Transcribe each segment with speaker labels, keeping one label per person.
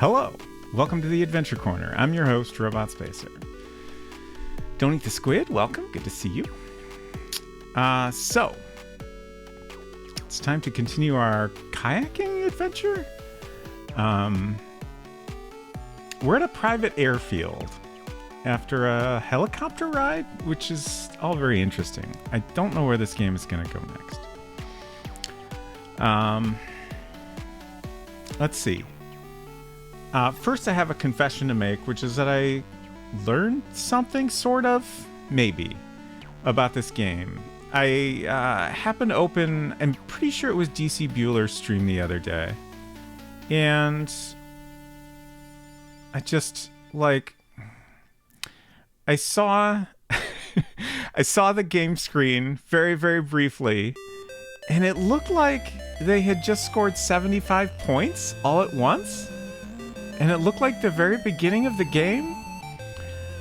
Speaker 1: Hello, welcome to the Adventure Corner. I'm your host, Robot Spacer. Don't Eat the Squid, welcome, good to see you. So, it's time to continue our kayaking adventure. We're at a private airfield after a helicopter ride, which is all very interesting. I don't know where this game is going to go next. Let's see. First, I have a confession to make, which is that I learned something, sort of, maybe, about this game. I happened to open, I'm pretty sure it was DC Bueller's stream the other day. And I just, I saw I saw the game screen very, very briefly, and it looked like they had just scored 75 points all at once. And it looked like the very beginning of the game.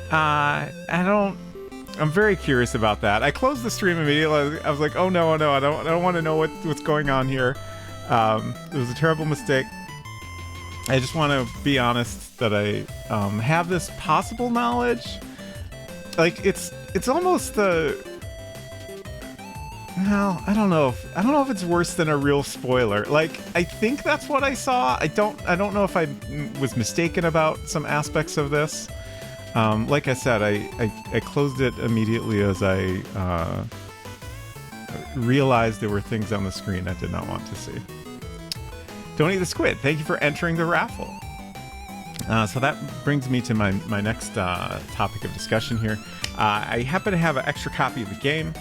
Speaker 1: I'm very curious about that. I closed the stream immediately. I was like, oh no, I don't want to know what's going on here. It was a terrible mistake. I just want to be honest that I have this possible knowledge. Like it's almost the. Well, I don't know if it's worse than a real spoiler. Like, I think that's what I saw. I don't know if I was mistaken about some aspects of this. Like I said, I closed it immediately as I realized there were things on the screen I did not want to see. Don't Eat the Squid, thank you for entering the raffle. So that brings me to my next topic of discussion here. I happen to have an extra copy of the game.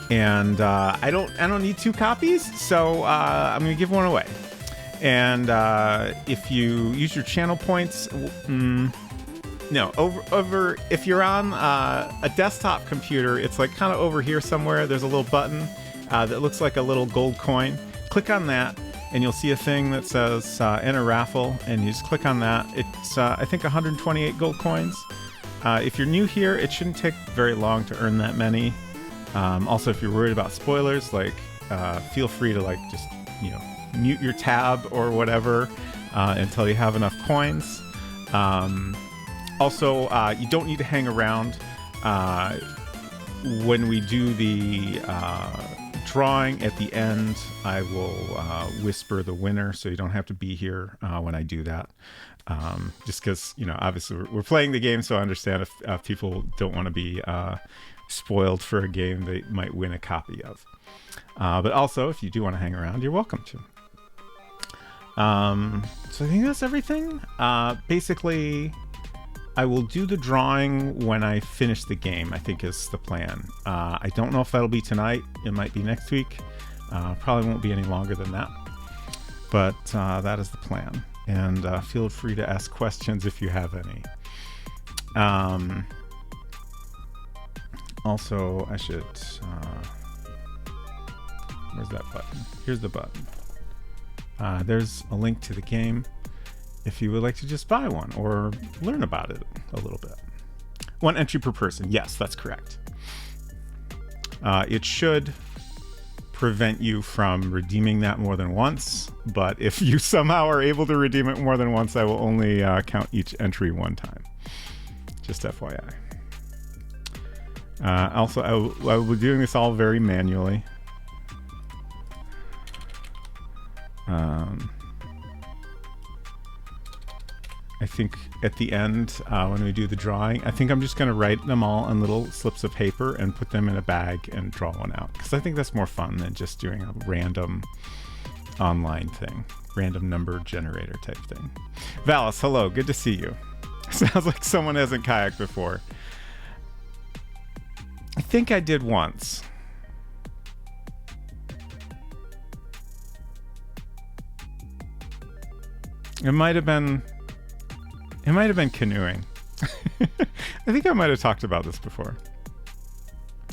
Speaker 1: And I don't need 2 copies, so I'm gonna give one away. And if you use your channel points, over if you're on a desktop computer, it's like kind of over here somewhere. There's a little button that looks like a little gold coin. Click on that, and you'll see a thing that says enter raffle, and you just click on that. It's I think 128 gold coins. If you're new here, it shouldn't take very long to earn that many. Also, if you're worried about spoilers, feel free to just mute your tab or whatever until you have enough coins. Also, you don't need to hang around when we do the drawing at the end. I will whisper the winner, so you don't have to be here when I do that. Just because, obviously we're playing the game, so I understand if people don't want to be spoiled for a game they might win a copy of. But also, if you do want to hang around, you're welcome to. So I think that's everything. Basically, I will do the drawing when I finish the game, I think is the plan. I don't know if that'll be tonight. It might be next week. Probably won't be any longer than that. But that is the plan. And feel free to ask questions if you have any. Also, I should... where's that button? Here's the button. There's a link to the game if you would like to just buy one or learn about it a little bit. 1 entry per person. Yes, that's correct. It should prevent you from redeeming that more than once, but if you somehow are able to redeem it more than once, I will only count each entry one time. Just FYI. Also, I will be doing this all very manually. I think at the end, when we do the drawing, I think I'm just going to write them all on little slips of paper and put them in a bag and draw one out. Because I think that's more fun than just doing a random online thing. Random number generator type thing. Valis, hello. Good to see you. Sounds like someone hasn't kayaked before. I think I did once. It might have been canoeing. I think I might have talked about this before.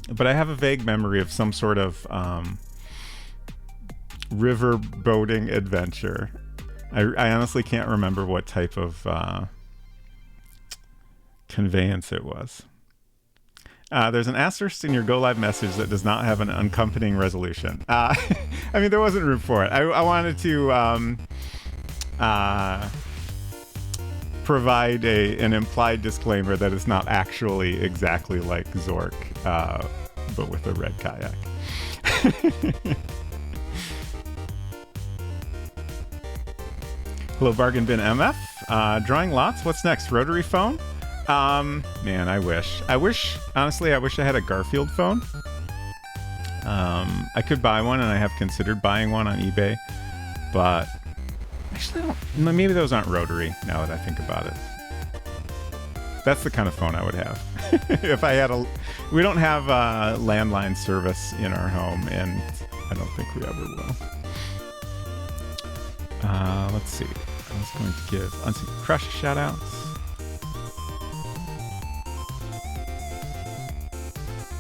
Speaker 1: But I have a vague memory of some sort of river boating adventure. I honestly can't remember what type of conveyance it was. There's an asterisk in your Go Live message that does not have an accompanying resolution. I mean, there wasn't room for it. I wanted to provide an implied disclaimer that is not actually exactly like Zork, but with a red kayak. Hello, Bargain Bin MF. Drawing lots. What's next? Rotary phone? Man, I wish. Honestly, I wish I had a Garfield phone. I could buy one, and I have considered buying one on eBay, but actually, I don't. Maybe those aren't rotary. Now that I think about it, that's the kind of phone I would have if I had a. We don't have landline service in our home, and I don't think we ever will. Let's see. I was going to give Unseen Crush shout-outs.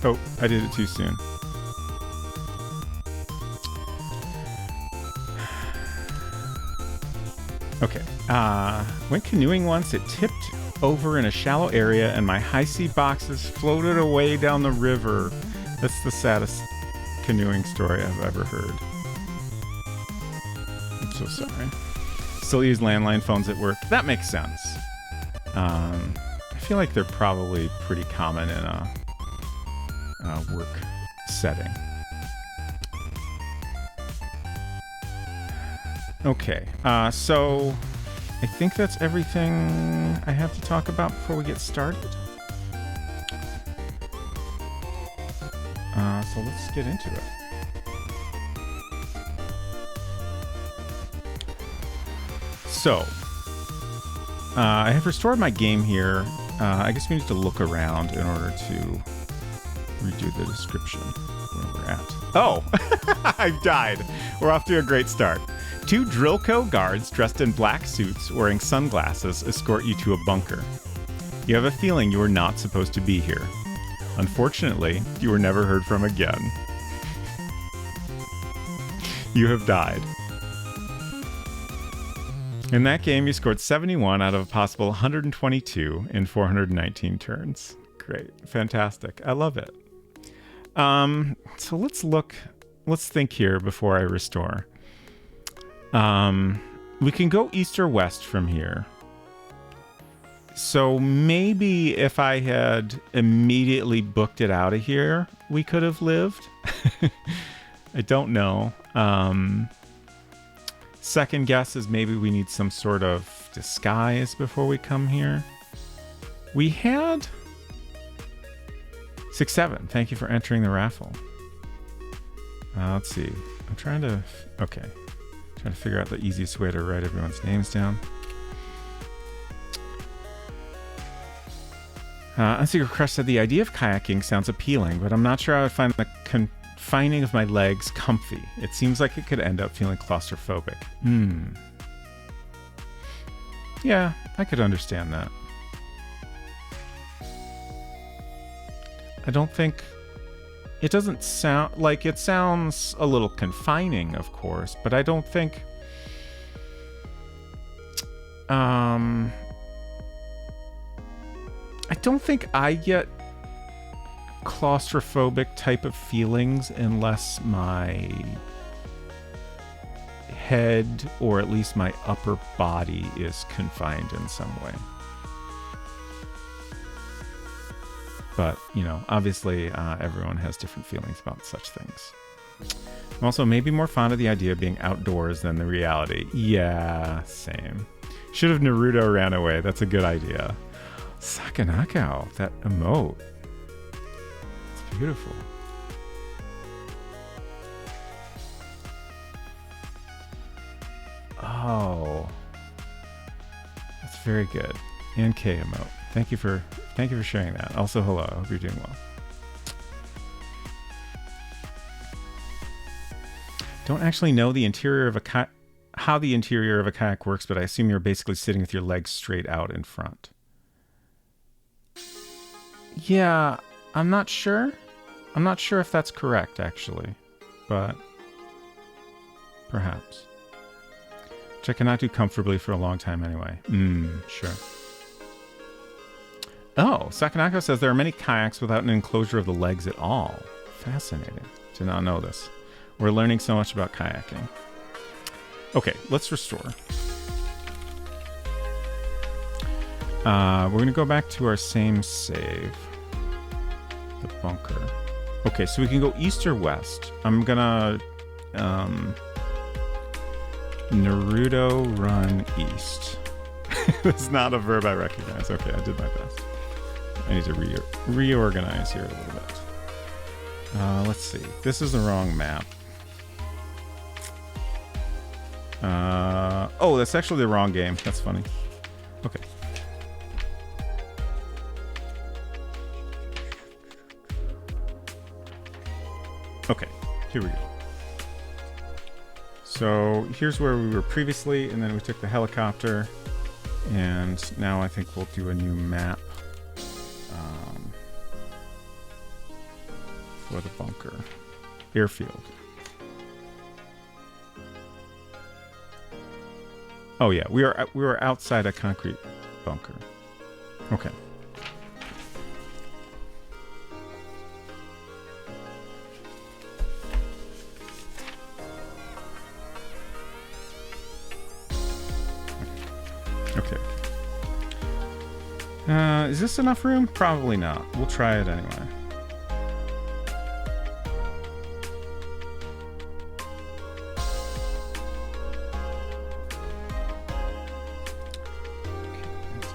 Speaker 1: Oh, I did it too soon. Okay. Went canoeing once. It tipped over in a shallow area, and my high sea boxes floated away down the river. That's the saddest canoeing story I've ever heard. I'm so sorry. Still use landline phones at work. That makes sense. I feel like they're probably pretty common in a work setting. Okay, so I think that's everything I have to talk about before we get started. So let's get into it. So, I have restored my game here. I guess we need to look around in order to redo the description where we're at. Oh, I've died. We're off to a great start. 2 Drillco guards dressed in black suits wearing sunglasses escort you to a bunker. You have a feeling you are not supposed to be here. Unfortunately, you were never heard from again. You have died. In that game, you scored 71 out of a possible 122 in 419 turns. Great. Fantastic. I love it. So let's think here before I restore. We can go east or west from here. So maybe if I had immediately booked it out of here, we could have lived. I don't know. Second guess is maybe we need some sort of disguise before we come here. We had 6-7. Thank you for entering the raffle. Let's see. I'm trying to... Okay. Trying to figure out the easiest way to write everyone's names down. Unsecret Crush said, the idea of kayaking sounds appealing, but I'm not sure I would find the confining of my legs comfy. It seems like it could end up feeling claustrophobic. Yeah, I could understand that. I don't think... It doesn't sound like it sounds a little confining, of course, but I don't think... I don't think I get claustrophobic type of feelings unless my head, or at least my upper body, is confined in some way. But, you know, obviously everyone has different feelings about such things. I'm also maybe more fond of the idea of being outdoors than the reality. Yeah, same. Should have Naruto ran away. That's a good idea. Sakanako, that emote. It's beautiful. Oh. That's very good. And K emote. Thank you for sharing that. Also, hello. I hope you're doing well. Don't actually know the interior of a how the interior of a kayak works, but I assume you're basically sitting with your legs straight out in front. Yeah, I'm not sure. I'm not sure if that's correct, actually, but perhaps. Which I cannot do comfortably for a long time anyway. Sure. Oh, Sakanako says there are many kayaks without an enclosure of the legs at all. Fascinating. Did not know this. We're learning so much about kayaking. Okay, let's restore. We're going to go back to our same save. The bunker. Okay, so we can go east or west. I'm going to Naruto run east. It's not a verb I recognize. Okay, I did my best. I need to reorganize here a little bit. Let's see. This is the wrong map. Oh, that's actually the wrong game. That's funny. Okay. Okay, here we go. So here's where we were previously, and then we took the helicopter, and now I think we'll do a new map for the bunker. Airfield. Oh yeah, we were outside a concrete bunker. Okay. Okay. Is this enough room? Probably not. We'll try it anyway.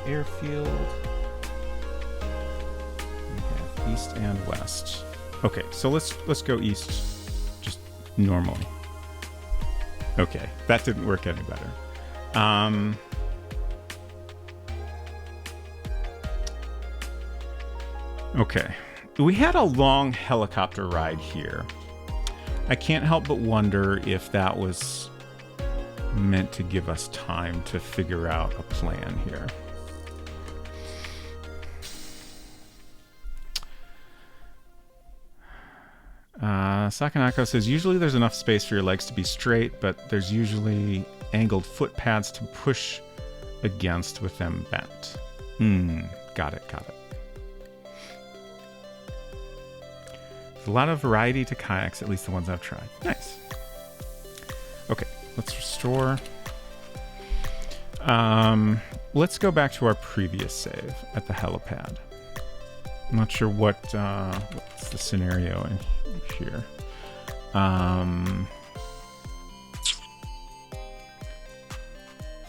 Speaker 1: Airfield. We have east and west. Okay, so let's go east just normally. Okay, that didn't work any better. Okay, we had a long helicopter ride here. I can't help but wonder if that was meant to give us time to figure out a plan here. Sakanako says, usually there's enough space for your legs to be straight, but there's usually angled foot pads to push against with them bent. Got it. There's a lot of variety to kayaks, at least the ones I've tried. Nice. Okay, let's restore. Let's go back to our previous save at the helipad. I'm not sure what's the scenario in here.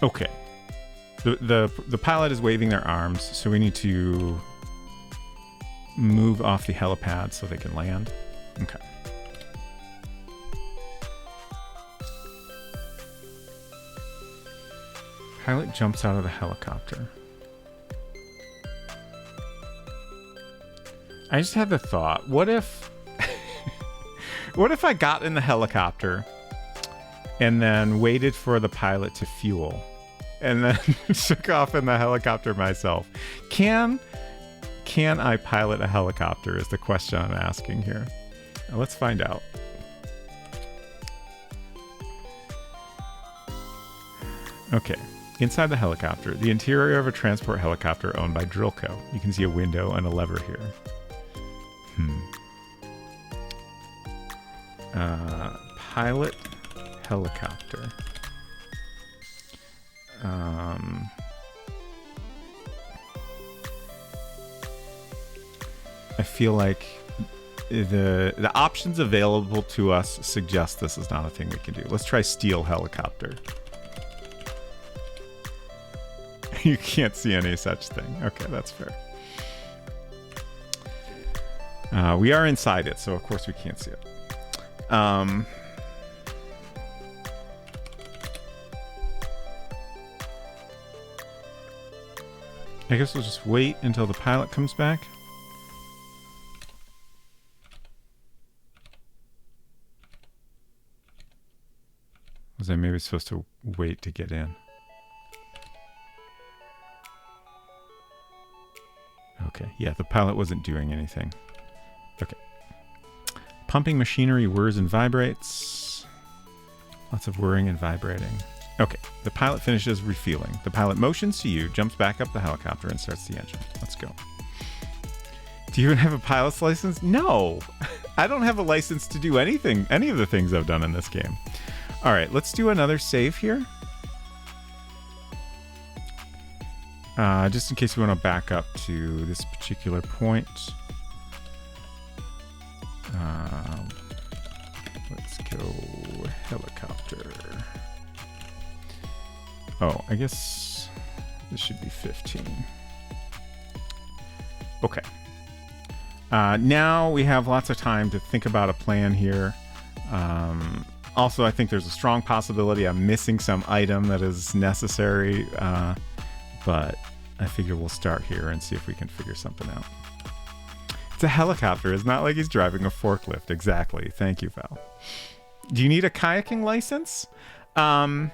Speaker 1: Okay. The pilot is waving their arms, so we need to move off the helipad so they can land. Okay. Pilot jumps out of the helicopter. I just had the thought, what if I got in the helicopter and then waited for the pilot to fuel and then took off in the helicopter myself? Can I pilot a helicopter is the question I'm asking here. Now let's find out. Okay. Inside the helicopter, the interior of a transport helicopter owned by Drillco. You can see a window and a lever here. Pilot helicopter. I feel like the options available to us suggest this is not a thing we can do. Let's try steel helicopter. You can't see any such thing. Okay, that's fair. We are inside it, so of course we can't see it. I guess we'll just wait until the pilot comes back. Was I maybe supposed to wait to get in? Okay, yeah, the pilot wasn't doing anything. Okay. Pumping machinery whirs and vibrates. Lots of whirring and vibrating. Okay, the pilot finishes refueling. The pilot motions to you, jumps back up the helicopter, and starts the engine. Let's go. Do you even have a pilot's license? No! I don't have a license to do anything, any of the things I've done in this game. All right, let's do another save here. Just in case we want to back up to this particular point. Let's go helicopter. Oh, I guess this should be 15. Okay. Now we have lots of time to think about a plan here. Also, I think there's a strong possibility I'm missing some item that is necessary, but I figure we'll start here and see if we can figure something out. It's a helicopter. It's not like he's driving a forklift. Exactly. Thank you, Val. Do you need a kayaking license? I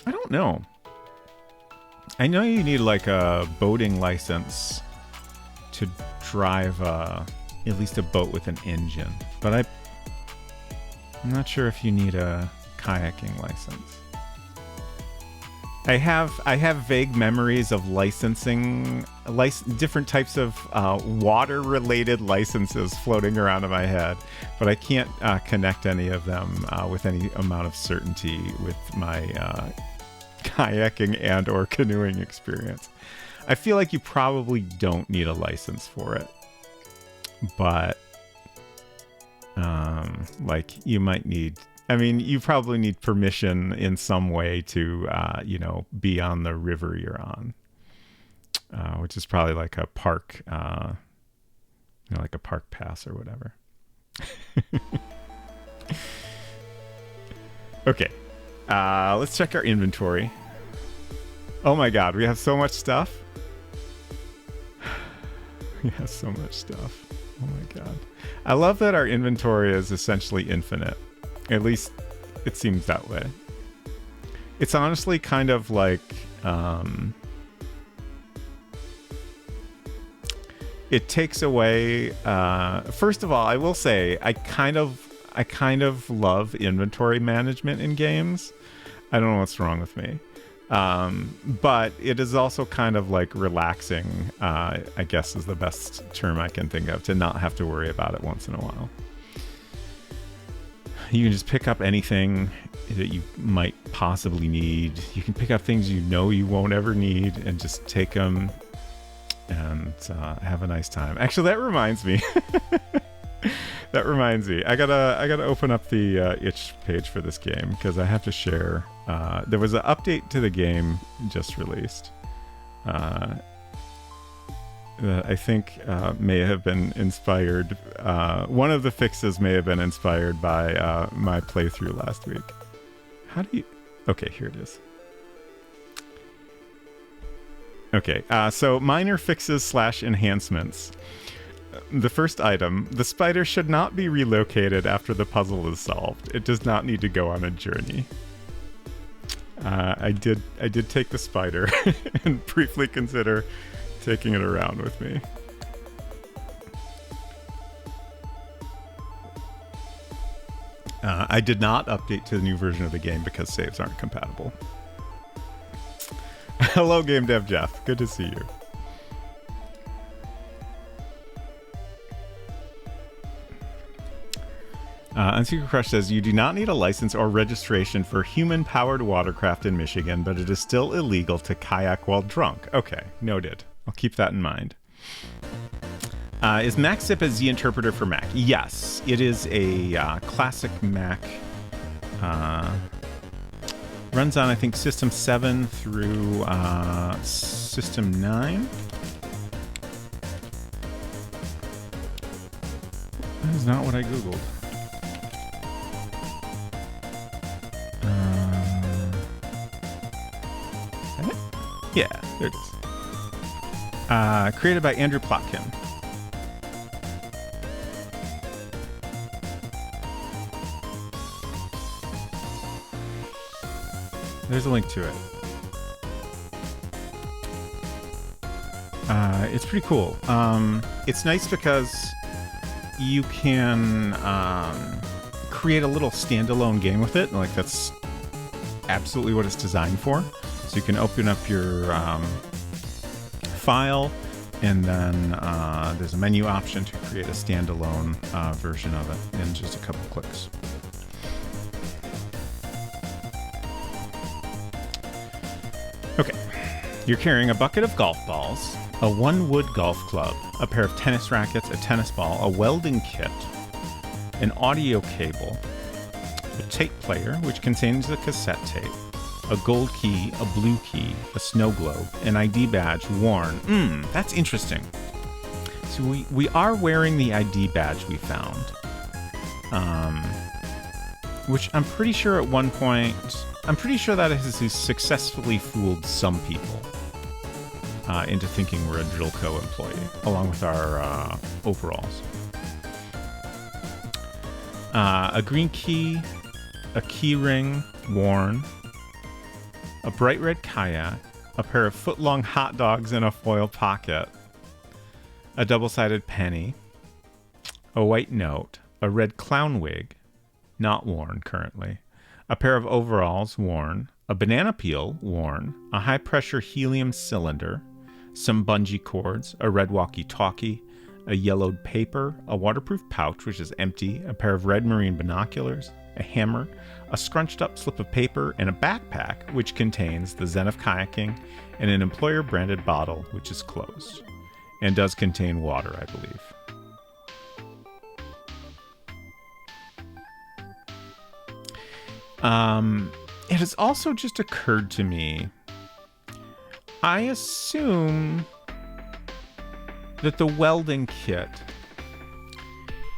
Speaker 1: don't know. I know you need like a boating license to drive at least a boat with an engine, but I'm not sure if you need a kayaking license. I have vague memories of licensing different types of water-related licenses floating around in my head, but I can't connect any of them with any amount of certainty with my kayaking and or canoeing experience. I feel like you probably don't need a license for it, but like you might need. I mean, you probably need permission in some way to, be on the river you're on, which is probably like a park, like a park pass or whatever. Okay, let's check our inventory. Oh my God, we have so much stuff. We have so much stuff. Oh my God. I love that our inventory is essentially infinite. At least it seems that way. It's honestly kind of like it takes away first of all, I will say I kind of love inventory management in games. I don't know what's wrong with me. But it is also kind of like relaxing, I guess is the best term I can think of, to not have to worry about it once in a while. You can just pick up anything that you might possibly need. You can pick up things you know you won't ever need and just take them and have a nice time. Actually, that reminds me. I gotta open up the itch page for this game because I have to share. There was an update to the game just released. That I think may have been inspired. One of the fixes may have been inspired by my playthrough last week. How do you... Okay, here it is. Okay, so minor fixes / enhancements. The first item, the spider should not be relocated after the puzzle is solved. It does not need to go on a journey. I did take the spider and briefly consider taking it around with me. I did not update to the new version of the game because saves aren't compatible. Hello, Game Dev Jeff. Good to see you. Unsecret Crush says, you do not need a license or registration for human-powered watercraft in Michigan, but it is still illegal to kayak while drunk. Okay, noted. I'll keep that in mind. Is MacZip a Z interpreter for Mac? Yes, it is a classic Mac. Runs on, I think, System 7 through System 9. That is not what I Googled. Yeah, there it is. Created by Andrew Plotkin. There's a link to it. It's pretty cool. It's nice because you can create a little standalone game with it. Like, that's absolutely what it's designed for. So you can open up your file, and then there's a menu option to create a standalone version of it in just a couple clicks. Okay. You're carrying a bucket of golf balls, a one-wood golf club, a pair of tennis rackets, a tennis ball, a welding kit, an audio cable, a tape player, which contains a cassette tape, a gold key, a blue key, a snow globe, an ID badge worn. That's interesting. So we are wearing the ID badge we found. Which I'm pretty sure at one point, I'm pretty sure that has successfully fooled some people into thinking we're a Drillco employee, along with our overalls. A green key, a key ring worn, a bright red kayak, a pair of foot-long hot dogs in a foil pocket, a double-sided penny, a white note, a red clown wig, not worn currently, a pair of overalls worn, a banana peel worn, a high-pressure helium cylinder, some bungee cords, a red walkie-talkie, a yellowed paper, a waterproof pouch which is empty, a pair of red marine binoculars, a hammer, a scrunched-up slip of paper, and a backpack which contains the Zen of Kayaking and an employer-branded bottle which is closed and does contain water, I believe. It has also just occurred to me, I assume that the welding kit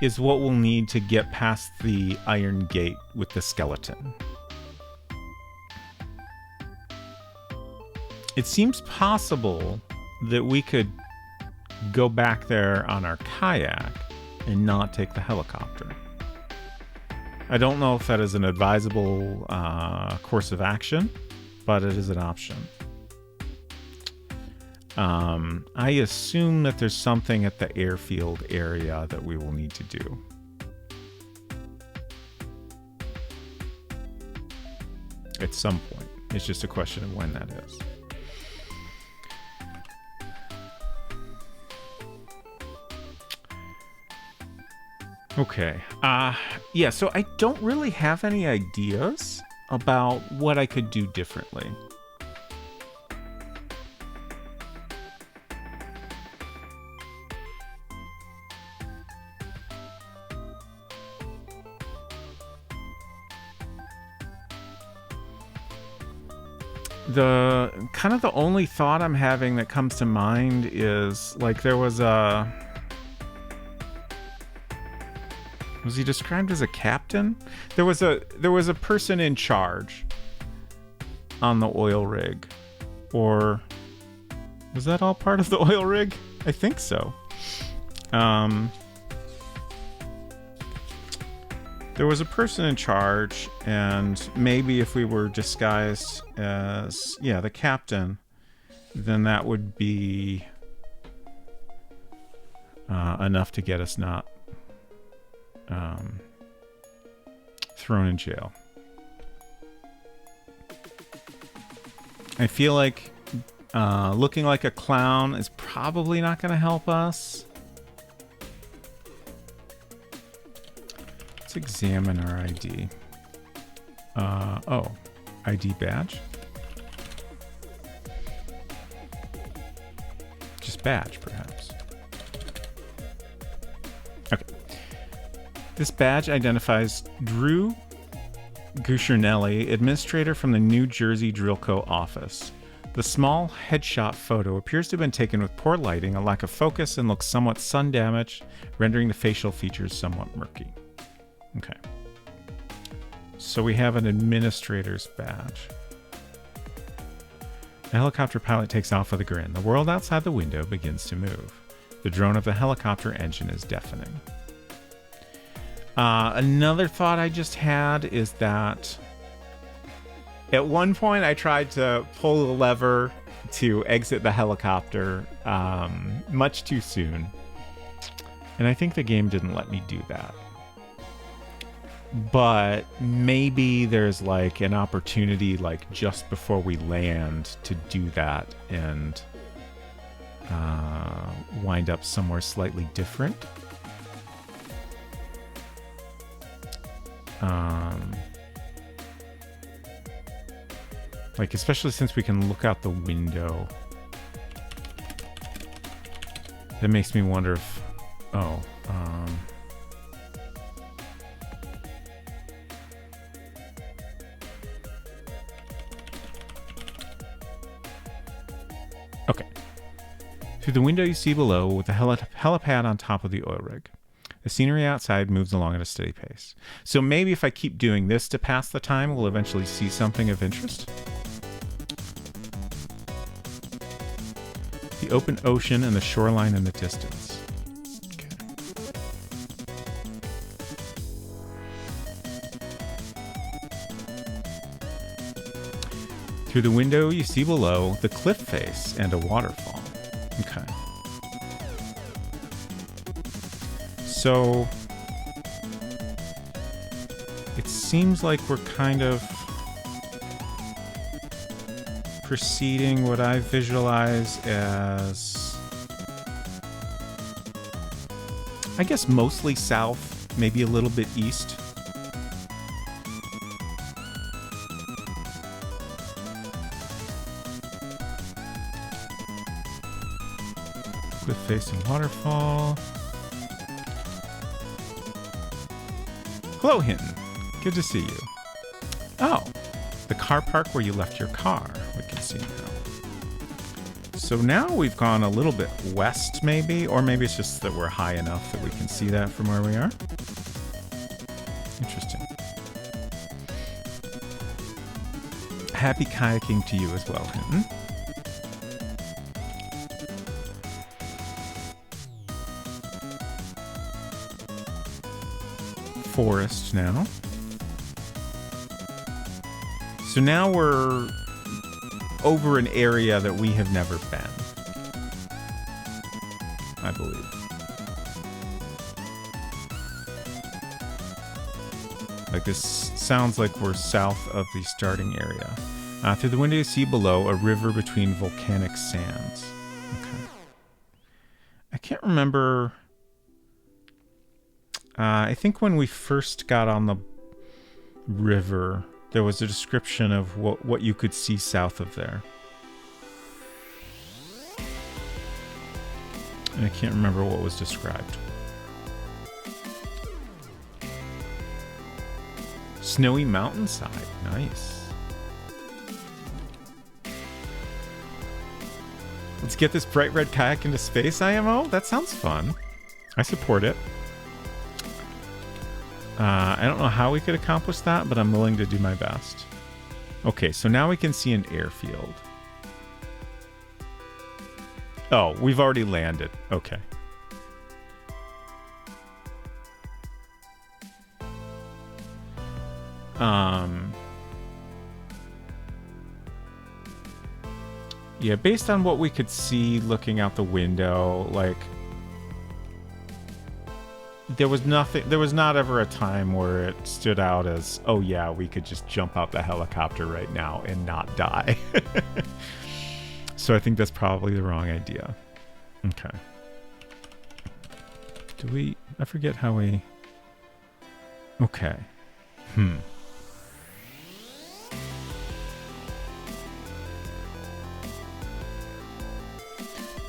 Speaker 1: is what we'll need to get past the iron gate with the skeleton. It seems possible that we could go back there on our kayak and not take the helicopter. I don't know if that is an advisable course of action, but it is an option. I assume that there's something at the airfield area that we will need to do. At some point. It's just a question of when that is. Okay. Yeah, so I don't really have any ideas about what I could do differently. The only thought I'm having that comes to mind is, like, there was he described as a captain? There was a person in charge on the oil rig. Or was that all part of the oil rig? I think so. There was a person in charge, and maybe if we were disguised as, the captain, then that would be enough to get us not thrown in jail. I feel like looking like a clown is probably not going to help us. Let's examine our ID. ID badge. Just badge, perhaps. Okay. This badge identifies Drew Gucciarnelli, administrator from the New Jersey Drillco office. The small headshot photo appears to have been taken with poor lighting, a lack of focus, and looks somewhat sun-damaged, rendering the facial features somewhat murky. Okay. So we have an administrator's badge. The helicopter pilot takes off with a grin. The world outside the window begins to move. The drone of the helicopter engine is deafening. Another thought I just had is that at one point I tried to pull the lever to exit the helicopter much too soon. And I think the game didn't let me do that. But maybe there's like an opportunity like just before we land to do that and wind up somewhere slightly different. Like, especially since we can look out the window. That makes me wonder if... Oh, okay. Through the window you see below, with the helipad on top of the oil rig. The scenery outside moves along at a steady pace. So maybe if I keep doing this to pass the time, we'll eventually see something of interest. The open ocean and the shoreline in the distance. Okay. Through the window you see below the cliff face and a waterfall. Okay. So it seems like we're kind of proceeding what I visualize as, I guess, mostly south, maybe a little bit east. Cliff face and waterfall. Hello, Hinton. Good to see you. Oh, the car park where you left your car. We can see now. So now we've gone a little bit west, maybe, or maybe it's just that we're high enough that we can see that from where we are. Interesting. Happy kayaking to you as well, Hinton. Forest now. So now we're over an area that we have never been, I believe. Like, this sounds like we're south of the starting area. Through the window you see below a river between volcanic sands. Okay. I can't remember. I think when we first got on the river, there was a description of what you could see south of there. And I can't remember what was described. Snowy mountainside. Nice. Let's get this bright red kayak into space, IMO? That sounds fun. I support it. I don't know how we could accomplish that, but I'm willing to do my best. Okay, so now we can see an airfield. Oh, we've already landed. Okay. Yeah, based on what we could see looking out the window, like, there was not ever a time where it stood out as, oh yeah, we could just jump out the helicopter right now and not die. So I think that's probably the wrong idea. Okay. I forget how we... Okay.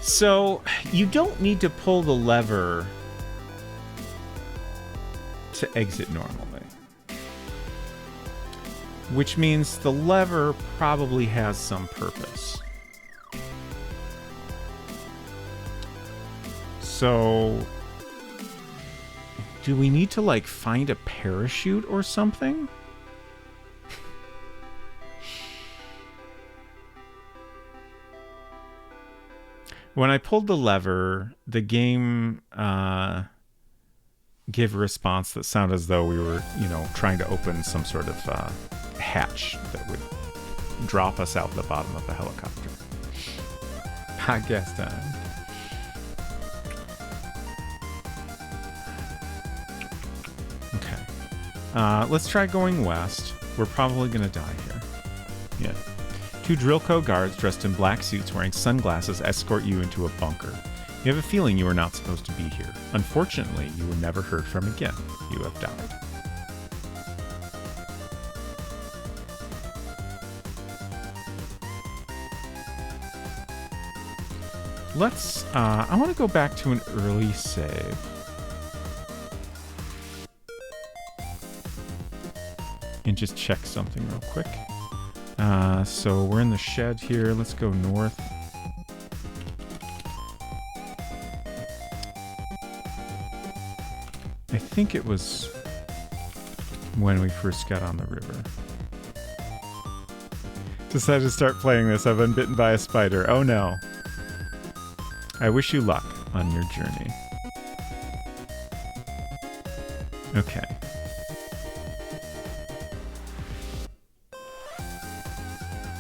Speaker 1: So, you don't need to pull the lever to exit normally. Which means the lever probably has some purpose. So, do we need to, like, find a parachute or something? When I pulled the lever, the game gave a response that sounded as though we were, trying to open some sort of hatch that would drop us out the bottom of the helicopter. Podcast time. Okay. Let's try going west. We're probably going to die here. Yeah. 2 Drillco guards dressed in black suits wearing sunglasses escort you into a bunker. You have a feeling you are not supposed to be here. Unfortunately, you were never heard from again. You have died. let's, I want to go back to an early save. And just check something real quick. So we're in the shed here. Let's go north. I think it was when we first got on the river. Decided to start playing this. I've been bitten by a spider. Oh no. I wish you luck on your journey. Okay.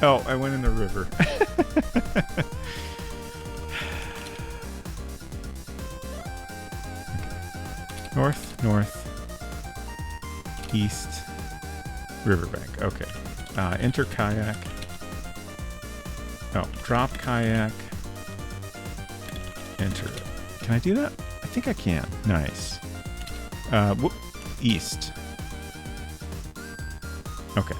Speaker 1: Oh, I went in the river. North, north, east, riverbank. Okay. Enter kayak. Oh, drop kayak. Enter it. Can I do that? I think I can. Nice. Whoop. East. Okay.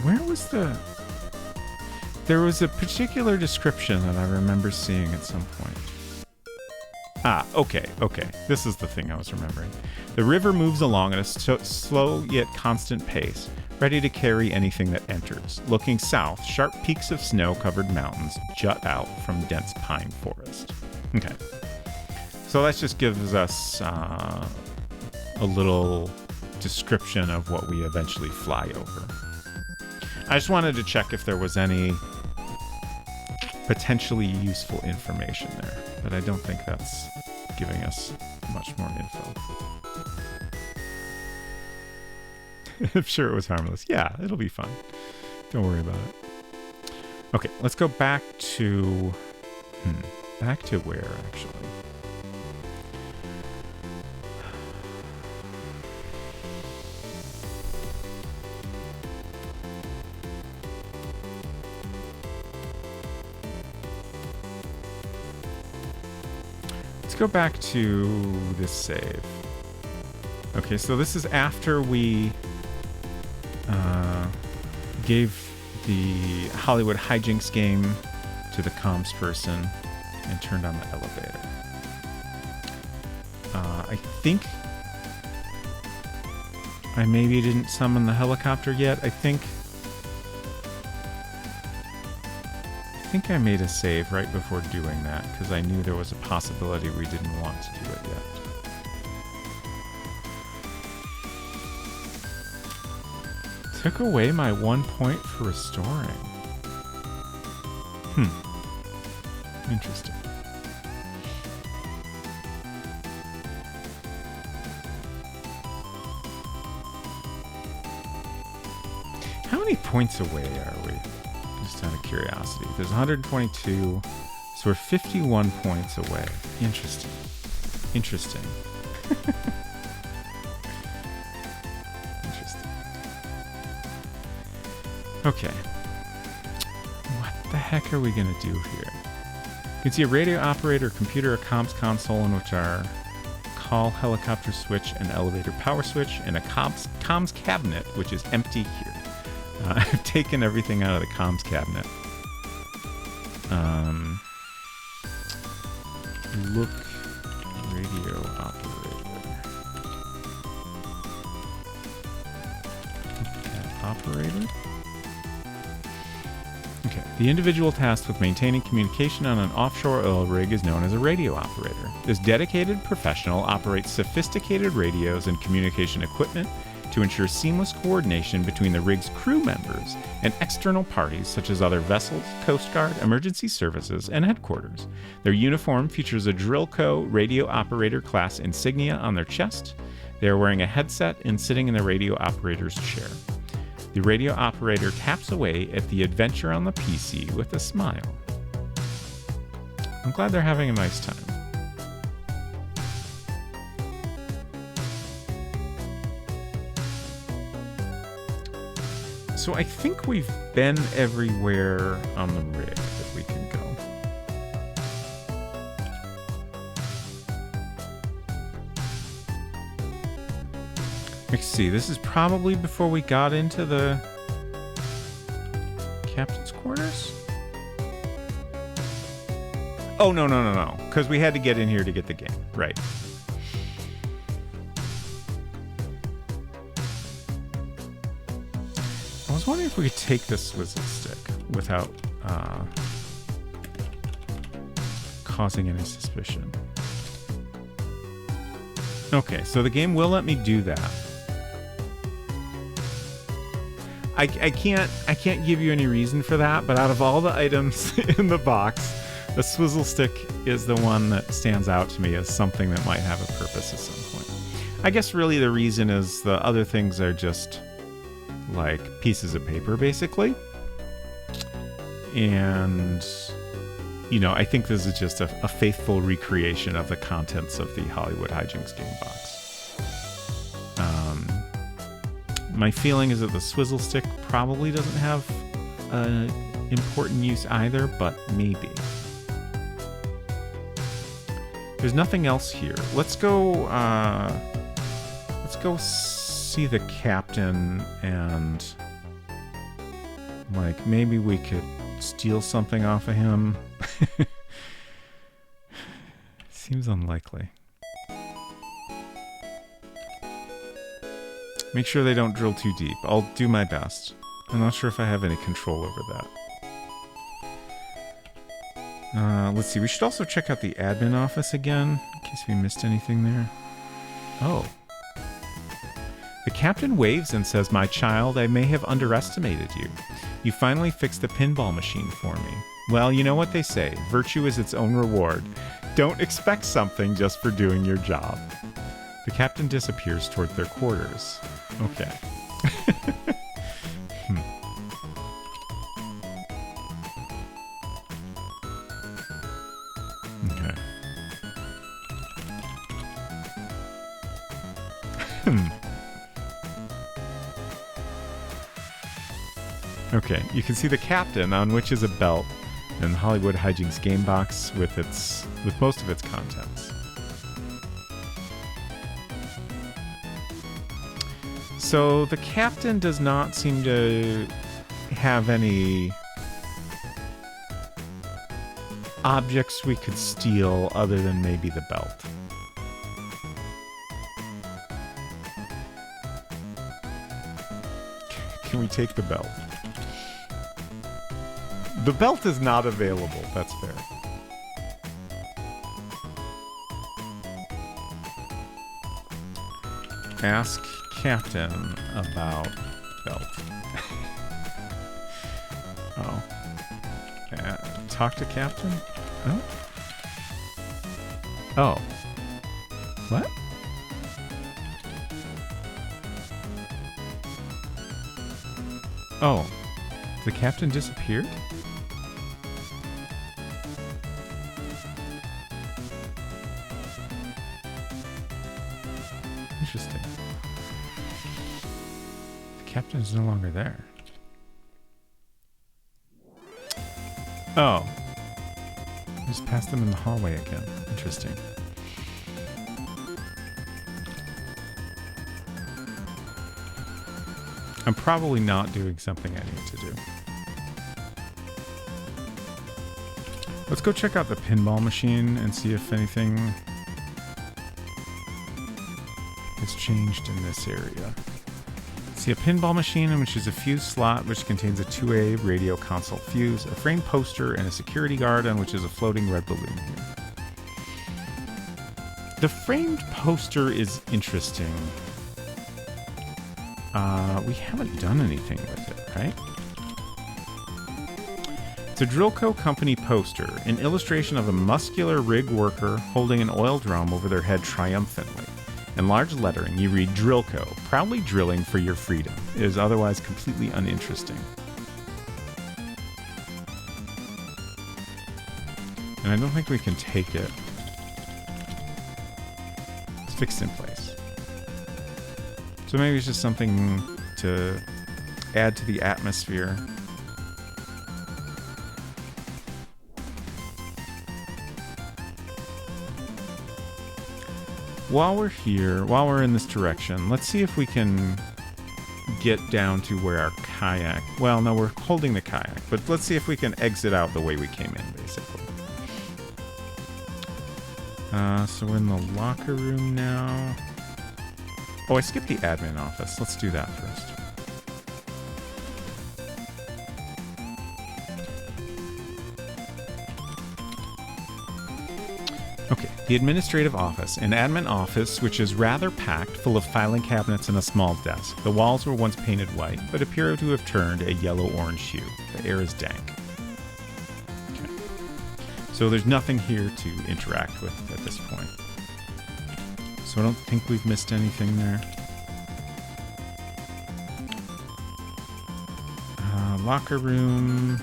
Speaker 1: Where was the... There was a particular description that I remember seeing at some point. Ah, okay. This is the thing I was remembering. The river moves along at a slow yet constant pace, ready to carry anything that enters. Looking south, sharp peaks of snow-covered mountains jut out from dense pine forest. Okay. So that just gives us a little description of what we eventually fly over. I just wanted to check if there was any potentially useful information there, but I don't think that's giving us much more info. I'm sure it was harmless. Yeah, it'll be fine. Don't worry about it. Okay, let's go back to... back to where, actually? Go back to this save. Okay, so this is after we gave the Hollywood hijinks game to the comms person and turned on the elevator. I think I maybe didn't summon the helicopter yet. I think I made a save right before doing that because I knew there was a possibility we didn't want to do it yet. Took away my 1 point for restoring. Interesting. How many points away are we? Just out of curiosity. There's 122, so we're 51 points away. Interesting. Interesting. Okay. What the heck are we going to do here? You can see a radio operator, computer, a comms console, in which are call helicopter switch and elevator power switch, and a comms cabinet, which is empty here. I've taken everything out of the comms cabinet. Look, radio operator. Operator? Okay. The individual tasked with maintaining communication on an offshore oil rig is known as a radio operator. This dedicated professional operates sophisticated radios and communication equipment to ensure seamless coordination between the rig's crew members and external parties such as other vessels, Coast Guard, emergency services, and headquarters. Their uniform features a Drillco radio operator class insignia on their chest. They are wearing a headset and sitting in the radio operator's chair. The radio operator taps away at the adventure on the PC with a smile. I'm glad they're having a nice time. So I think we've been everywhere on the rig that we can go. Let's see, this is probably before we got into the captain's quarters? Oh, no, because we had to get in here to get the game. Right. I was wondering if we could take this swizzle stick without causing any suspicion. Okay, so the game will let me do that. I can't give you any reason for that, but out of all the items in the box, the swizzle stick is the one that stands out to me as something that might have a purpose at some point. I guess really the reason is the other things are just like pieces of paper, basically. And, you know, I think this is just a faithful recreation of the contents of the Hollywood Hijinks game box. My feeling is that the swizzle stick probably doesn't have an important use either, but maybe. There's nothing else here. Let's go see the captain and like maybe we could steal something off of him. Seems unlikely. Make sure they don't drill too deep. I'll do my best. I'm not sure if I have any control over that. Let's see. We should also check out the admin office again, in case we missed anything there. Oh. The captain waves and says, "My child, I may have underestimated you. You finally fixed the pinball machine for me. Well, you know what they say. Virtue is its own reward. Don't expect something just for doing your job." The captain disappears toward their quarters. Okay. Okay. Okay, you can see the captain, on which is a belt, and the Hollywood Hijinks game box with most of its contents. So the captain does not seem to have any objects we could steal other than maybe the belt. Can we take the belt? The belt is not available, that's fair. Ask captain about belt. Oh. Talk to captain? Oh. Oh. What? Oh. The captain disappeared? Interesting. The captain is no longer there. Oh. Just passed them in the hallway again. Interesting. I'm probably not doing something I need to do. Let's go check out the pinball machine and see if anything has changed in this area. See a pinball machine, which is a fuse slot, which contains a 2A radio console fuse, a framed poster, and a security guard on which is a floating red balloon here. The framed poster is interesting. We haven't done anything with it, right? It's a Drillco Company poster, an illustration of a muscular rig worker holding an oil drum over their head triumphantly. In large lettering, you read Drillco, proudly drilling for your freedom. It is otherwise completely uninteresting. And I don't think we can take it. It's fixed in place. So maybe it's just something to add to the atmosphere. while we're here, while we're in this direction, let's see if we can get down to where our kayak... Well, no, we're holding the kayak, but let's see if we can exit out the way we came in, basically. So we're in the locker room now. Oh, I skipped the admin office. Let's do that first. Okay, the administrative office. An admin office which is rather packed, full of filing cabinets and a small desk. The walls were once painted white, but appear to have turned a yellow-orange hue. The air is dank. Okay. So there's nothing here to interact with at this point. So I don't think we've missed anything there. Locker room.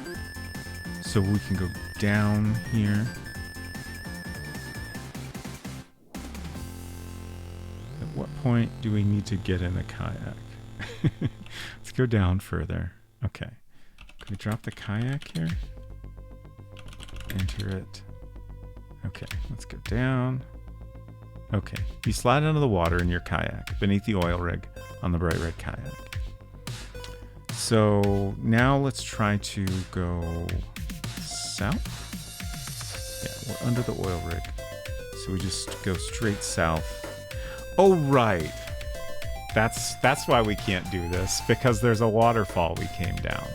Speaker 1: So we can go down here. At what point do we need to get in a kayak? Let's go down further. Okay. Can we drop the kayak here? Enter it. Okay, let's go down. Okay, you slide into the water in your kayak beneath the oil rig on the bright red kayak. So now let's try to go south. Yeah, we're under the oil rig. So we just go straight south. Oh, right. That's why we can't do this, because there's a waterfall we came down.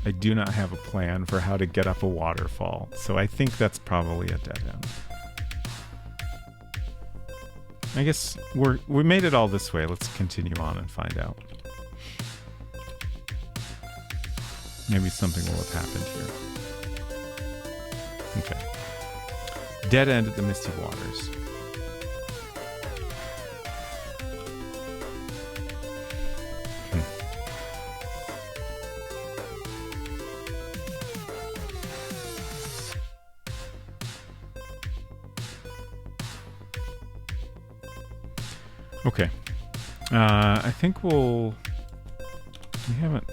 Speaker 1: I do not have a plan for how to get up a waterfall, so I think that's probably a dead end. I guess we made it all this way. Let's continue on and find out. Maybe something will have happened here. Okay. Dead end at the Misty Waters. Okay. I think we haven't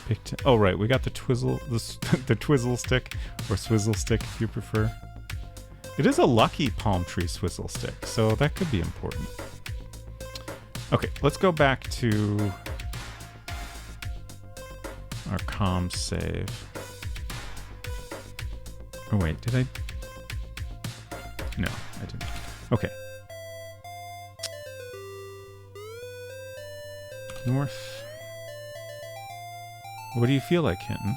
Speaker 1: picked... Oh, right. We got the the twizzle stick, or swizzle stick if you prefer. It is a lucky palm tree swizzle stick, so that could be important. Okay, let's go back to our comms save. Oh, wait. Did I? No, I didn't. Okay. North. What do you feel like, Hinton?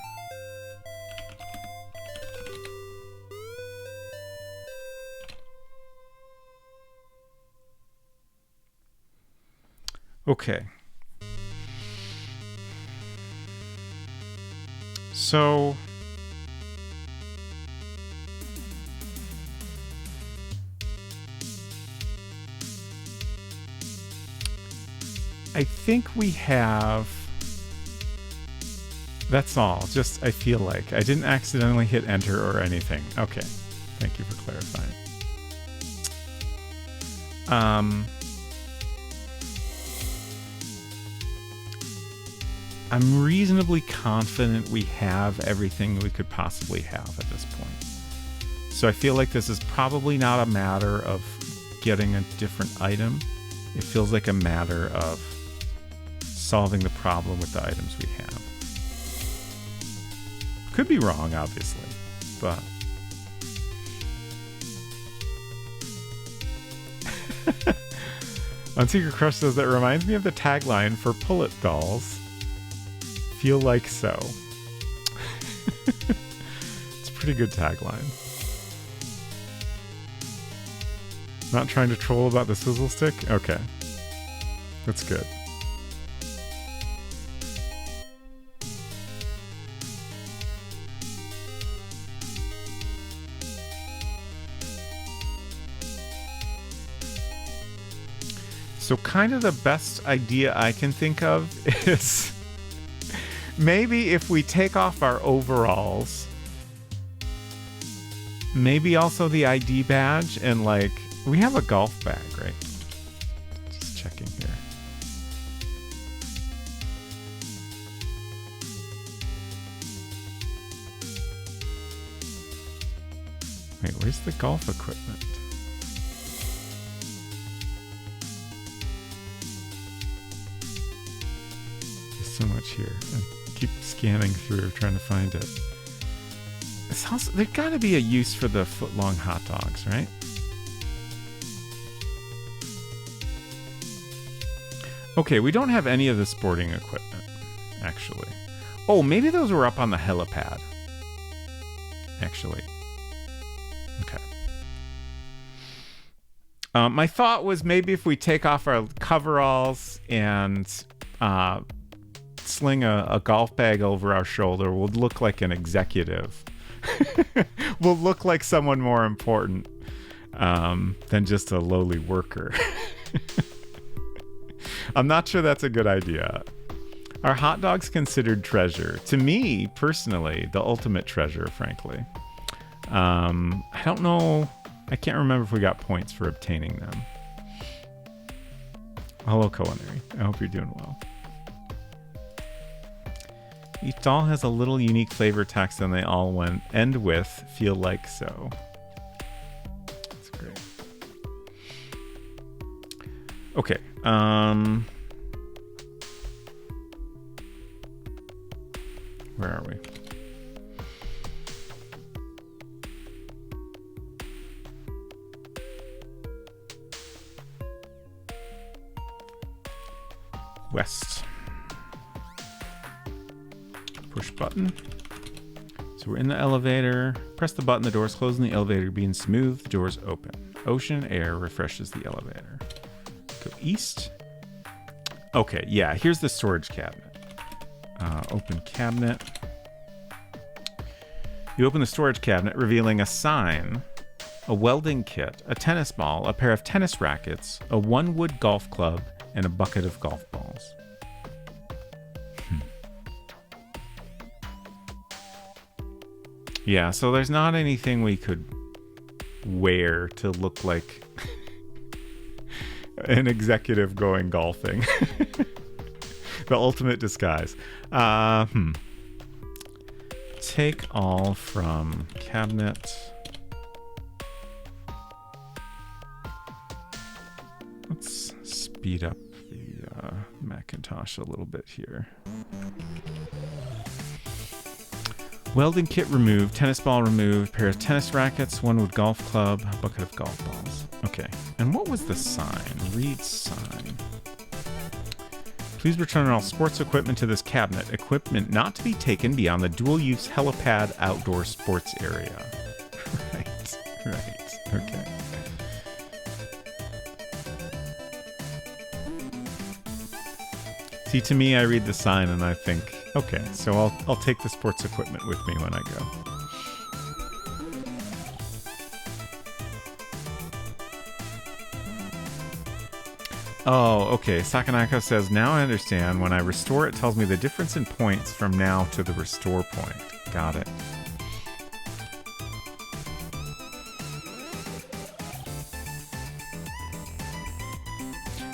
Speaker 1: Okay. So... I think we have... That's all. Just, I feel like. I didn't accidentally hit enter or anything. Okay. Thank you for clarifying. I'm reasonably confident we have everything we could possibly have at this point. So I feel like this is probably not a matter of getting a different item. It feels like a matter of solving the problem with the items we have. Could be wrong, obviously, but... Unsecret Crush says that reminds me of the tagline for Pullet Dolls. Feel like so. It's a pretty good tagline. Not trying to troll about the swizzle stick? Okay. That's good. So kind of the best idea I can think of is maybe if we take off our overalls, maybe also the ID badge, and like, we have a golf bag, right? Just checking here. Wait, where's the golf equipment? There's so much here. I keep scanning through, trying to find it. It's also, there's got to be a use for the foot-long hot dogs, right? Okay, we don't have any of the sporting equipment, actually. Oh, maybe those were up on the helipad. Actually. Okay. My thought was maybe if we take off our coveralls and sling a golf bag over our shoulder, we'll look like an executive. We'll look like someone more important than just a lowly worker. I'm not sure that's a good idea. Are hot dogs considered treasure? To me, personally, the ultimate treasure, frankly. I don't know. I can't remember if we got points for obtaining them. Hello, Culinary. I hope you're doing well. Each doll has a little unique flavor text and they all end with, feel like so. That's great. Okay. Where are we? West. Push button. So we're in the elevator. Press the button, the doors close and the elevator being smooth. The doors open. Ocean air refreshes the elevator. Go east. Okay, yeah, here's the storage cabinet. Open cabinet. You open the storage cabinet, revealing a sign, a welding kit, a tennis ball, a pair of tennis rackets, a one-wood golf club, and a bucket of golf balls. Yeah, so there's not anything we could wear to look like an executive going golfing. The ultimate disguise. Take all from cabinet. Let's speed up the Macintosh a little bit here. Welding kit removed, tennis ball removed, pair of tennis rackets, one wood golf club, a bucket of golf balls. Okay, and what was the sign? Read sign. Please return all sports equipment to this cabinet. Equipment not to be taken beyond the dual-use helipad outdoor sports area. Right, okay. See, to me, I read the sign and I think, okay, so I'll take the sports equipment with me when I go. Oh, okay. Sakanaka says, now I understand. When I restore, it tells me the difference in points from now to the restore point. Got it.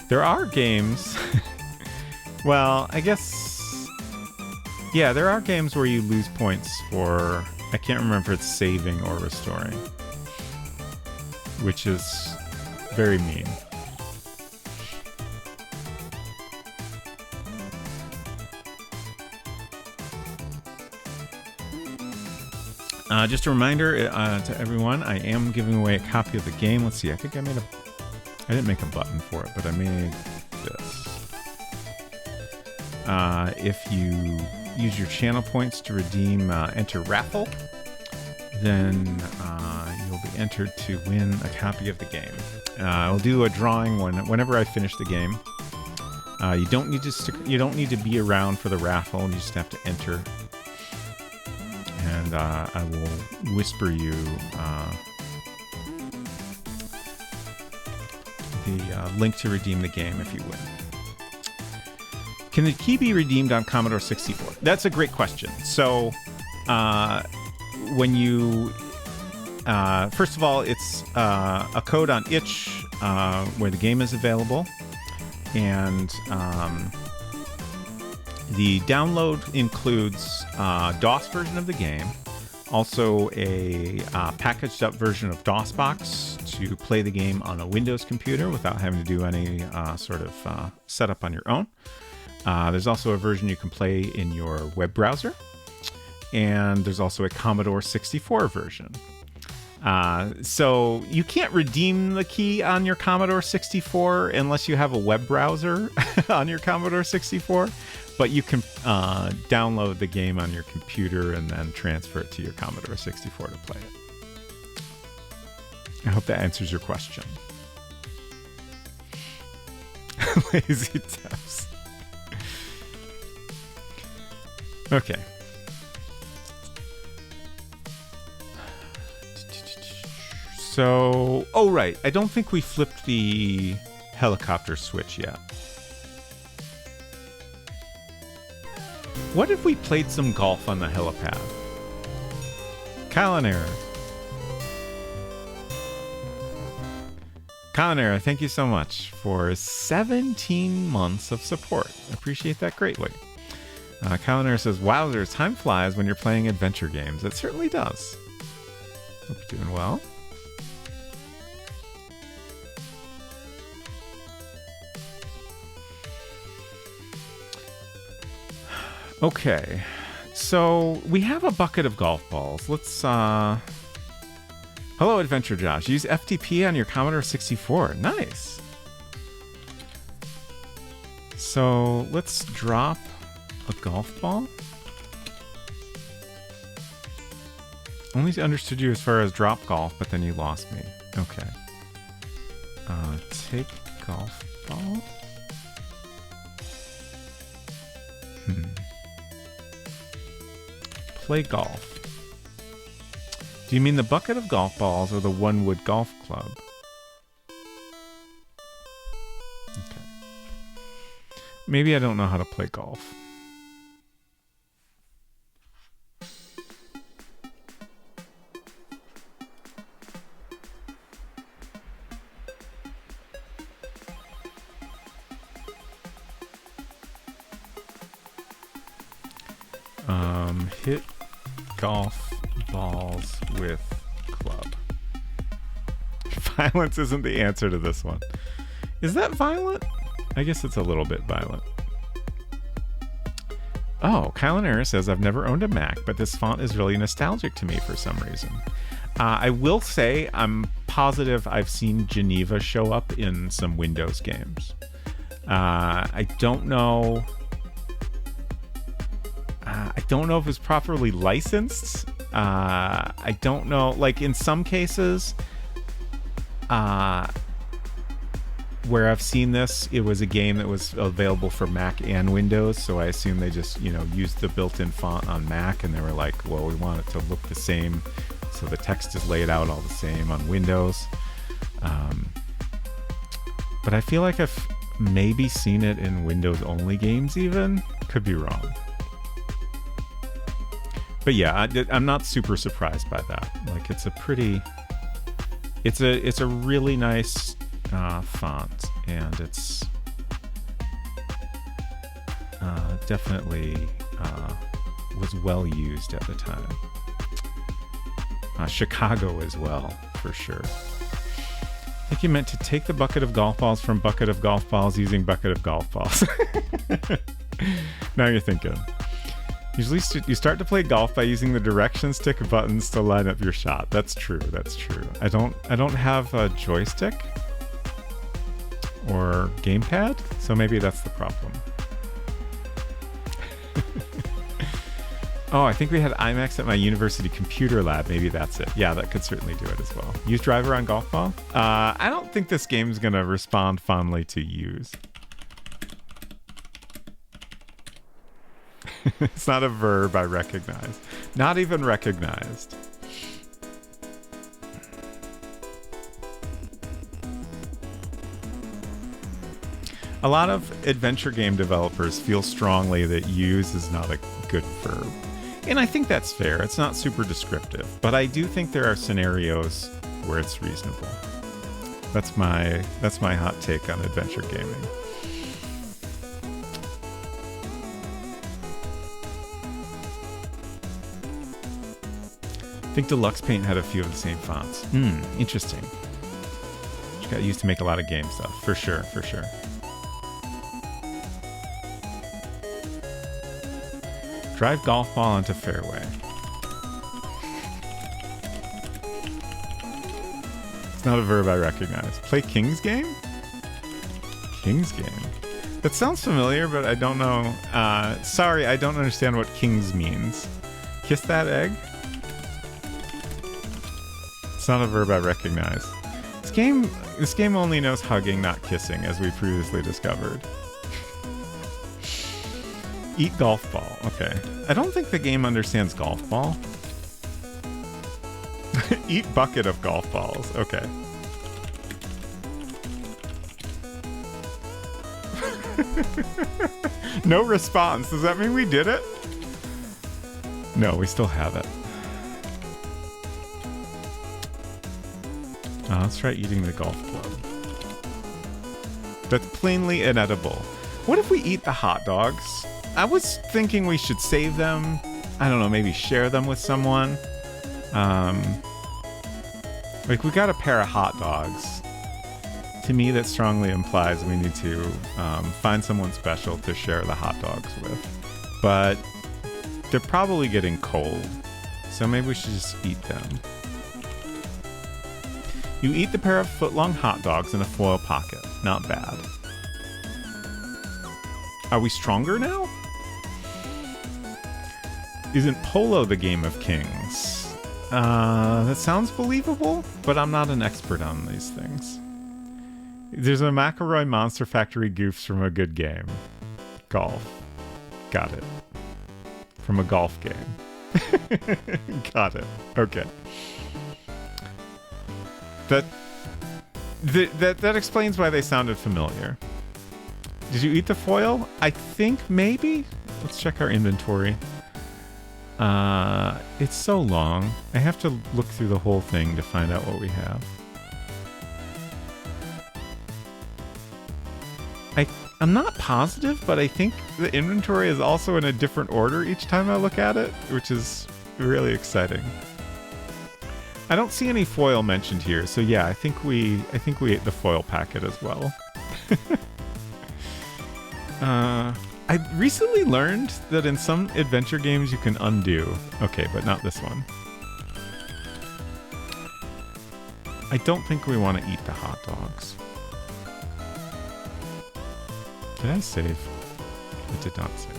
Speaker 1: There are games. Well, I guess... Yeah, there are games where you lose points for... I can't remember if it's saving or restoring. Which is very mean. Just a reminder to everyone, I am giving away a copy of the game. Let's see, I think I didn't make a button for it, but I made this. If you use your channel points to redeem Enter Raffle, then you'll be entered to win a copy of the game. I'll do a drawing whenever I finish the game. You don't need to be around for the raffle. You just have to enter. And I will whisper you the link to redeem the game if you win. Can the key be redeemed on Commodore 64? That's a great question. So when you... first of all, it's a code on itch where the game is available. And... the download includes DOS version of the game, Also a packaged up version of DOSBox to play the game on a Windows computer without having to do any sort of setup on your own. There's also a version you can play in your web browser. And there's also a Commodore 64 version. So you can't redeem the key on your Commodore 64 unless you have a web browser on your Commodore 64. But you can download the game on your computer and then transfer it to your Commodore 64 to play it. I hope that answers your question. Lazy devs. Okay. So, oh right, I don't think we flipped the helicopter switch yet. What if we played some golf on the helipad? Kalanera. Kalanera, thank you so much for 17 months of support. I appreciate that greatly. Kalanera says, "Wowzers, time flies when you're playing adventure games." It certainly does. Hope you're doing well. Okay, so we have a bucket of golf balls. Let's, Hello, Adventure Josh. Use FTP on your Commodore 64. Nice. So let's drop a golf ball. Only understood you as far as drop golf, but then you lost me. Okay. Take golf ball. Play golf. Do you mean the bucket of golf balls or the one wood golf club? Okay. Maybe I don't know how to play golf. Hit golf balls with club. Violence isn't the answer to this one. Is that violent? I guess it's a little bit violent. Oh, Kylanera says, "I've never owned a Mac, but this font is really nostalgic to me for some reason." I will say I'm positive I've seen Geneva show up in some Windows games. I don't know if it's properly licensed. I don't know. Like in some cases, where I've seen this, it was a game that was available for Mac and Windows. So I assume they just, used the built-in font on Mac, and they were like, well, we want it to look the same. So the text is laid out all the same on Windows. But I feel like I've maybe seen it in Windows-only games even. Could be wrong. But yeah, I'm not super surprised by that. Like, it's a really nice font, and it's definitely was well used at the time. Chicago as well, for sure. I think you meant to take the bucket of golf balls from bucket of golf balls using bucket of golf balls. Now you're thinking. Usually you start to play golf by using the direction stick buttons to line up your shot. That's true. That's true. I don't have a joystick or gamepad, so maybe that's the problem. Oh, I think we had IMAX at my university computer lab. Maybe that's it. Yeah, that could certainly do it as well. Use driver on golf ball? I don't think this game's gonna respond fondly to use. It's not a verb I recognize. Not even recognized. A lot of adventure game developers feel strongly that use is not a good verb. And I think that's fair. It's not super descriptive. But I do think there are scenarios where it's reasonable. That's my hot take on adventure gaming. I think Deluxe Paint had a few of the same fonts. Interesting. Which got used to make a lot of game stuff, for sure, for sure. Drive golf ball onto fairway. It's not a verb I recognize. Play King's Game? King's Game. That sounds familiar, but I don't know. Sorry, I don't understand what King's means. Kiss that egg? It's not a verb I recognize. This game only knows hugging, not kissing, as we previously discovered. Eat golf ball. Okay. I don't think the game understands golf ball. Eat bucket of golf balls. Okay. No response. Does that mean we did it? No, we still have it. Let's try eating the golf club. That's plainly inedible. What if we eat the hot dogs? I was thinking we should save them. I don't know, maybe share them with someone. Like, we got a pair of hot dogs. To me, that strongly implies we need to find someone special to share the hot dogs with. But they're probably getting cold, so maybe we should just eat them. You eat the pair of foot-long hot dogs in a foil pocket. Not bad. Are we stronger now? Isn't Polo the game of kings? That sounds believable, but I'm not an expert on these things. There's a McElroy Monster Factory goofs from a good game. Golf. Got it. From a golf game. Got it. Okay. That explains why they sounded familiar. Did you eat the foil? I think maybe. Let's check our inventory. It's so long. I have to look through the whole thing to find out what we have. I'm not positive, but I think the inventory is also in a different order each time I look at it, which is really exciting. I don't see any foil mentioned here, so yeah, I think we ate the foil packet as well. I recently learned that in some adventure games you can undo. Okay, but not this one. I don't think we want to eat the hot dogs. Did I save? I did not save.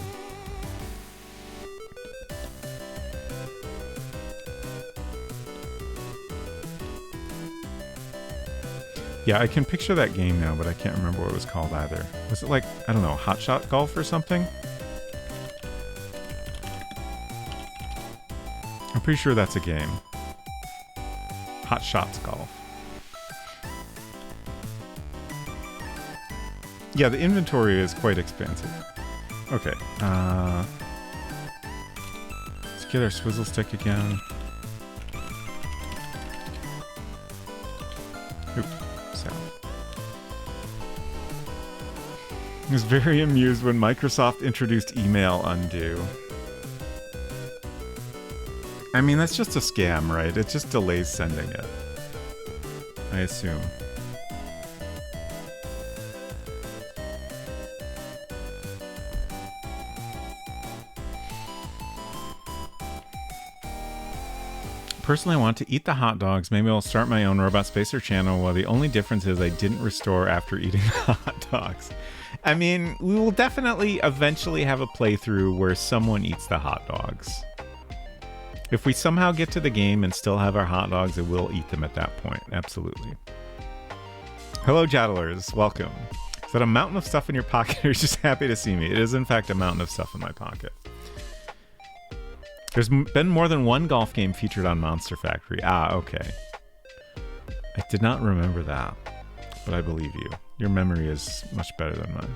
Speaker 1: Yeah, I can picture that game now, but I can't remember what it was called either. Was it like, I don't know, Hot Shot Golf or something? I'm pretty sure that's a game. Hot Shots Golf. Yeah, the inventory is quite expansive. Okay, let's get our swizzle stick again. Oop, so. I was very amused when Microsoft introduced email undo. I mean, that's just a scam, right? It just delays sending it, I assume. Personally, I want to eat the hot dogs. Maybe I'll start my own Robot Spacer channel. Well, the only difference is I didn't restore after eating the hot dogs. I mean, we will definitely eventually have a playthrough where someone eats the hot dogs. If we somehow get to the game and still have our hot dogs, I will eat them at that point. Absolutely. Hello, Jattlers. Welcome. Is that a mountain of stuff in your pocket, or are you just happy to see me? It is, in fact, a mountain of stuff in my pocket. There's been more than one golf game featured on Monster Factory. Ah, okay. I did not remember that, but I believe you. Your memory is much better than mine.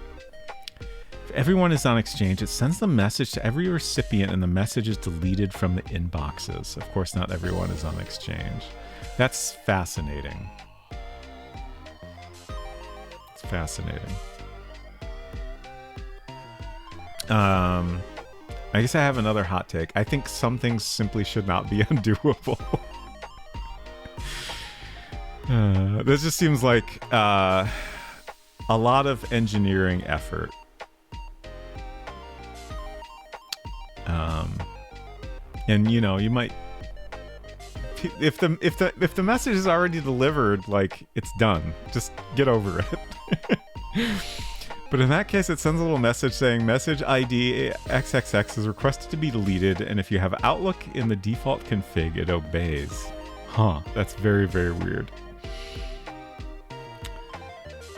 Speaker 1: If everyone is on Exchange, it sends the message to every recipient and the message is deleted from the inboxes. Of course, not everyone is on Exchange. That's fascinating. It's fascinating. I guess I have another hot take. I think some things simply should not be undoable. This just seems like a lot of engineering effort. And you know, you might, if the message is already delivered, like, it's done. Just get over it. But in that case, it sends a little message saying message ID XXX is requested to be deleted, and if you have Outlook in the default config, it obeys. Huh, that's very, very weird.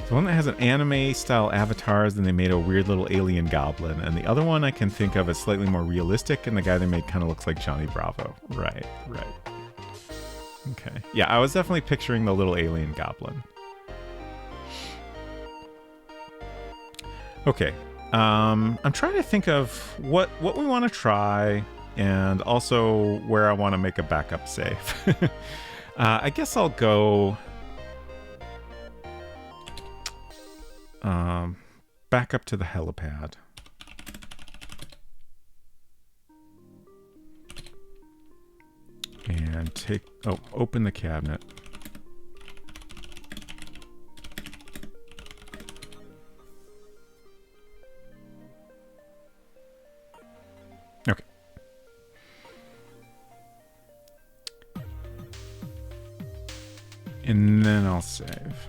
Speaker 1: The one that has an anime-style avatars, then they made a weird little alien goblin, and the other one I can think of as slightly more realistic, and the guy they made kind of looks like Johnny Bravo. Right. Okay. Yeah, I was definitely picturing the little alien goblin. Okay. I'm trying to think of what we want to try, and also where I want to make a backup save. I guess I'll go back up to the helipad. And open the cabinet. Okay. And then I'll save.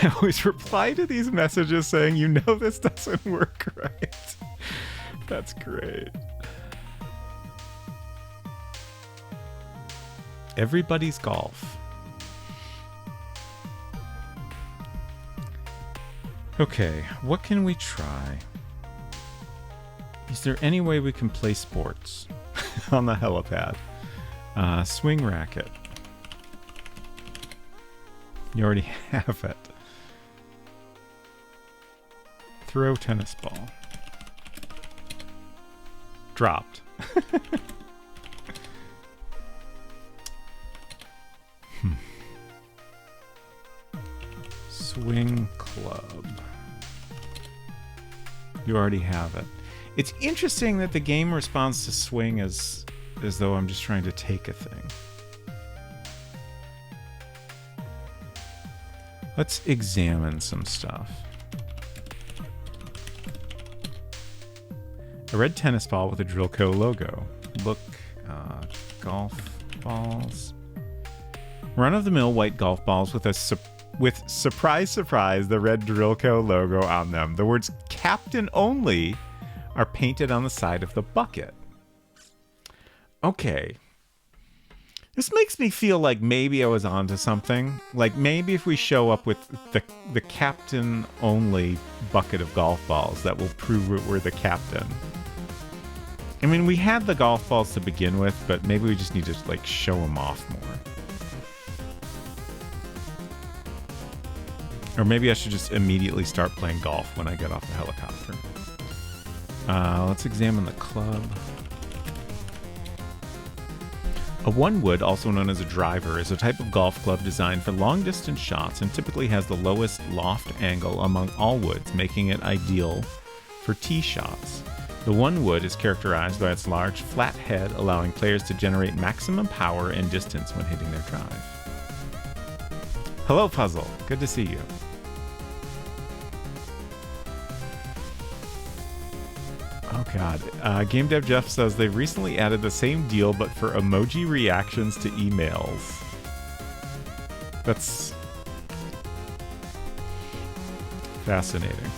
Speaker 1: I always reply to these messages saying, you know this doesn't work right. That's great. Everybody's golf. Okay, what can we try? Is there any way we can play sports on the helipad? Swing racket. You already have it. Throw tennis ball. Dropped. Swing club. You already have it. It's interesting that the game responds to swing as though I'm just trying to take a thing. Let's examine some stuff. A red tennis ball with a Drillco logo. Look, golf balls. Run-of-the-mill white golf balls with surprise, surprise, the red Drillco logo on them. The words "Captain Only" are painted on the side of the bucket. Okay. This makes me feel like maybe I was onto something. Like maybe if we show up with the Captain Only bucket of golf balls, that will prove we're the captain. I mean, we had the golf balls to begin with, but maybe we just need to like show them off more. Or maybe I should just immediately start playing golf when I get off the helicopter. Let's examine the club. A one-wood, also known as a driver, is a type of golf club designed for long-distance shots and typically has the lowest loft angle among all woods, making it ideal for tee shots. The one wood is characterized by its large, flat head, allowing players to generate maximum power and distance when hitting their drive. Hello, Puzzle. Good to see you. Oh god. Game Dev Jeff says they've recently added the same deal but for emoji reactions to emails. That's fascinating.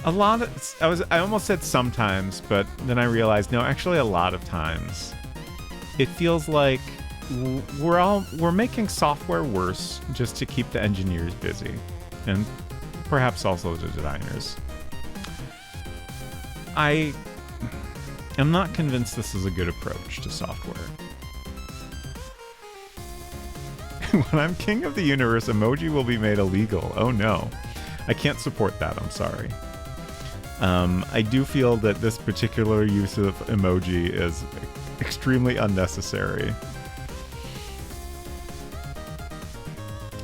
Speaker 1: A lot of I almost said sometimes, but then I realized no, actually a lot of times. It feels like we're making software worse just to keep the engineers busy, and perhaps also the designers. I am not convinced this is a good approach to software. When I'm king of the universe, emoji will be made illegal. Oh no. I can't support that, I'm sorry. I do feel that this particular use of emoji is extremely unnecessary.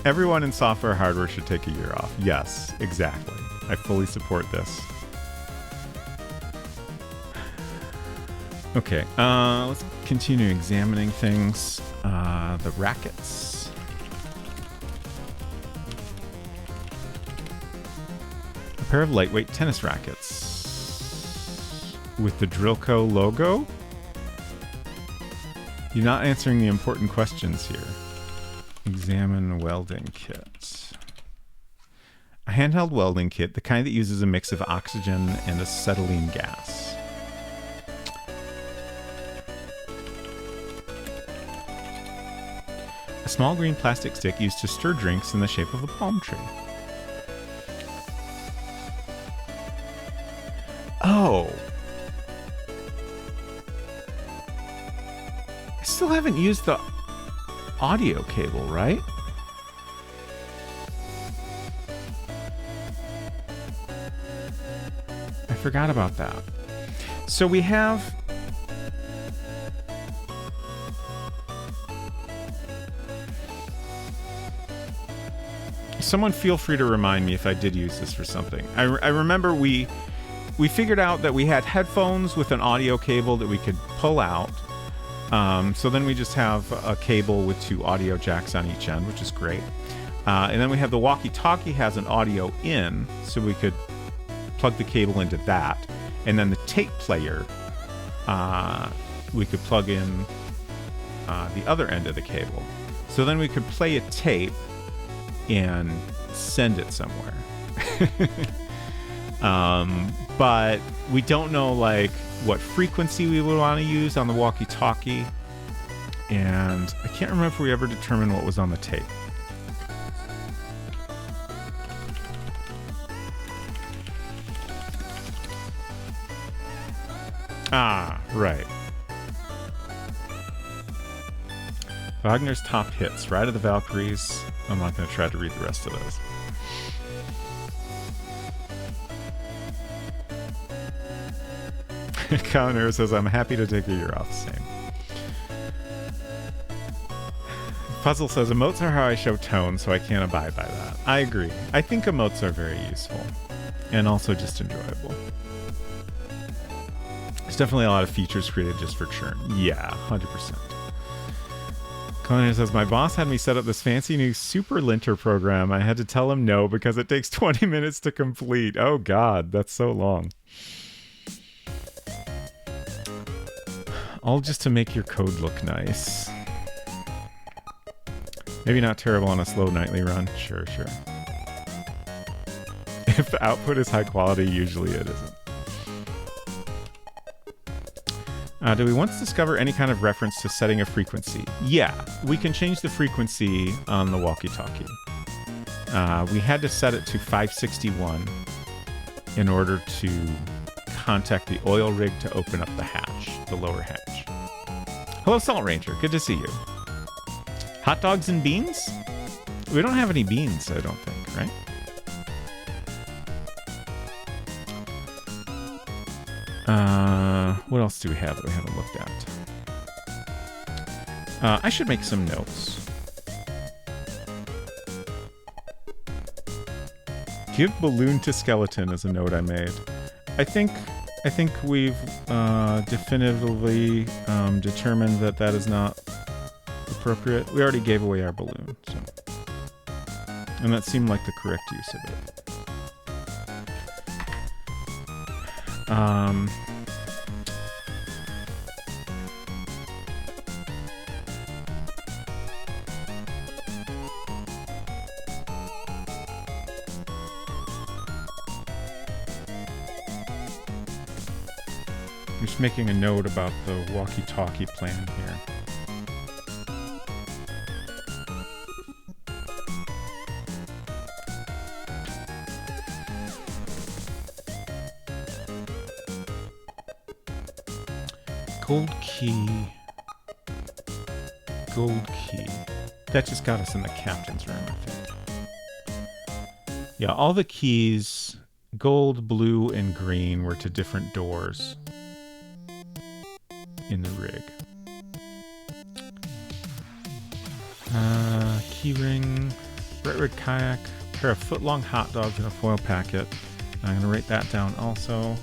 Speaker 1: Everyone in software hardware should take a year off. Yes, exactly. I fully support this. Okay, let's continue examining things. The rackets. A pair of lightweight tennis rackets with the Drillco logo. You're not answering the important questions here. Examine welding kit. A handheld welding kit, the kind that uses a mix of oxygen and acetylene gas. A small green plastic stick used to stir drinks in the shape of a palm tree. Oh. I still haven't used the audio cable, right? I forgot about that. So we have... Someone feel free to remind me if I did use this for something. I remember we figured out that we had headphones with an audio cable that we could pull out. So then we just have a cable with 2 audio jacks on each end, which is great. And then we have the walkie-talkie has an audio in, so we could plug the cable into that. And then the tape player, we could plug in the other end of the cable. So then we could play a tape and send it somewhere. But we don't know like what frequency we would want to use on the walkie-talkie, and I can't remember if we ever determined what was on the tape. Ah, right. Wagner's top hits, Ride of the Valkyries. I'm not going to try to read the rest of those. Connor says, I'm happy to take a year off. Same. Puzzle says, emotes are how I show tone, so I can't abide by that. I agree. I think emotes are very useful. And also just enjoyable. There's definitely a lot of features created just for churn. Yeah, 100%. Connor says, my boss had me set up this fancy new super linter program. I had to tell him no because it takes 20 minutes to complete. Oh god, that's so long. All just to make your code look nice. Maybe not terrible on a slow nightly run. Sure. If the output is high quality, usually it isn't. Do we once discover any kind of reference to setting a frequency? Yeah, we can change the frequency on the walkie-talkie. We had to set it to 561 in order to contact the oil rig to open up the hatch, the lower hatch. Hello, Salt Ranger. Good to see you. Hot dogs and beans? We don't have any beans, I don't think, right? What else do we have that we haven't looked at? I should make some notes. Give balloon to skeleton is a note I made. I think we've definitively determined that that is not appropriate. We already gave away our balloon, so. And that seemed like the correct use of it. Just making a note about the walkie-talkie plan here. Gold key. Gold key. That just got us in the captain's room, I think. Yeah, all the keys, gold, blue, and green, were to different doors in the rig. Key ring, Brett Rig kayak, pair of foot-long hot dogs in a foil packet. I'm going to write that down also.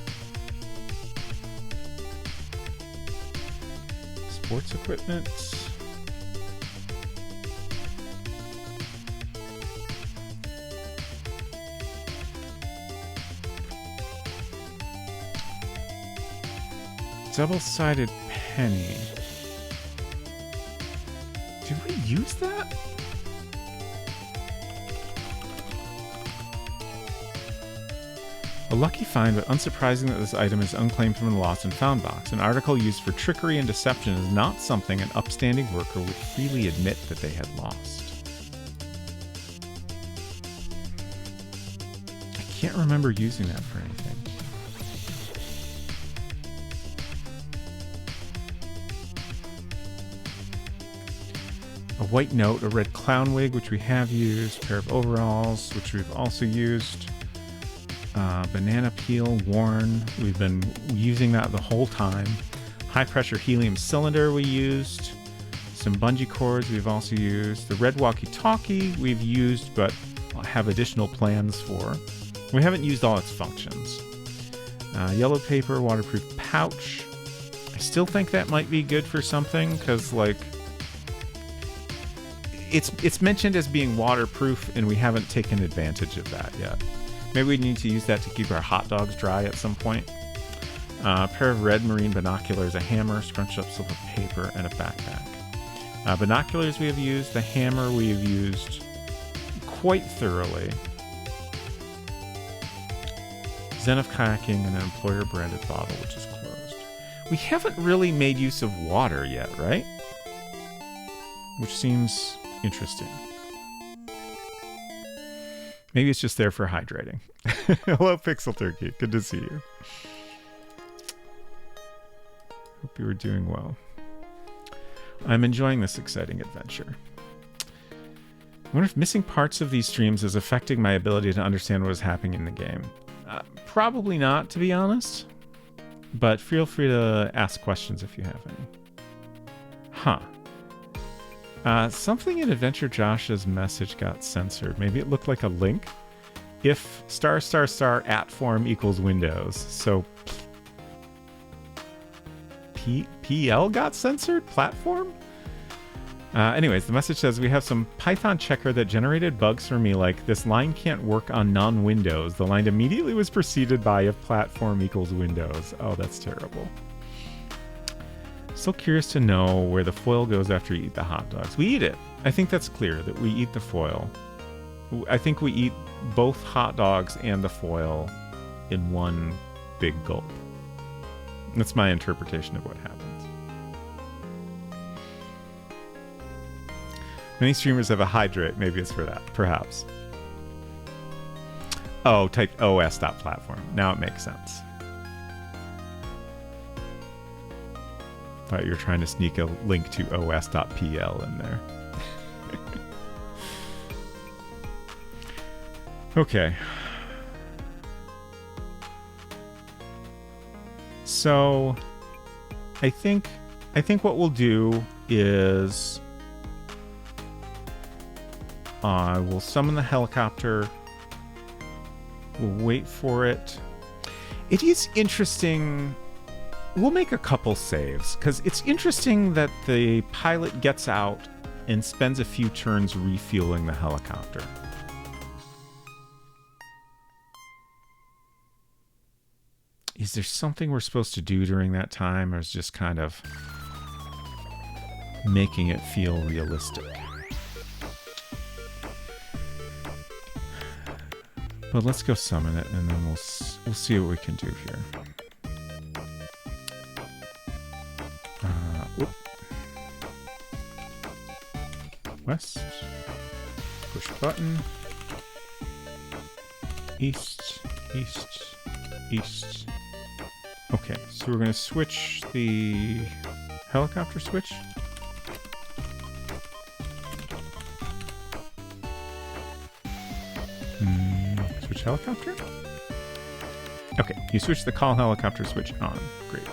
Speaker 1: Sports equipment. Double-sided penny. Did we use that? A lucky find, but unsurprising that this item is unclaimed from the lost and found box. An article used for trickery and deception is not something an upstanding worker would freely admit that they had lost. I can't remember using that for anything. A white note, a red clown wig, which we have used, a pair of overalls, which we've also used. Banana peel, worn. We've been using that the whole time. High pressure helium cylinder we used. Some bungee cords we've also used. The red walkie-talkie we've used but have additional plans for. We haven't used all its functions. Yellow paper, waterproof pouch. I still think that might be good for something because, like, it's mentioned as being waterproof and we haven't taken advantage of that yet. Maybe we need to use that to keep our hot dogs dry at some point. A pair of red marine binoculars, a hammer, scrunched up slip of paper, and a backpack. Binoculars we have used. The hammer we have used quite thoroughly. Zenith kayaking and an employer-branded bottle, which is closed. We haven't really made use of water yet, right? Which seems interesting. Maybe it's just there for hydrating. Hello, Pixel Turkey. Good to see you. Hope you were doing well. I'm enjoying this exciting adventure. I wonder if missing parts of these streams is affecting my ability to understand what is happening in the game. Probably not, to be honest. But feel free to ask questions if you have any. Something in Adventure Josh's message got censored. Maybe it looked like a link. If *** at form equals Windows. So PL got censored? Platform? Anyways, the message says, we have some Python checker that generated bugs for me like, this line can't work on non-Windows. The line immediately was preceded by if platform equals Windows. Oh, that's terrible. Still curious to know where the foil goes after you eat the hot dogs. We eat it. I think that's clear that we eat the foil. I think we eat both hot dogs and the foil in one big gulp. That's my interpretation of what happens. Many streamers have a hydrate. Maybe it's for that. Perhaps. Oh, type os.platform. Now it makes sense. Thought you were trying to sneak a link to os.pl in there. Okay. So I think what we'll do is we'll summon the helicopter. We'll wait for it. It is interesting. We'll make a couple saves, because it's interesting that the pilot gets out and spends a few turns refueling the helicopter. Is there something we're supposed to do during that time, or is it just kind of making it feel realistic? But let's go summon it, and then we'll see what we can do here. West. Push button. East. East. East. Okay, so we're going to switch the helicopter switch. Switch helicopter? Okay, you switch the call helicopter switch on. Great.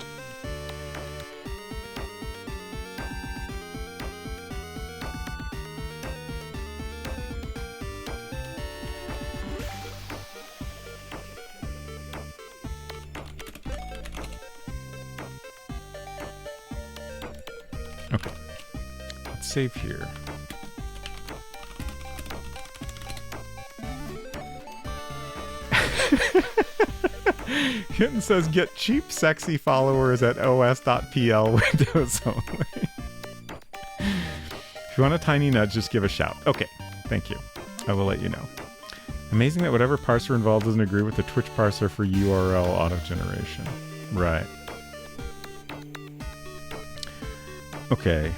Speaker 1: Okay, let's save here. Hinton says, get cheap, sexy followers at os.pl Windows only. If you want a tiny nudge, just give a shout. Okay, thank you. I will let you know. Amazing that whatever parser involved doesn't agree with the Twitch parser for URL auto-generation. Right. Okay.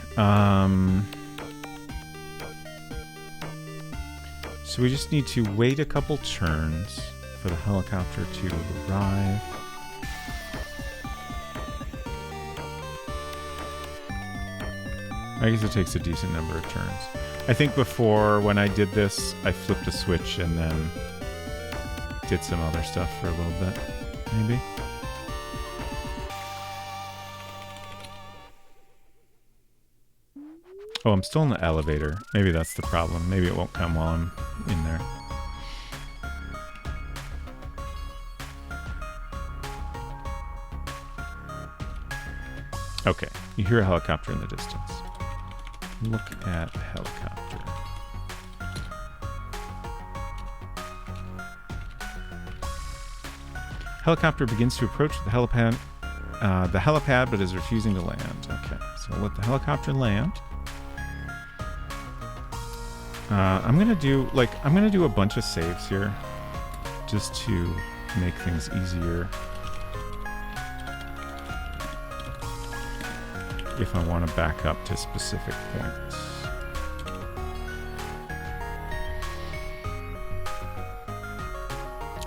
Speaker 1: So we just need to wait a couple turns for the helicopter to arrive. I guess it takes a decent number of turns. I think before, when I did this, I flipped a switch and then did some other stuff for a little bit, maybe. Oh, I'm still in the elevator. Maybe that's the problem. Maybe it won't come while I'm in there. Okay, you hear a helicopter in the distance. Look at the helicopter. Helicopter begins to approach the helipad, but is refusing to land. Okay, so let the helicopter land. I'm gonna do a bunch of saves here, just to make things easier. If I want to back up to specific points.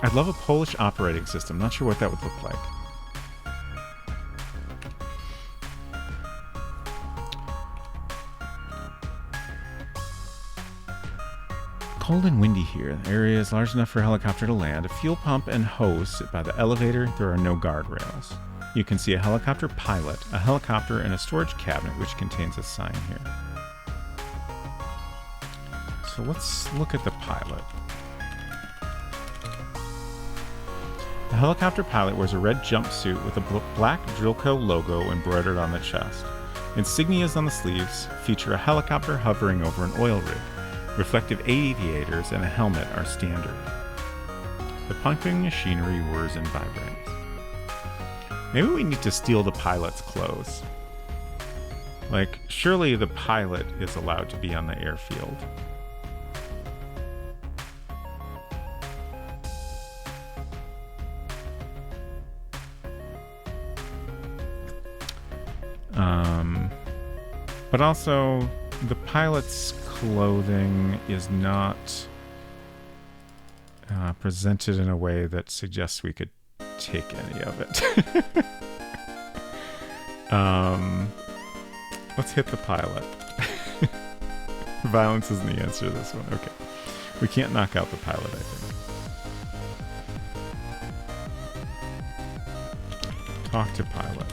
Speaker 1: I'd love a Polish operating system. Not sure what that would look like. Cold and windy here. The area is large enough for a helicopter to land. A fuel pump and hose sit by the elevator. There are no guardrails. You can see a helicopter pilot, a helicopter, and a storage cabinet which contains a sign here. So let's look at the pilot. The helicopter pilot wears a red jumpsuit with a black Drillco logo embroidered on the chest. Insignias on the sleeves feature a helicopter hovering over an oil rig. Reflective aviators and a helmet are standard. The pumping machinery whirs and vibrates. Maybe we need to steal the pilot's clothes. Like, surely the pilot is allowed to be on the airfield. But also, the pilot's clothing is not presented in a way that suggests we could take any of it. Let's hit the pilot. Violence isn't the answer to this one. Okay. We can't knock out the pilot, I think. Talk to pilot.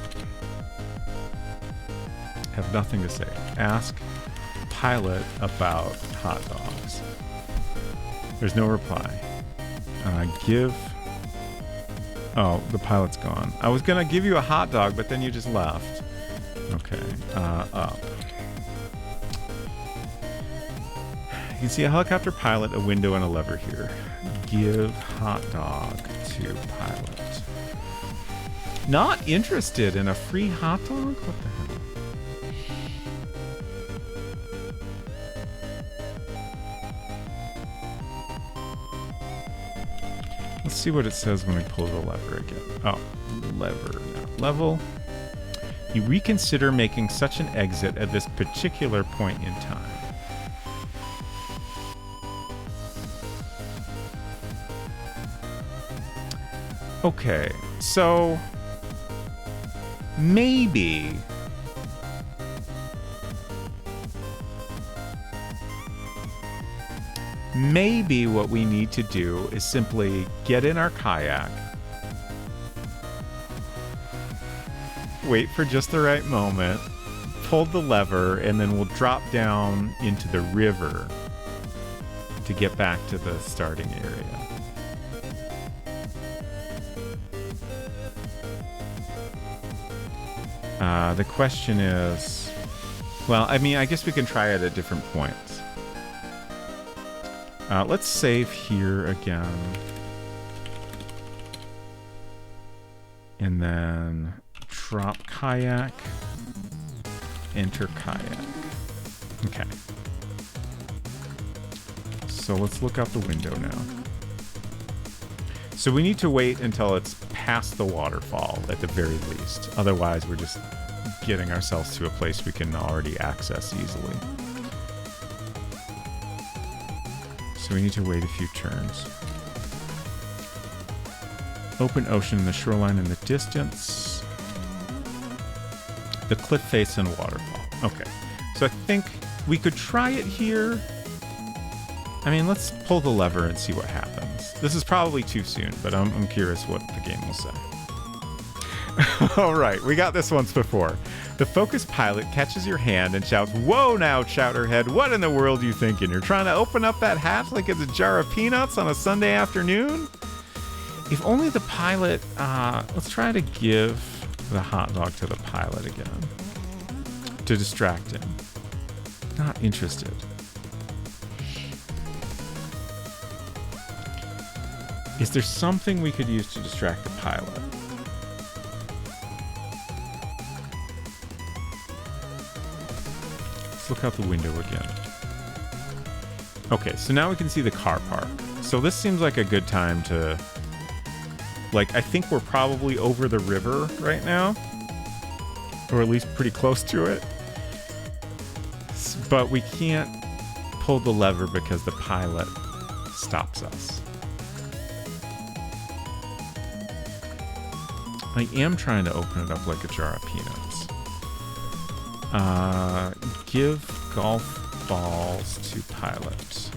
Speaker 1: Have nothing to say. Ask pilot about hot dogs. There's no reply. Give... Oh, the pilot's gone. I was gonna give you a hot dog, but then you just left. Okay, up. You can see a helicopter pilot, a window, and a lever here. Give hot dog to pilot. Not interested in a free hot dog? What the hell? Let's see what it says when we pull the lever again. Oh, lever, not level. You reconsider making such an exit at this particular point in time. Okay, so maybe what we need to do is simply get in our kayak, wait for just the right moment, pull the lever, and then we'll drop down into the river to get back to the starting area. The question is, well, I mean, I guess we can try it at different points. Let's save here again. And then drop kayak, enter kayak. Okay. So let's look out the window now. So we need to wait until it's past the waterfall at the very least. Otherwise, we're just getting ourselves to a place we can already access easily. So we need to wait a few turns. Open ocean and the shoreline in the distance. The cliff face and waterfall. Okay. So I think we could try it here. I mean, let's pull the lever and see what happens. This is probably too soon, but I'm curious what the game will say. All right, we got this once before. The focused pilot catches your hand and shouts, "Whoa now, Chowderhead, what in the world are you thinking? You're trying to open up that hatch like it's a jar of peanuts on a Sunday afternoon?" If only the pilot... let's try to give the hot dog to the pilot again. To distract him. Not interested. Is there something we could use to distract the pilot? Let's look out the window again. Okay, so now we can see the car park. So this seems like a good time to... Like, I think we're probably over the river right now. Or at least pretty close to it. But we can't pull the lever because the pilot stops us. I am trying to open it up like a jar of peanuts. Give golf balls to pilot.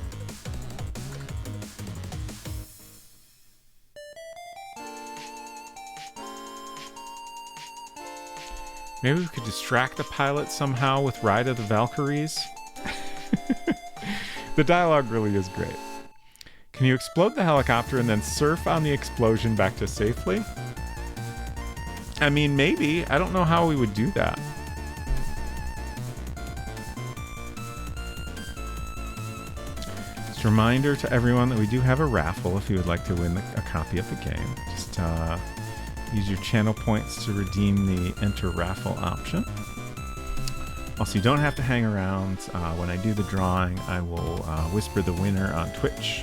Speaker 1: Maybe we could distract the pilot somehow with Ride of the Valkyries. The dialogue really is great. Can you explode the helicopter and then surf on the explosion back to safely? I mean, maybe. I don't know how we would do that. Just a reminder to everyone that we do have a raffle if you would like to win a copy of the game. Just use your channel points to redeem the enter raffle option. Also, you don't have to hang around. When I do the drawing, I will whisper the winner on Twitch.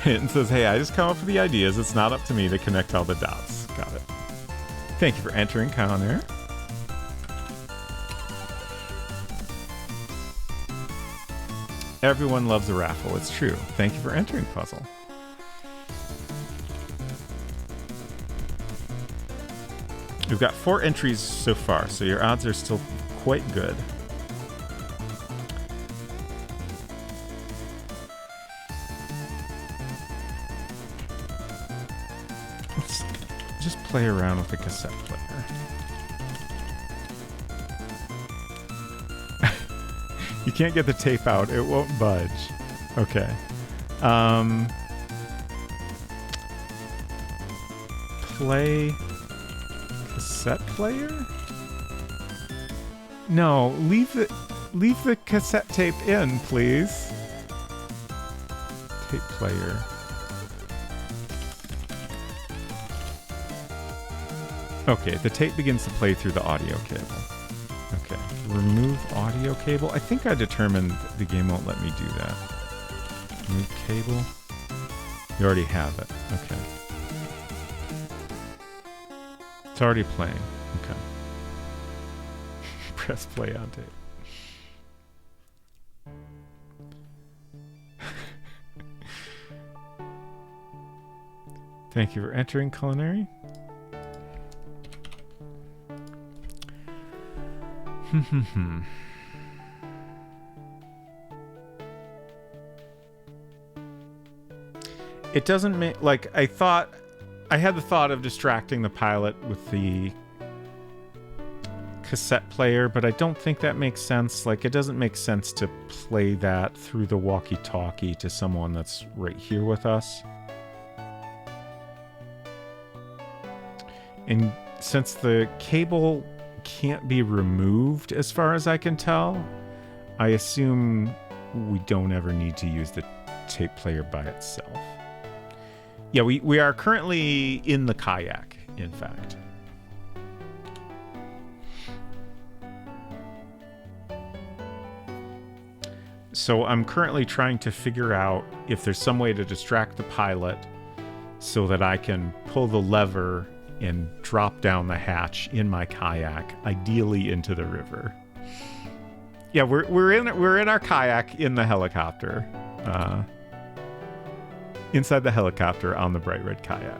Speaker 1: It says, "Hey, I just come up with the ideas. It's not up to me to connect all the dots." Got it. Thank you for entering, Connor. Everyone loves a raffle. It's true. Thank you for entering, Puzzle. We've got 4 entries so far, so your odds are still quite good. Let's just play around with the cassette player. You can't get the tape out. It won't budge. Okay. Play cassette player? No, leave the cassette tape in, please. Tape player. Okay, the tape begins to play through the audio cable. Okay, remove audio cable. I think I determined the game won't let me do that. Remove cable. You already have it. Okay. It's already playing. Okay. Press play on tape. Thank you for entering culinary. It doesn't make, like, I had the thought of distracting the pilot with the cassette player, but I don't think that makes sense. Like, it doesn't make sense to play that through the walkie-talkie to someone that's right here with us. And since the cable can't be removed as far as I can tell, I assume we don't ever need to use the tape player by itself. Yeah, we are currently in the kayak, in fact. So I'm currently trying to figure out if there's some way to distract the pilot so that I can pull the lever and drop down the hatch in my kayak, ideally into the river. Yeah, we're in our kayak in the helicopter. Inside the helicopter on the bright red kayak.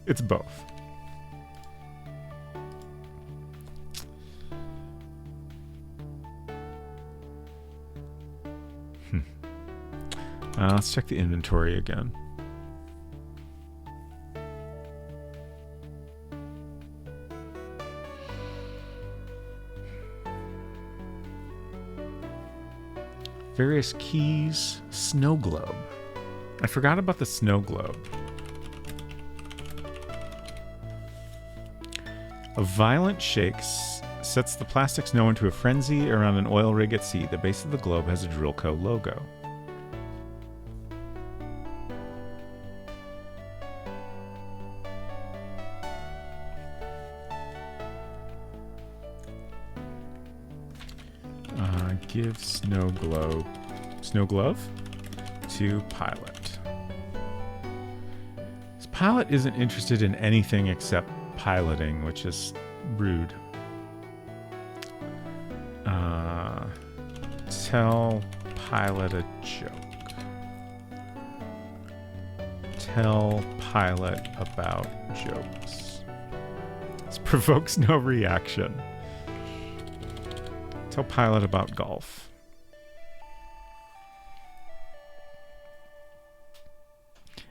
Speaker 1: It's both. Let's check the inventory again. Various keys. Snow globe. I forgot about the snow globe. A violent shake sets the plastic snow into a frenzy around an oil rig at sea. The base of the globe has a Drillco logo. Give snow glove to pilot. This pilot isn't interested in anything except piloting, which is rude. Tell pilot a joke. Tell pilot about jokes. This provokes no reaction. Tell pilot about golf.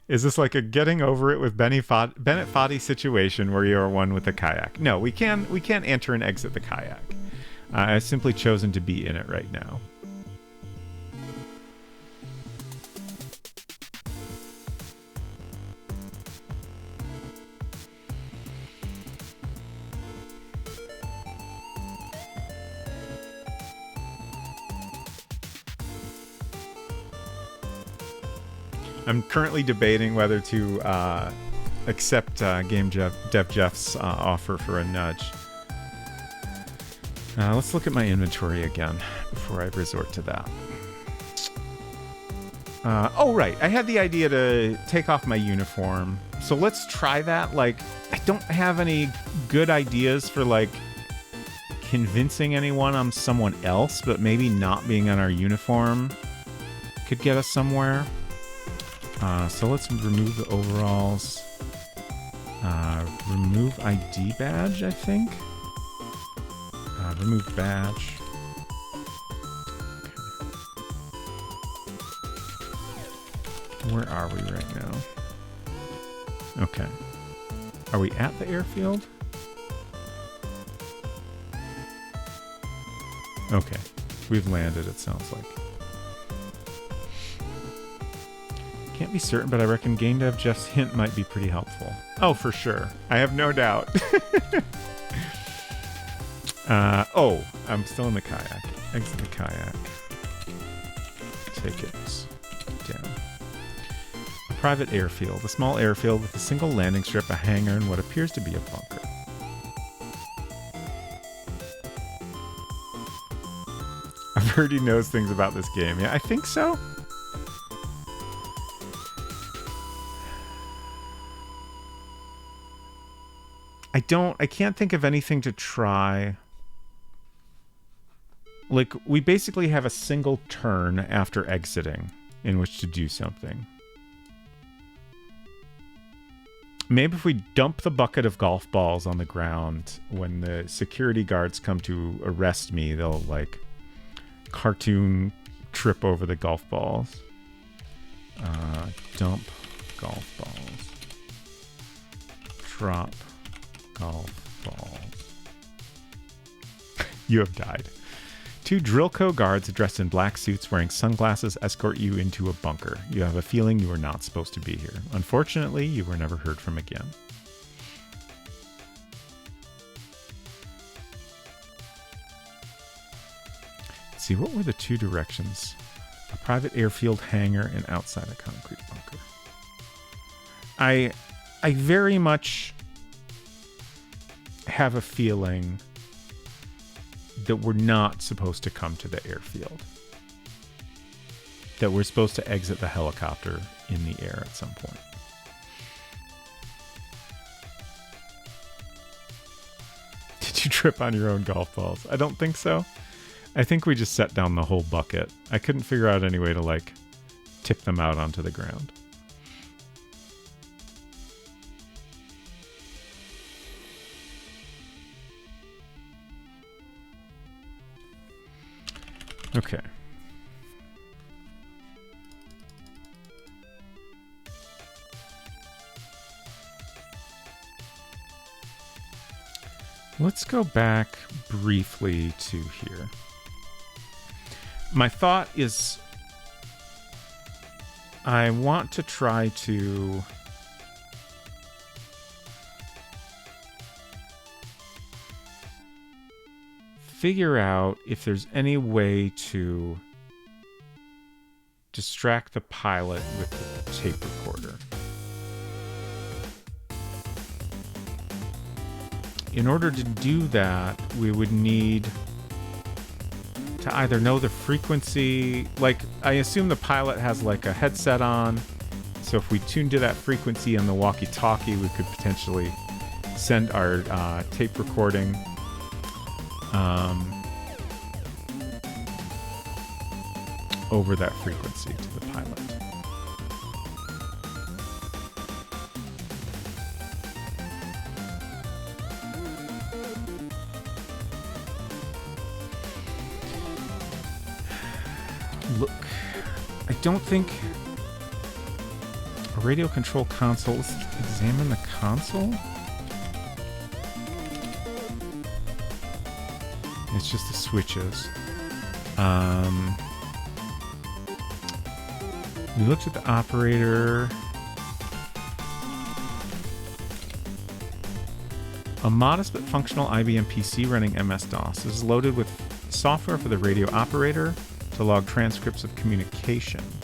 Speaker 1: Is this like a getting over it with Bennett Foddy situation where you are one with the kayak? No, we can't enter and exit the kayak. I've simply chosen to be in it right now. I'm currently debating whether to accept Dev Jeff's offer for a nudge. Let's look at my inventory again before I resort to that. Oh, right. I had the idea to take off my uniform. So let's try that. Like, I don't have any good ideas for, like, convincing anyone I'm someone else, but maybe not being on our uniform could get us somewhere. So let's remove the overalls. Remove ID badge, I think. Remove badge. Okay. Where are we right now? Okay. Are we at the airfield? Okay. We've landed, it sounds like. Can't be certain, but I reckon Game Dev Jeff's hint might be pretty helpful. Oh, for sure. I have no doubt. Oh, I'm still in the kayak. Exit the kayak. Take it down. A private airfield. A small airfield with a single landing strip, a hangar, and what appears to be a bunker. I've heard he knows things about this game. Yeah, I think so. I can't think of anything to try. Like, we basically have a single turn after exiting in which to do something. Maybe if we dump the bucket of golf balls on the ground, when the security guards come to arrest me, they'll like cartoon trip over the golf balls. Dump golf balls. Drop golf balls. You have died. 2 Drillco guards dressed in black suits wearing sunglasses escort you into a bunker. You have a feeling you are not supposed to be here. Unfortunately, you were never heard from again. Let's see, what were the 2 directions? A private airfield hangar and outside a concrete bunker. I very much have a feeling that we're not supposed to come to the airfield. That we're supposed to exit the helicopter in the air at some point. Did you trip on your own golf balls? I don't think so. I think we just set down the whole bucket. I couldn't figure out any way to like tip them out onto the ground. Okay. Let's go back briefly to here. My thought is I want to try to figure out if there's any way to distract the pilot with the tape recorder. In order to do that, we would need to either know the frequency, like I assume the pilot has like a headset on, so if we tune to that frequency on the walkie-talkie, we could potentially send our tape recording over that frequency to the pilot. Look, I don't think a radio control console. Let's examine the console. It's just the switches. We looked at the operator. A modest but functional IBM PC running MS-DOS is loaded with software for the radio operator to log transcripts of communications.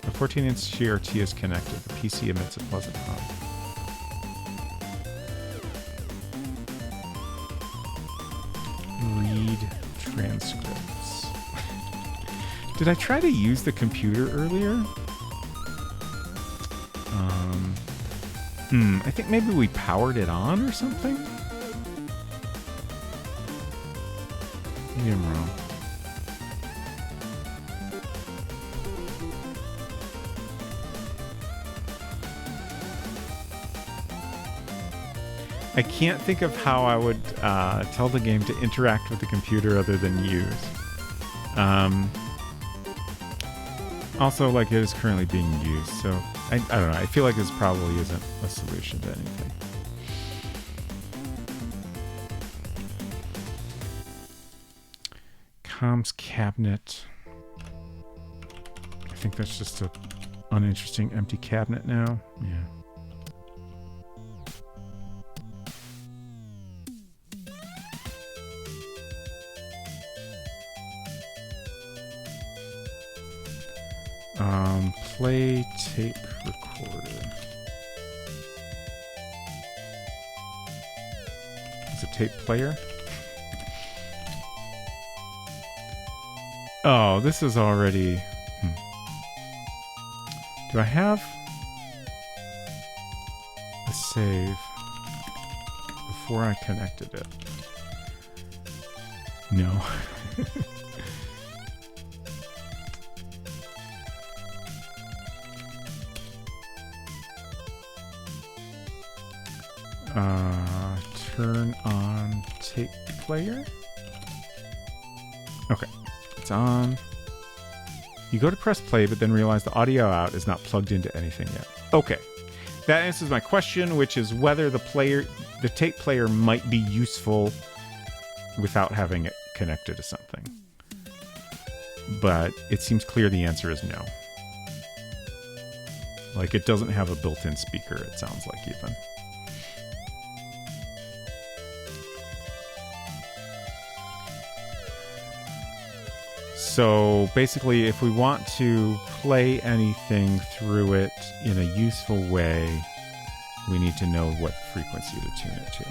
Speaker 1: A 14-inch CRT is connected. The PC emits a pleasant hum. Read transcripts. Did I try to use the computer earlier? I think maybe we powered it on or something? Maybe I'm wrong. I can't think of how I would tell the game to interact with the computer other than use. Also, like, it is currently being used, so I don't know. I feel like this probably isn't a solution to anything. Comms cabinet. I think that's just an uninteresting empty cabinet now. Yeah. Play tape recorder. Is it tape player? Oh, this is already... Do I have a save before I connected it? No. Turn on tape player. Okay, it's on. You go to press play, but then realize the audio out is not plugged into anything yet. Okay, that answers my question, which is whether the tape player might be useful without having it connected to something. But it seems clear the answer is no. Like, it doesn't have a built-in speaker, it sounds like, even. So basically, if we want to play anything through it in a useful way, we need to know what frequency to tune it to.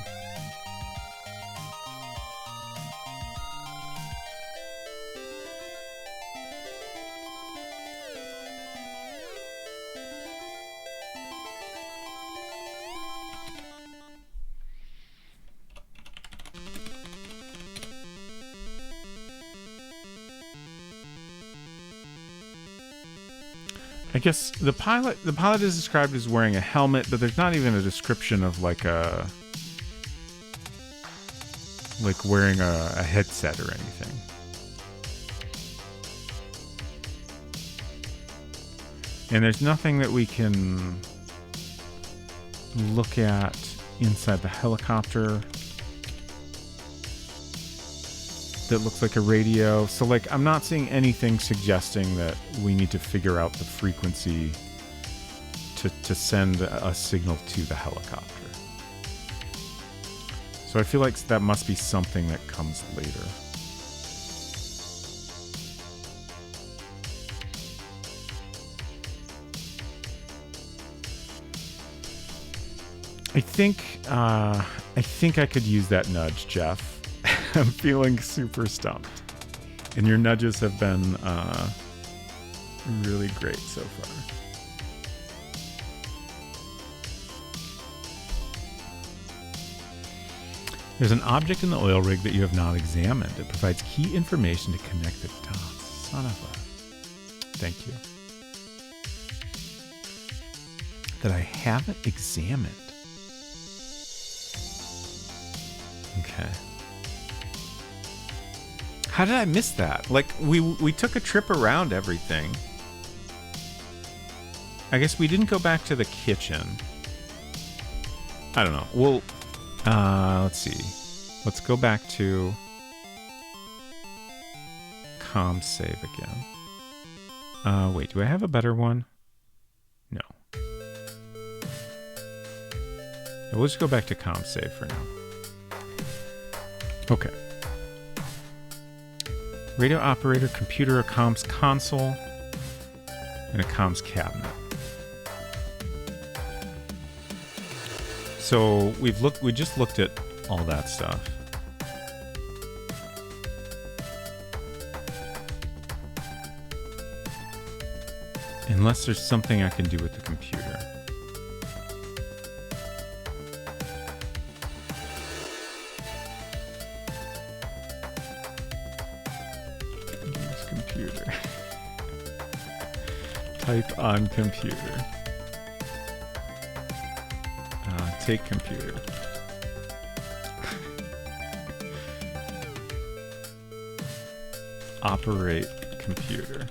Speaker 1: I guess the pilot is described as wearing a helmet, but there's not even a description of like wearing a headset or anything. And there's nothing that we can look at inside the helicopter that looks like a radio. So like, I'm not seeing anything suggesting that we need to figure out the frequency to send a signal to the helicopter. So I feel like that must be something that comes later. I think I could use that nudge, Jeff. I'm feeling super stumped. And your nudges have been really great so far. There's an object in the oil rig that you have not examined. It provides key information to connect the dots. Son of a... Thank you. That I haven't examined. Okay. How did I miss that? Like, we took a trip around everything. I guess we didn't go back to the kitchen. I don't know. Well, let's see. Let's go back to comm save again. Wait, do I have a better one? No. We'll just go back to comm save for now. Okay. Radio operator, computer, a comms console, and a comms cabinet. So we just looked at all that stuff. Unless there's something I can do with the computer. Use computer. Type on computer. Take computer. Operate computer.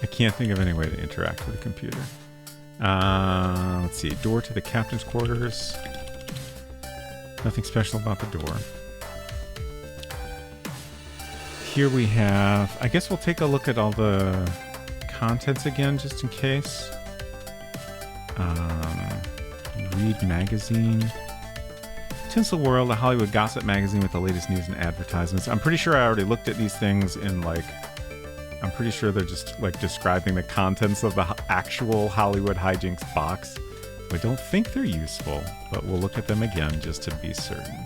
Speaker 1: I can't think of any way to interact with a computer. Let's see. Door to the captain's quarters. Nothing special about the door. Here we have... I guess we'll take a look at all the contents again, just in case. Read magazine. Tinsel World, a Hollywood gossip magazine with the latest news and advertisements. I'm pretty sure I already looked at these things in like... I'm pretty sure they're just like describing the contents of the actual Hollywood hijinks box. I don't think they're useful, but we'll look at them again just to be certain.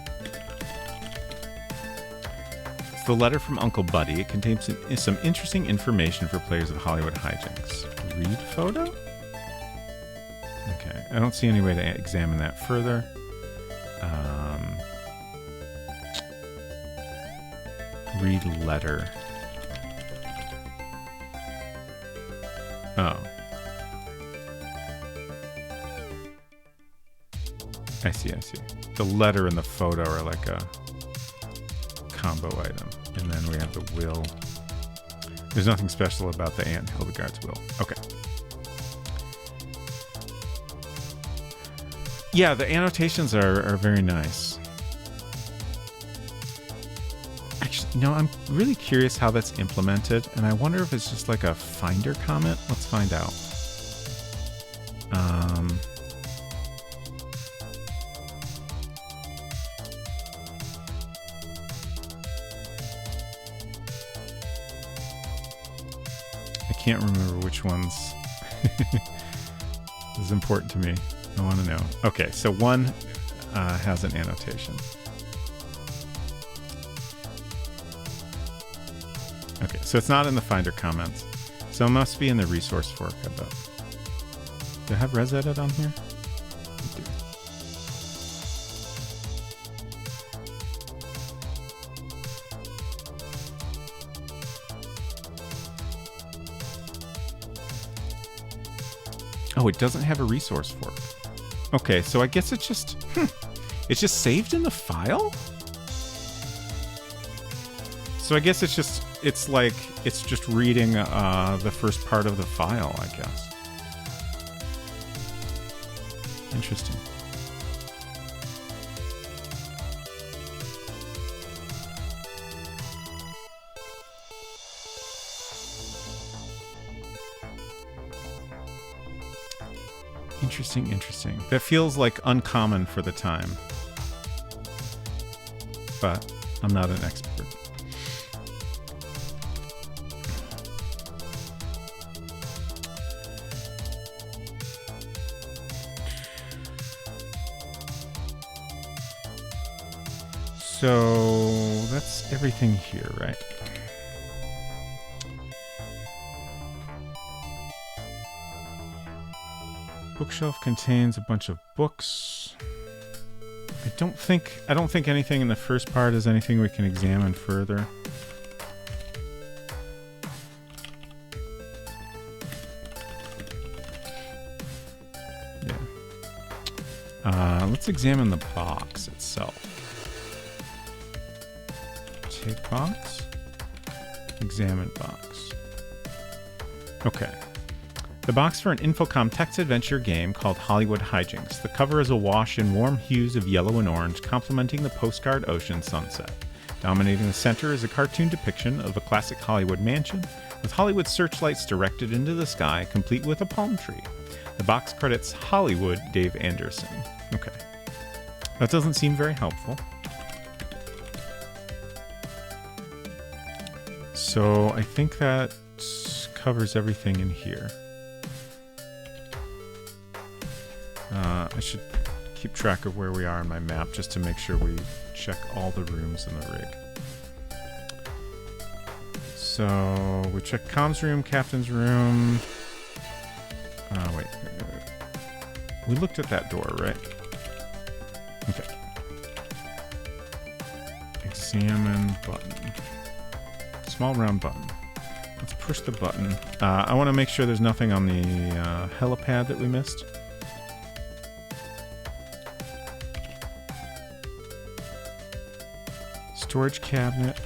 Speaker 1: It's the letter from Uncle Buddy. It contains some interesting information for players of Hollywood hijinks. Read photo? Okay, I don't see any way to examine that further. Read letter. Oh. I see. The letter and the photo are like a combo item. And then we have the will. There's nothing special about the Aunt Hildegard's will. Okay. Yeah, the annotations are very nice. Actually, no, I'm really curious how that's implemented, and I wonder if it's just like a Finder comment. Let's find out. I can't remember which ones. This is important to me. I want to know. Okay, so one has an annotation. Okay, so it's not in the Finder comments. So it must be in the resource fork, I bet. Do I have ResEdit on here? I do. Oh, it doesn't have a resource fork. Okay, so I guess it's just it's just saved in the file? So I guess it's just reading the first part of the file, I guess. Interesting. Interesting. That feels like uncommon for the time. But I'm not an expert. So that's everything here, right? Bookshelf contains a bunch of books. I don't think anything in the first part is anything we can examine further. Yeah. Let's examine the box itself. Take box. Examine box. Okay. The box for an Infocom text adventure game called Hollywood Hijinks. The cover is awash in warm hues of yellow and orange, complementing the postcard ocean sunset. Dominating the center is a cartoon depiction of a classic Hollywood mansion, with Hollywood searchlights directed into the sky, complete with a palm tree. The box credits Hollywood Dave Anderson. Okay. That doesn't seem very helpful. So I think that covers everything in here. I should keep track of where we are on my map just to make sure we check all the rooms in the rig. So we checked comms room, captain's room. Wait. We looked at that door, right? Okay. Examine button. Small round button. Let's push the button. I want to make sure there's nothing on the helipad that we missed. Storage cabinet.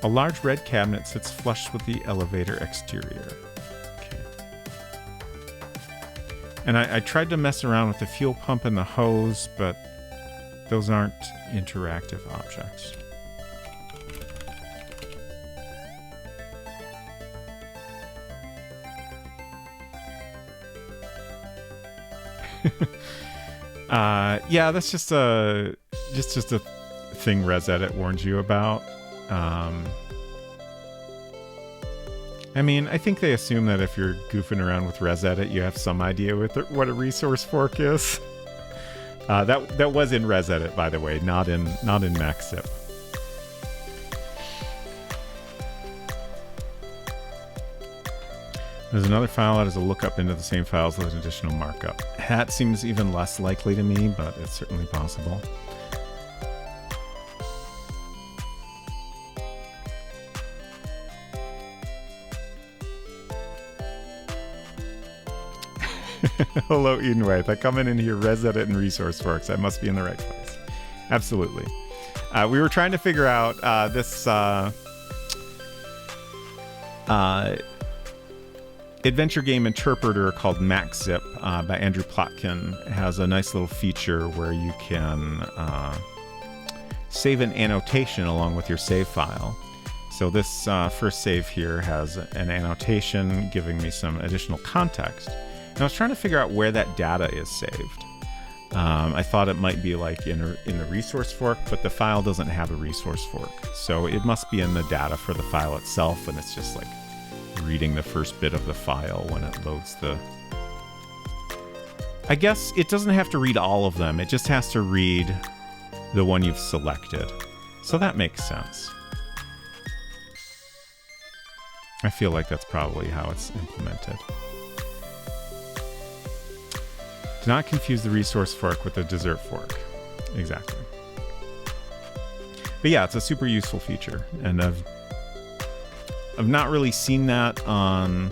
Speaker 1: A large red cabinet sits flush with the elevator exterior. Okay. And I tried to mess around with the fuel pump and the hose, but those aren't interactive objects. Yeah, that's just a thing ResEdit warns you about. I mean, I think they assume that if you're goofing around with ResEdit, you have some idea what a resource fork is. That was in ResEdit, by the way, not in MaxZip. There's another file that is a lookup into the same files with an additional markup. That seems even less likely to me, but it's certainly possible. Hello, Edenway. If I come in here, Res Edit and Resource Forks, I must be in the right place. Absolutely. We were trying to figure out this adventure game interpreter called MaxZip by Andrew Plotkin. It has a nice little feature where you can save an annotation along with your save file. So this first save here has an annotation giving me some additional context. And I was trying to figure out where that data is saved. I thought it might be like in the resource fork, but the file doesn't have a resource fork. So it must be in the data for the file itself, and it's just like reading the first bit of the file when it loads the... I guess it doesn't have to read all of them. It just has to read the one you've selected. So that makes sense. I feel like that's probably how it's implemented. Do not confuse the resource fork with the dessert fork. Exactly. But yeah, it's a super useful feature, and I've not really seen that on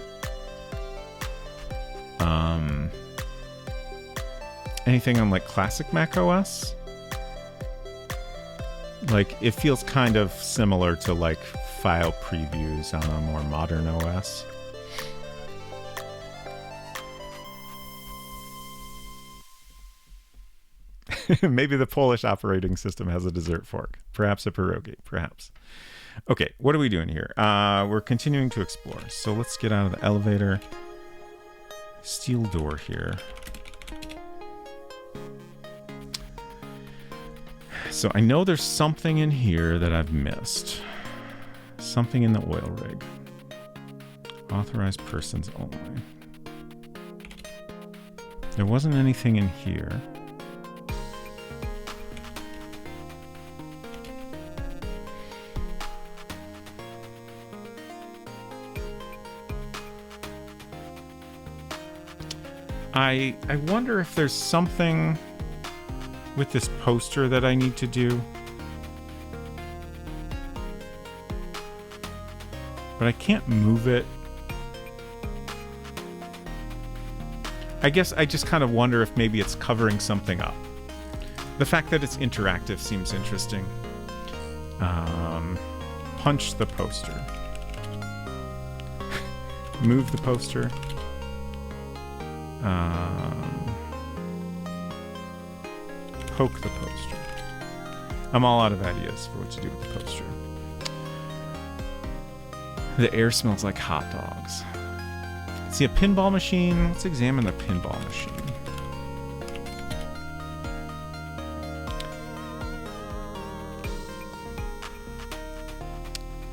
Speaker 1: anything on like classic Mac OS. Like, it feels kind of similar to like file previews on a more modern OS. Maybe the Polish operating system has a dessert fork. Perhaps a pierogi. Perhaps. Okay, what are we doing here? We're continuing to explore. So let's get out of the elevator. Steel door here. So I know there's something in here that I've missed. Something in the oil rig. Authorized persons only. There wasn't anything in here. I wonder if there's something with this poster that I need to do. But I can't move it. I guess I just kind of wonder if maybe it's covering something up. The fact that it's interactive seems interesting. Punch the poster. Move the poster. Poke the poster. I'm all out of ideas for what to do with the poster. The air smells like hot dogs. See a pinball machine? Let's examine the pinball machine.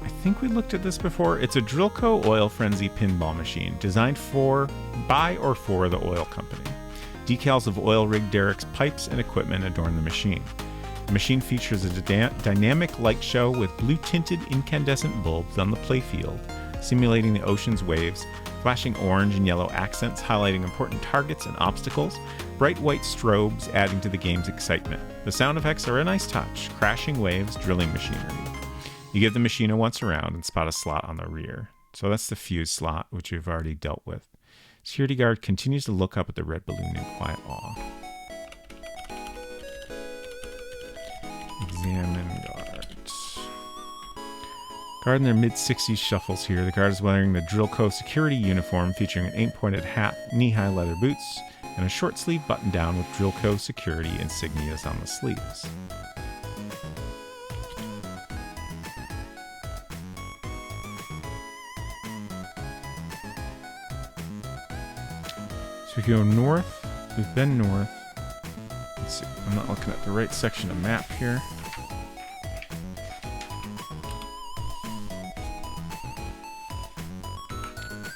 Speaker 1: I think we looked at this before. It's a Drillco Oil Frenzy pinball machine designed by or for the oil company. Decals of oil rig derricks, pipes, and equipment adorn the machine. The machine features a dynamic light show with blue-tinted incandescent bulbs on the playfield, simulating the ocean's waves, flashing orange and yellow accents highlighting important targets and obstacles, bright white strobes adding to the game's excitement. The sound effects are a nice touch, crashing waves, drilling machinery. You give the machine a once around and spot a slot on the rear. So that's the fuse slot, which we've already dealt with. Security guard continues to look up at the red balloon in quiet awe. Examine guard. Guard in their mid-60s shuffles here. The guard is wearing the Drillco security uniform featuring an 8-pointed hat, knee-high leather boots, and a short-sleeve button-down with Drillco security insignias on the sleeves. So if you go north, we've been north. Let's see, I'm not looking at the right section of map here.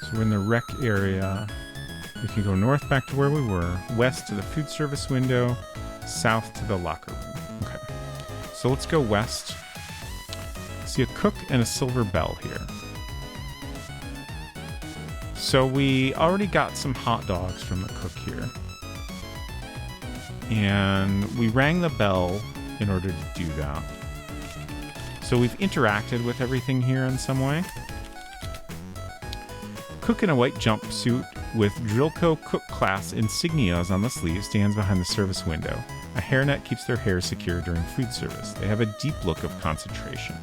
Speaker 1: So we're in the rec area. We can go north back to where we were, west to the food service window, south to the locker room. Okay, so let's go west. See a cook and a silver bell here. So we already got some hot dogs from the cook here. And we rang the bell in order to do that. So we've interacted with everything here in some way. cook in a white jumpsuit with Drillco Cook Class insignias on the sleeve stands behind the service window. A hairnet keeps their hair secure during food service. They have a deep look of concentration.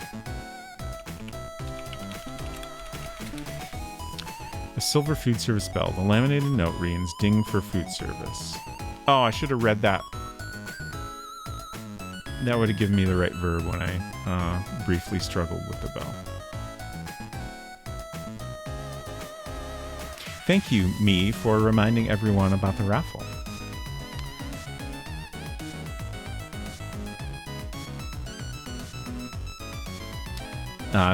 Speaker 1: A silver food service bell. The laminated note reads, "Ding for food service." Oh, I should have read that. That would have given me the right verb when I briefly struggled with the bell. Thank you, me, for reminding everyone about the raffle.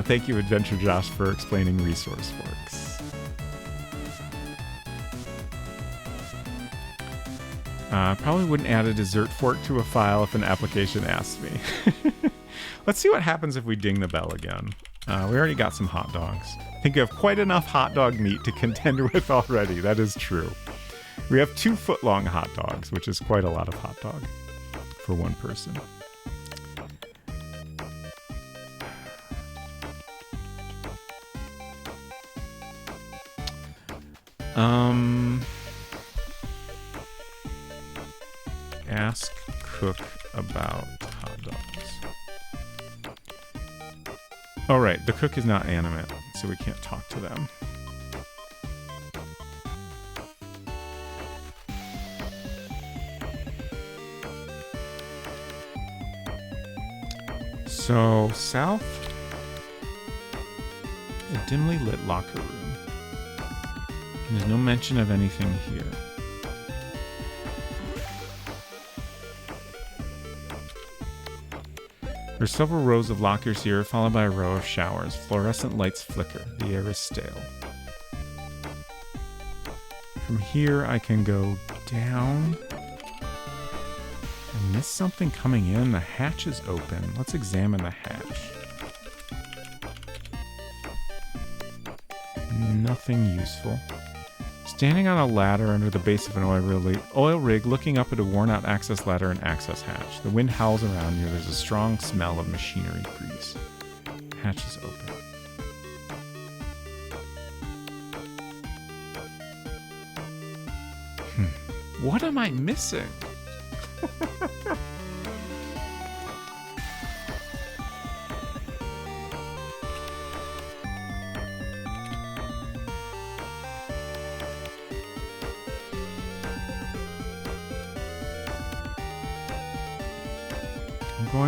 Speaker 1: Thank you, Adventure Josh, for explaining Resource Forks. Probably wouldn't add a dessert fork to a file if an application asked me. Let's see what happens if we ding the bell again. We already got some hot dogs. I think we have quite enough hot dog meat to contend with already. That is true. We have 2 foot-long hot dogs, which is quite a lot of hot dog for one person. Ask cook about hot dogs. Oh, right. The cook is not animate, so we can't talk to them. So, south, a dimly lit locker room. And there's no mention of anything here. There's several rows of lockers here, followed by a row of showers. Fluorescent lights flicker. The air is stale. From here, I can go down. I missed something coming in. The hatch is open. Let's examine the hatch. Nothing useful. Standing on a ladder under the base of an oil rig, looking up at a worn-out access ladder and access hatch. The wind howls around you. There's a strong smell of machinery grease. Hatch is open. What am I missing?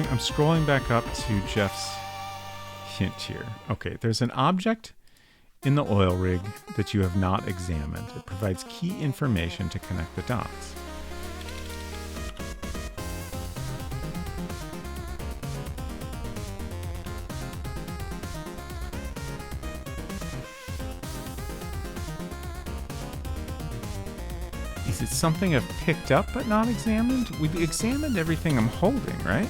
Speaker 1: I'm scrolling back up to Jeff's hint here. Okay, there's an object in the oil rig that you have not examined. It provides key information to connect the dots. Is it something I've picked up but not examined? We've examined everything I'm holding, right?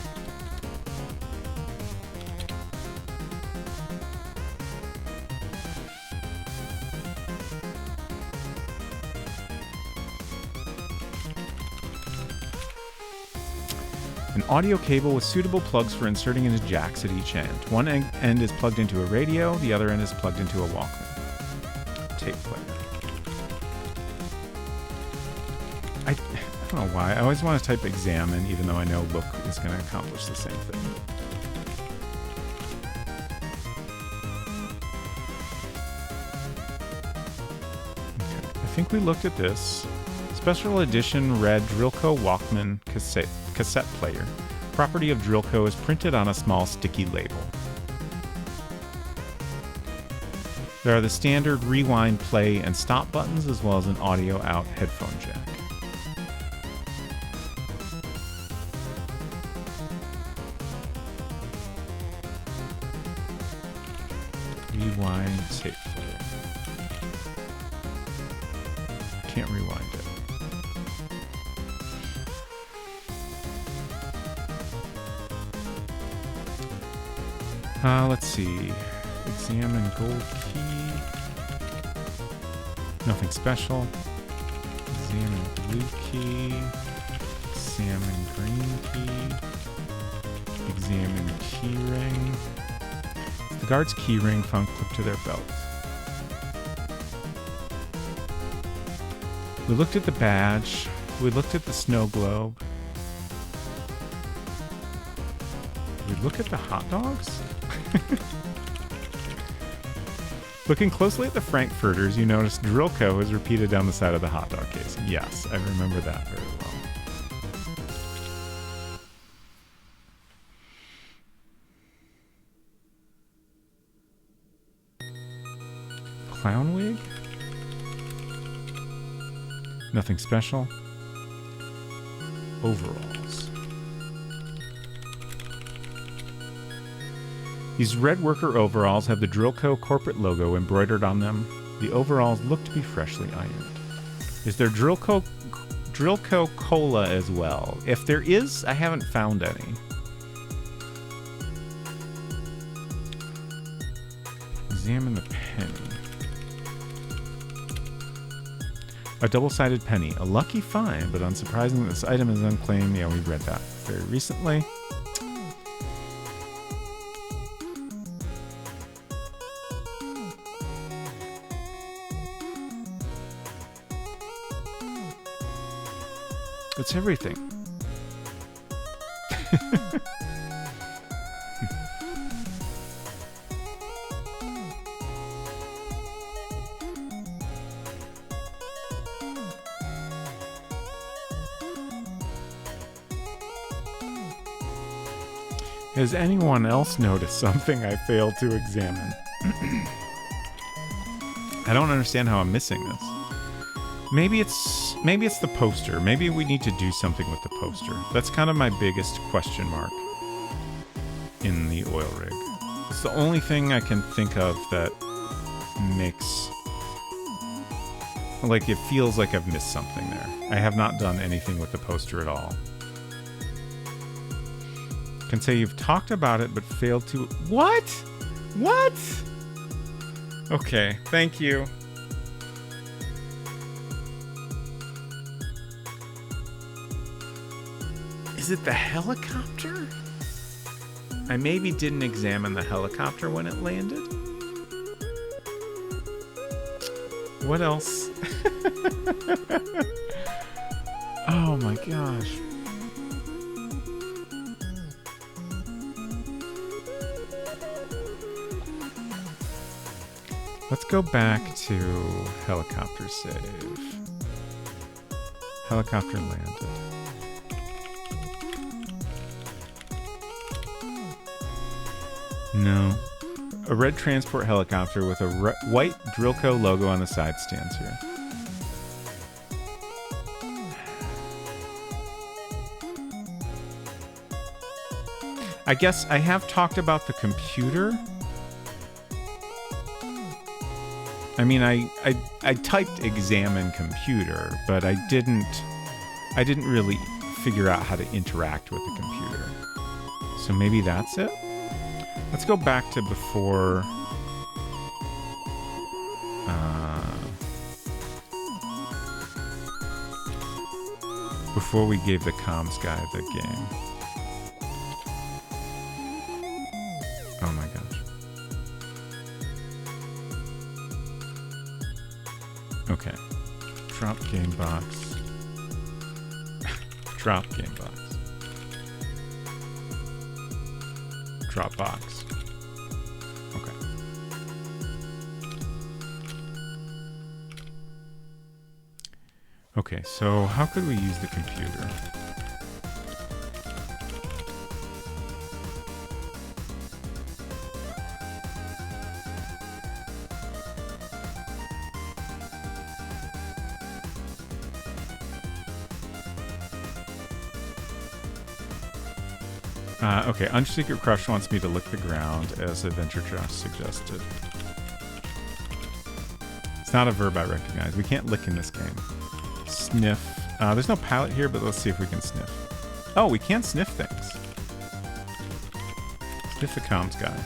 Speaker 1: An audio cable with suitable plugs for inserting into jacks at each end. One end is plugged into a radio, the other end is plugged into a Walkman. Tape player. I don't know why. I always want to type examine, even though I know look is going to accomplish the same thing. Okay, I think we looked at this. Special edition red Drillco Walkman cassette player. Property of Drillco is printed on a small sticky label. There are the standard rewind, play, and stop buttons, as well as an audio out headphone jack. Rewind tape player. Can't rewind it. Let's see. Examine gold key. Nothing special. Examine blue key. Examine green key. Examine key ring. The guard's key ring found clipped to their belt. We looked at the badge. We looked at the snow globe. We look at the hot dogs? Looking closely at the Frankfurters, you notice Drillco is repeated down the side of the hot dog case. Yes, I remember that very well. Clown wig? Nothing special. Overalls. These red worker overalls have the Drillco corporate logo embroidered on them. The overalls look to be freshly ironed. Is there Drillco cola as well? If there is, I haven't found any. Examine the penny. A double-sided penny. A lucky find, but unsurprising this item is unclaimed. Yeah, we read that very recently. It's everything. Has anyone else noticed something I failed to examine? I don't understand how I'm missing this. Maybe it's the poster. Maybe we need to do something with the poster. That's kind of my biggest question mark in the oil rig. It's the only thing I can think of that makes... like, it feels like I've missed something there. I have not done anything with the poster at all. Can say you've talked about it but failed to... What? What? Okay, thank you. Is it the helicopter? I maybe didn't examine the helicopter when it landed. What else? Oh my gosh. Let's go back to helicopter save. Helicopter landed. No. A red transport helicopter with a white Drillco logo on the side stands here. I guess I have talked about the computer. I mean, I typed examine computer, but I didn't really figure out how to interact with the computer. So maybe that's it? Let's go back to before... before we gave the comms guy the game. Oh my gosh. Okay. Drop game box. Drop game box. Drop box. Okay. Okay, so how could we use the computer? Okay, Unsecret Crush wants me to lick the ground, as Adventure Josh suggested. It's not a verb I recognize. We can't lick in this game. Sniff. There's no palette here, but let's see if we can sniff. Oh, we can sniff things. Sniff the comms guy.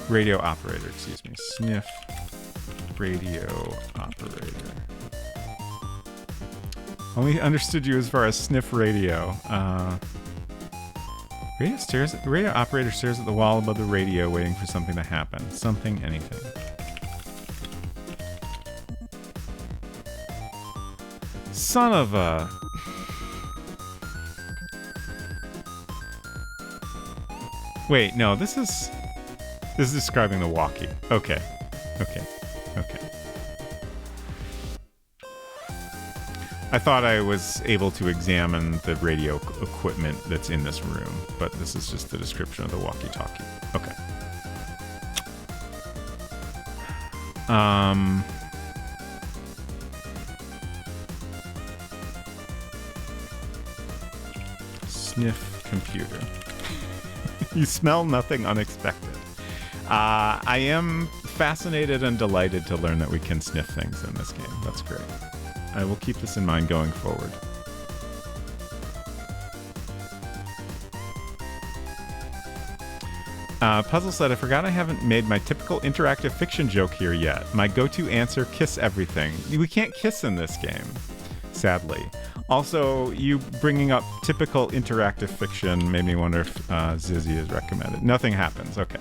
Speaker 1: Radio operator, excuse me. Sniff radio operator. Only understood you as far as sniff radio. Radio operator stares at the wall above the radio, waiting for something to happen. Something, anything. Son of a... Wait, no, this is describing the walkie. Okay. I thought I was able to examine the radio equipment that's in this room, but this is just the description of the walkie-talkie. Okay. Sniff computer. You smell nothing unexpected. I am fascinated and delighted to learn that we can sniff things in this game. That's great. I will keep this in mind going forward. Puzzle said, I forgot I haven't made my typical interactive fiction joke here yet. My go-to answer, kiss everything. We can't kiss in this game, sadly. Also, you bringing up typical interactive fiction made me wonder if Zizzy is recommended. Nothing happens. Okay.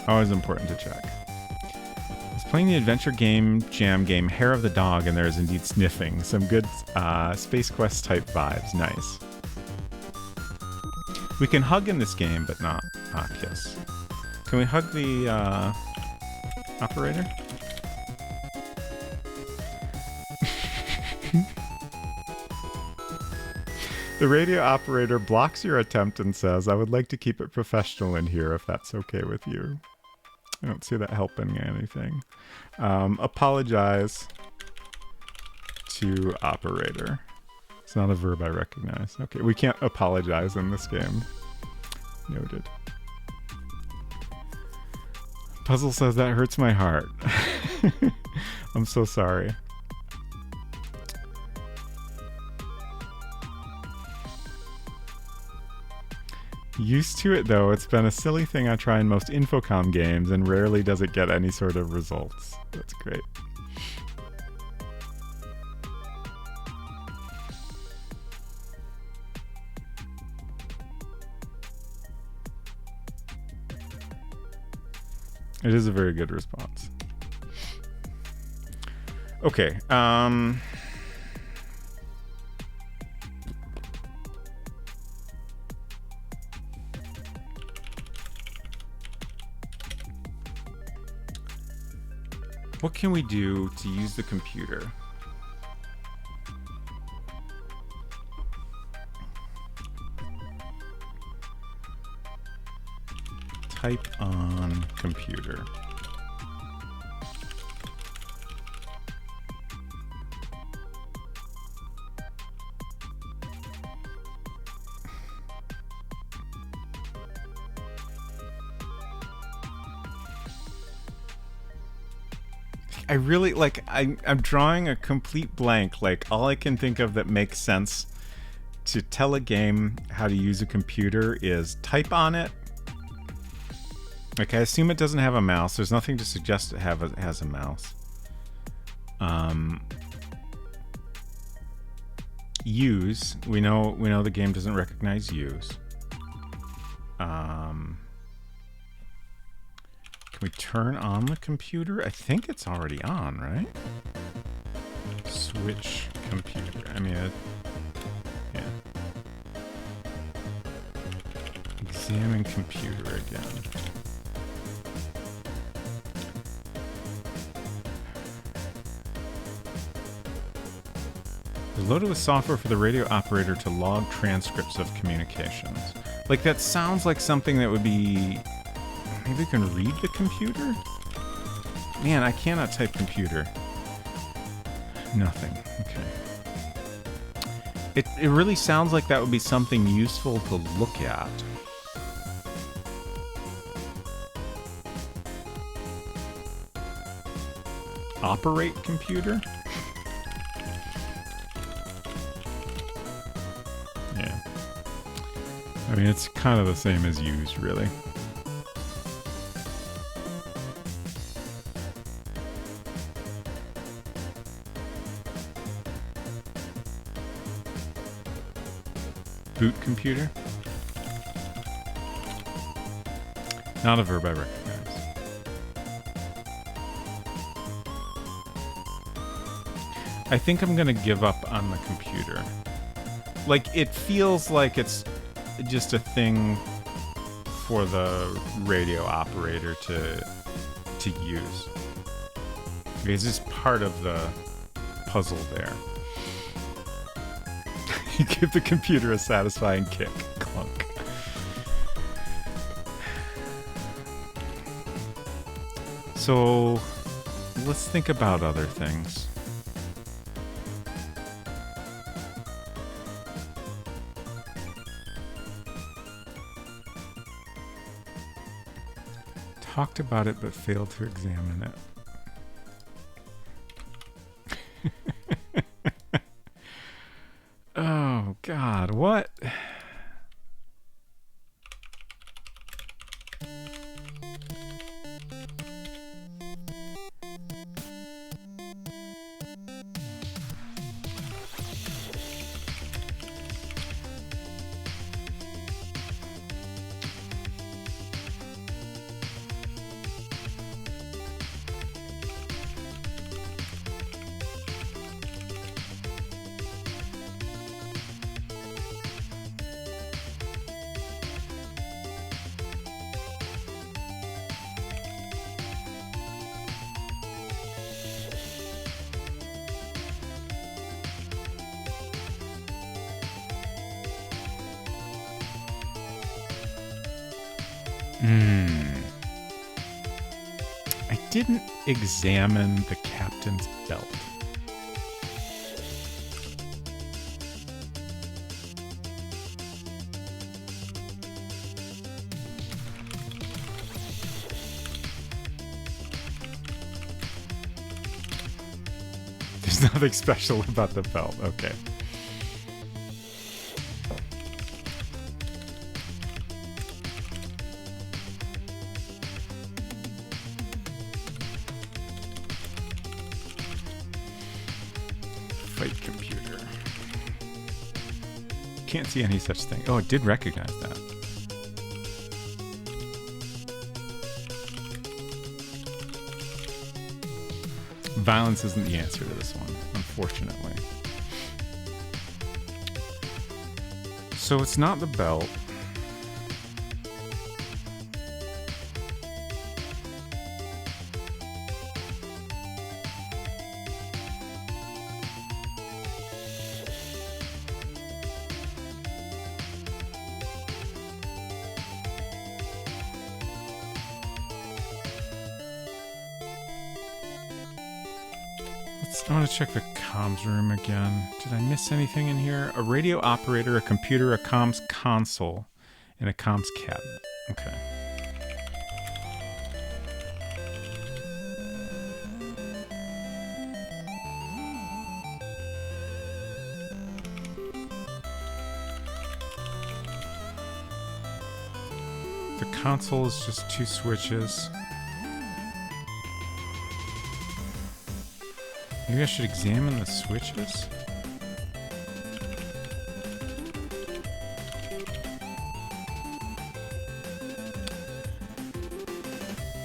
Speaker 1: Always important to check. I was playing the adventure game, jam game, Hair of the Dog, and there is indeed sniffing. Some good Space Quest type vibes. Nice. We can hug in this game, but not kiss. Can we hug the operator? The radio operator blocks your attempt and says, I would like to keep it professional in here if that's okay with you. I don't see that helping anything. Apologize to operator. It's not a verb I recognize. Okay, we can't apologize in this game. Noted. Puzzle says that hurts my heart. I'm so sorry. Used to it though, it's been a silly thing I try in most Infocom games and rarely does it get any sort of results. That's great. It is a very good response. Okay, what can we do to use the computer? Type on computer. I really like I'm drawing a complete blank. Like all I can think of that makes sense to tell a game how to use a computer is type on it. Like, I assume it doesn't have a mouse. There's nothing to suggest it has a mouse. Use. We know the game doesn't recognize use. Can we turn on the computer? I think it's already on, right? Switch computer. I mean, yeah. Examine computer again. Loaded with software for the radio operator to log transcripts of communications. Like, that sounds like something that would be... Maybe we can read the computer? Man, I cannot type computer. Nothing. Okay. It really sounds like that would be something useful to look at. Operate computer? Yeah. I mean, it's kind of the same as use, really. Boot computer? Not a verb I recognize. I think I'm gonna give up on the computer. Like, it feels like it's just a thing for the radio operator to use. It's just part of the puzzle there. You give the computer a satisfying kick. Clunk. So, let's think about other things. Talked about it but failed to examine it. Oh, God, what? I didn't examine the captain's belt. There's nothing special about the belt. Okay. Fight computer. Can't see any such thing. Oh, it did recognize that. Violence isn't the answer to this one, unfortunately. So it's not the belt. I want to check the comms room again. Did I miss anything in here? A radio operator, a computer, a comms console, and a comms cabinet. Okay. The console is just 2 switches. Maybe I should examine the switches?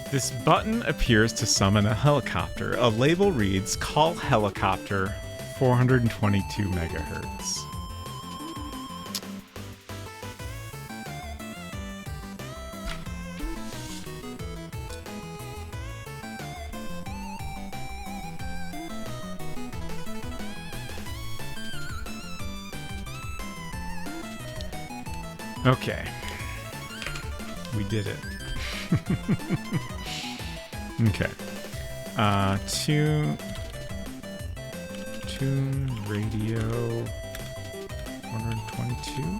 Speaker 1: This button appears to summon a helicopter. A label reads, "Call helicopter, 422 megahertz." Okay. We did it. Okay. Tune radio 122.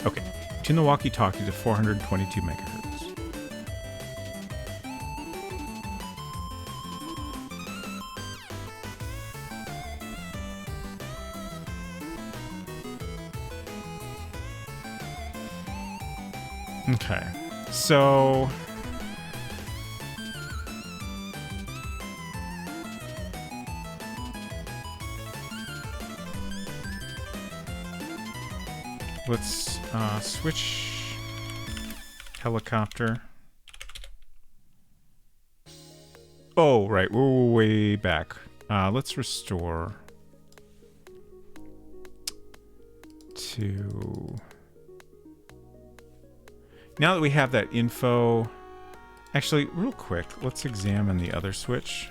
Speaker 1: Okay. Tune the walkie-talkie to 422 megahertz. Okay, so let's switch helicopter. Oh, right, we're way back. Let's restore to... Now that we have that info... Actually, real quick, let's examine the other switch.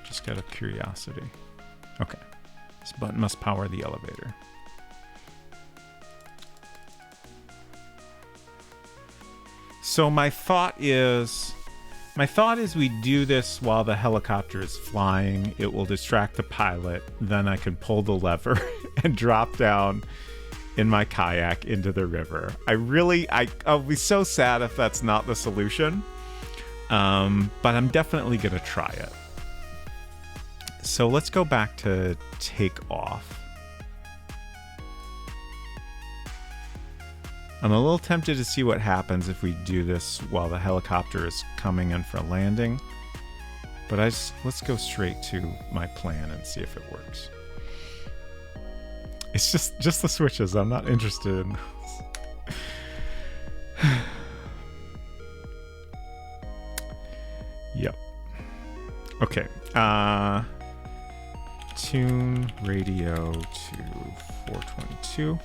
Speaker 1: Just out of curiosity. Okay. This button must power the elevator. So my thought is we do this while the helicopter is flying. It will distract the pilot. Then I can pull the lever and drop down in my kayak into the river. I'll be so sad if that's not the solution. But I'm definitely gonna try it. So let's go back to take off. I'm a little tempted to see what happens if we do this while the helicopter is coming in for a landing. But let's go straight to my plan and see if it works. It's just the switches. I'm not interested in those. Yep. Okay. Tune radio to 422.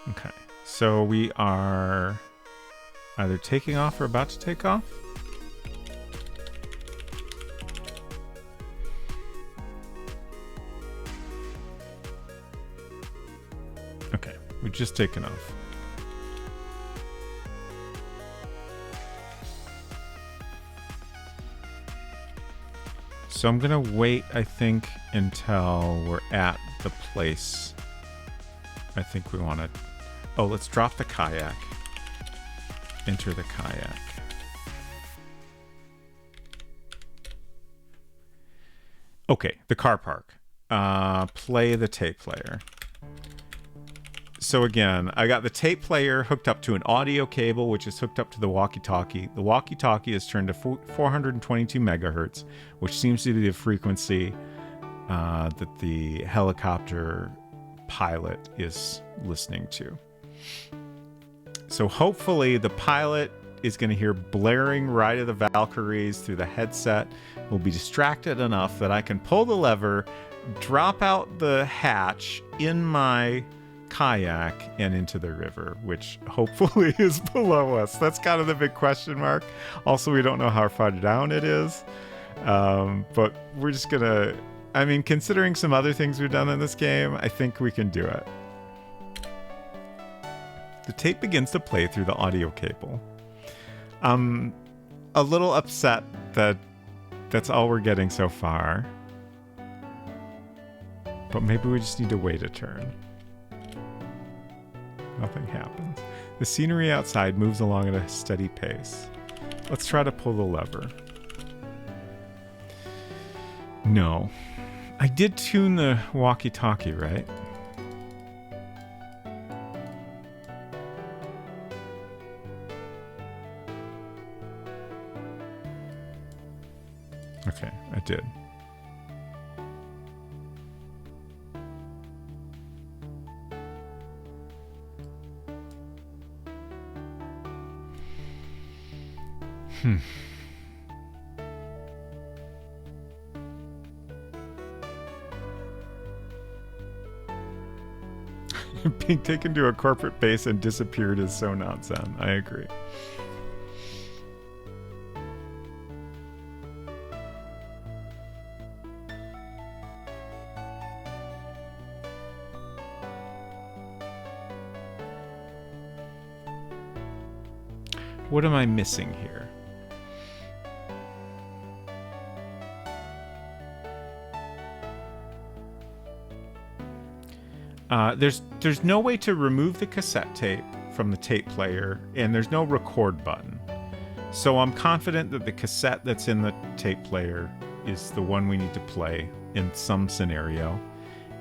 Speaker 1: Okay. So we are either taking off or about to take off. Okay, we've just taken off. So I'm gonna wait, I think, until we're at the place I think we want to... Oh, let's drop the kayak. Enter the kayak. Okay, the car park. Play the tape player. So again, I got the tape player hooked up to an audio cable, which is hooked up to the walkie-talkie. The walkie-talkie is turned to 422 megahertz, which seems to be the frequency that the helicopter pilot is listening to. So hopefully the pilot is going to hear blaring Ride of the Valkyries through the headset, will be distracted enough that I can pull the lever, drop out the hatch in my kayak and into the river, which hopefully is below us. That's kind of the big question mark. Also, we don't know how far down it is. But we're just going to... I mean, considering some other things we've done in this game, I think we can do it. The tape begins to play through the audio cable. I'm a little upset that that's all we're getting so far. But maybe we just need to wait a turn. Nothing happens. The scenery outside moves along at a steady pace. Let's try to pull the lever. No. I did tune the walkie-talkie, right? Okay, I did. Being taken to a corporate base and disappeared is so nonsense. I agree. What am I missing here? There's no way to remove the cassette tape from the tape player, and there's no record button. So I'm confident that the cassette that's in the tape player is the one we need to play in some scenario.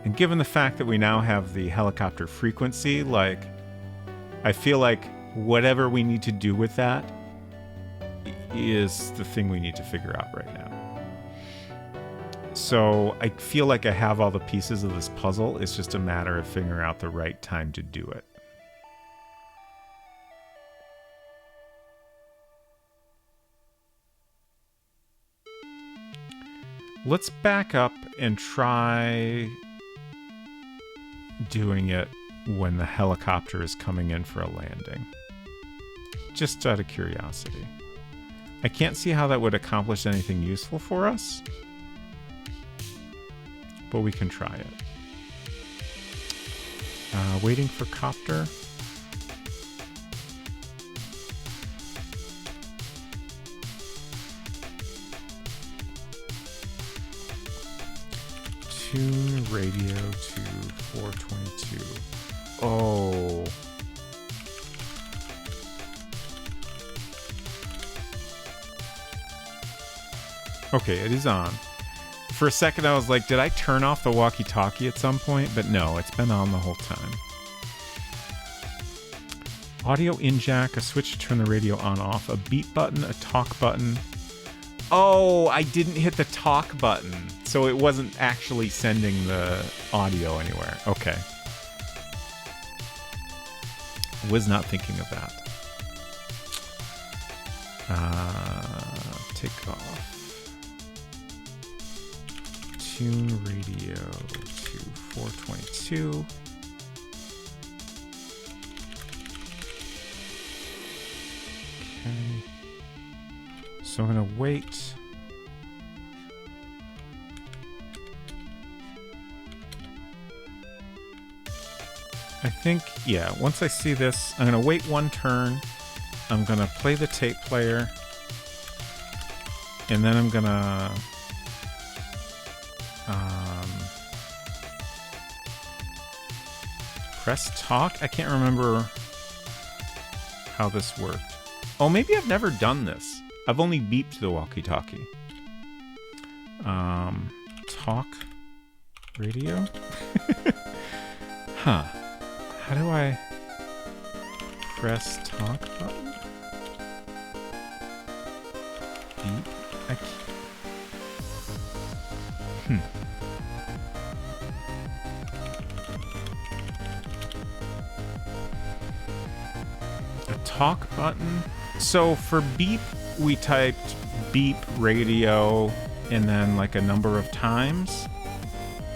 Speaker 1: And given the fact that we now have the helicopter frequency, like, I feel like whatever we need to do with that is the thing we need to figure out right now. So I feel like I have all the pieces of this puzzle. It's just a matter of figuring out the right time to do it. Let's back up and try doing it when the helicopter is coming in for a landing. Just out of curiosity. I can't see how that would accomplish anything useful for us, but we can try it. Waiting for copter. Tune radio to 422. Oh. Okay, it is on. For a second I was like, did I turn off the walkie-talkie at some point? But no, it's been on the whole time. Audio in jack, a switch to turn the radio on off, a beep button, a talk button. Oh, I didn't hit the talk button, so it wasn't actually sending the audio anywhere. Okay. Was not thinking of that. Take off. Tune radio to 422. Okay. So I'm going to wait. I think, yeah, once I see this, I'm going to wait one turn. I'm going to play the tape player. And then I'm going to press talk. I can't remember how this worked. Oh, maybe I've never done this. I've only beeped the walkie-talkie. Talk radio? Huh. How do I press talk button? Beep? I can't. A talk button? So for beep, we typed beep radio and then like a number of times.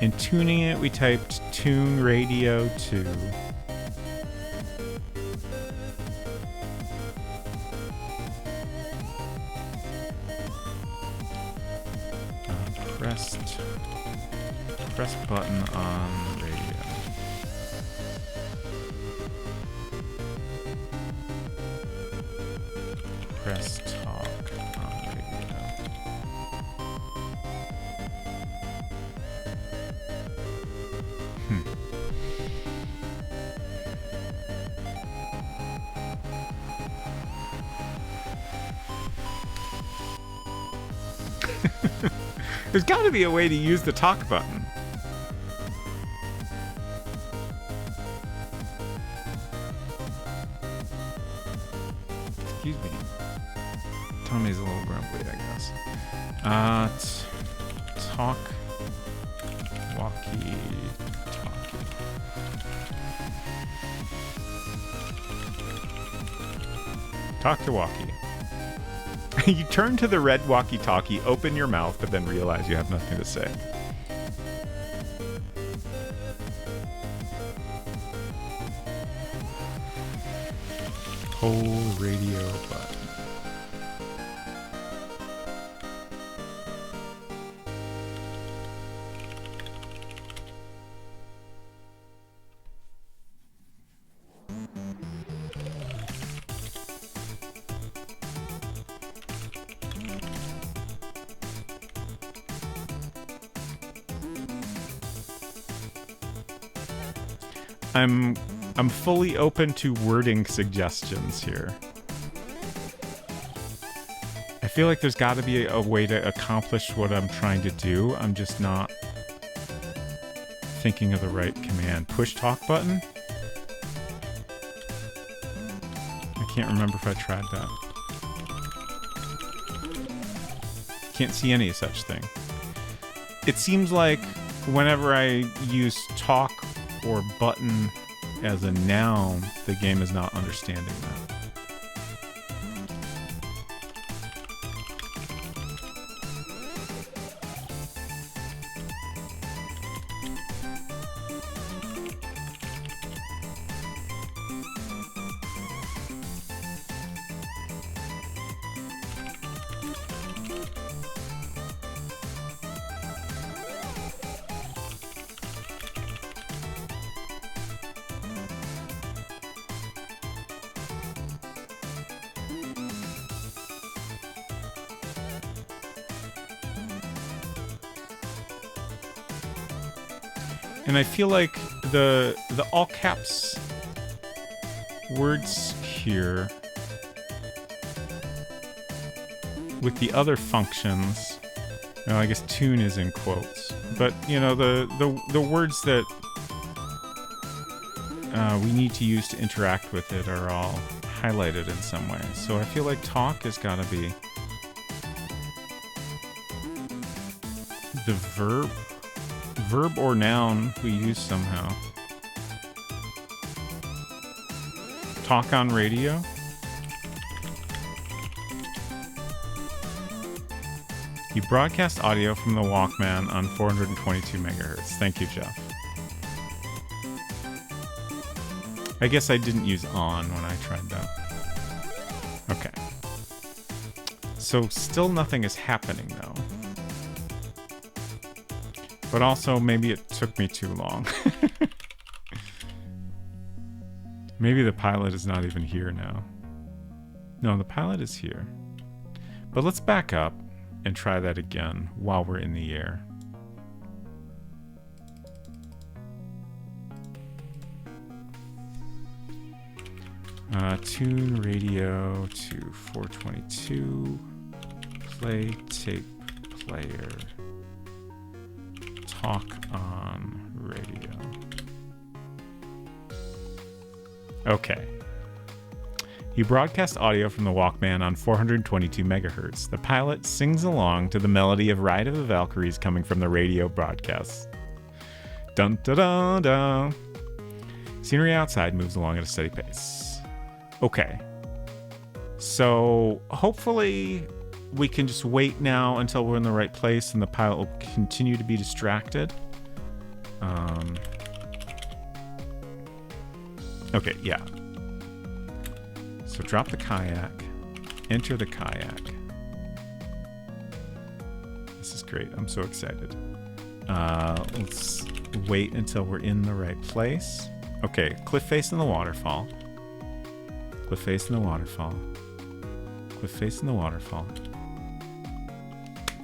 Speaker 1: In tuning it, we typed tune radio to. Press button on radio. Press talk on radio. There's got to be a way to use the talk button. Excuse me. Tommy's a little grumpy, I guess. Talk. Walkie. Talkie. Talk to walkie. You turn to the red walkie-talkie, open your mouth, but then realize you have nothing to say. Hold radio button. I'm fully open to wording suggestions here. I feel like there's got to be a way to accomplish what I'm trying to do. I'm just not thinking of the right command. Push talk button? I can't remember if I tried that. can't see any such thing. It seems like whenever I use talk or button as a noun, the game is not understanding that. And I feel like the all caps words here with the other functions, you know, I guess tune is in quotes, but you know, the words that we need to use to interact with it are all highlighted in some way. So I feel like talk has got to be the verb or noun we use somehow. Talk on radio. You broadcast audio from the Walkman on 422 megahertz. Thank you, Jeff. I guess I didn't use on when I tried that. Okay. So still nothing is happening though. But also, maybe it took me too long. Maybe the pilot is not even here now. No, the pilot is here. But let's back up and try that again while we're in the air. Tune radio to 422. Play tape player. Talk on radio. Okay. You broadcast audio from the Walkman on 422 megahertz. The pilot sings along to the melody of Ride of the Valkyries coming from the radio broadcasts. Dun da da da. Scenery outside moves along at a steady pace. Okay. So hopefully we can just wait now until we're in the right place and the pilot will continue to be distracted. Okay, yeah. So drop the kayak, enter the kayak. This is great. I'm so excited. Let's wait until we're in the right place. Okay, cliff face in the waterfall. Cliff face in the waterfall. Cliff face in the waterfall.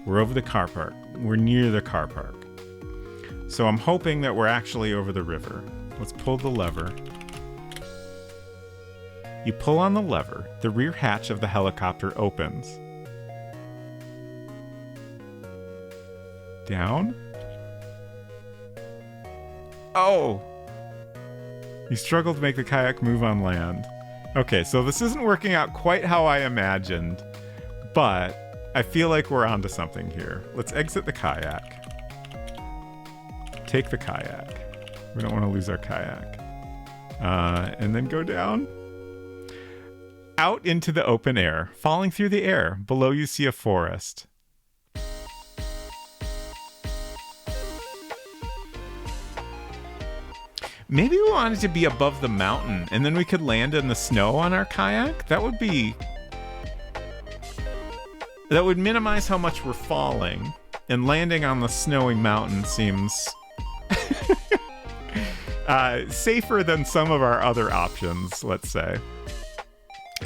Speaker 1: We're over the car park. We're near the car park. So I'm hoping that we're actually over the river. Let's pull the lever. You pull on the lever. The rear hatch of the helicopter opens. Down. Oh! You struggle to make the kayak move on land. Okay, so this isn't working out quite how I imagined, but I feel like we're onto something here. Let's exit the kayak. Take the kayak. We don't want to lose our kayak. And then go down. Out into the open air. Falling through the air. Below you see a forest. Maybe we want it to be above the mountain, and then we could land in the snow on our kayak. That would minimize how much we're falling, and landing on the snowy mountain seems safer than some of our other options, let's say.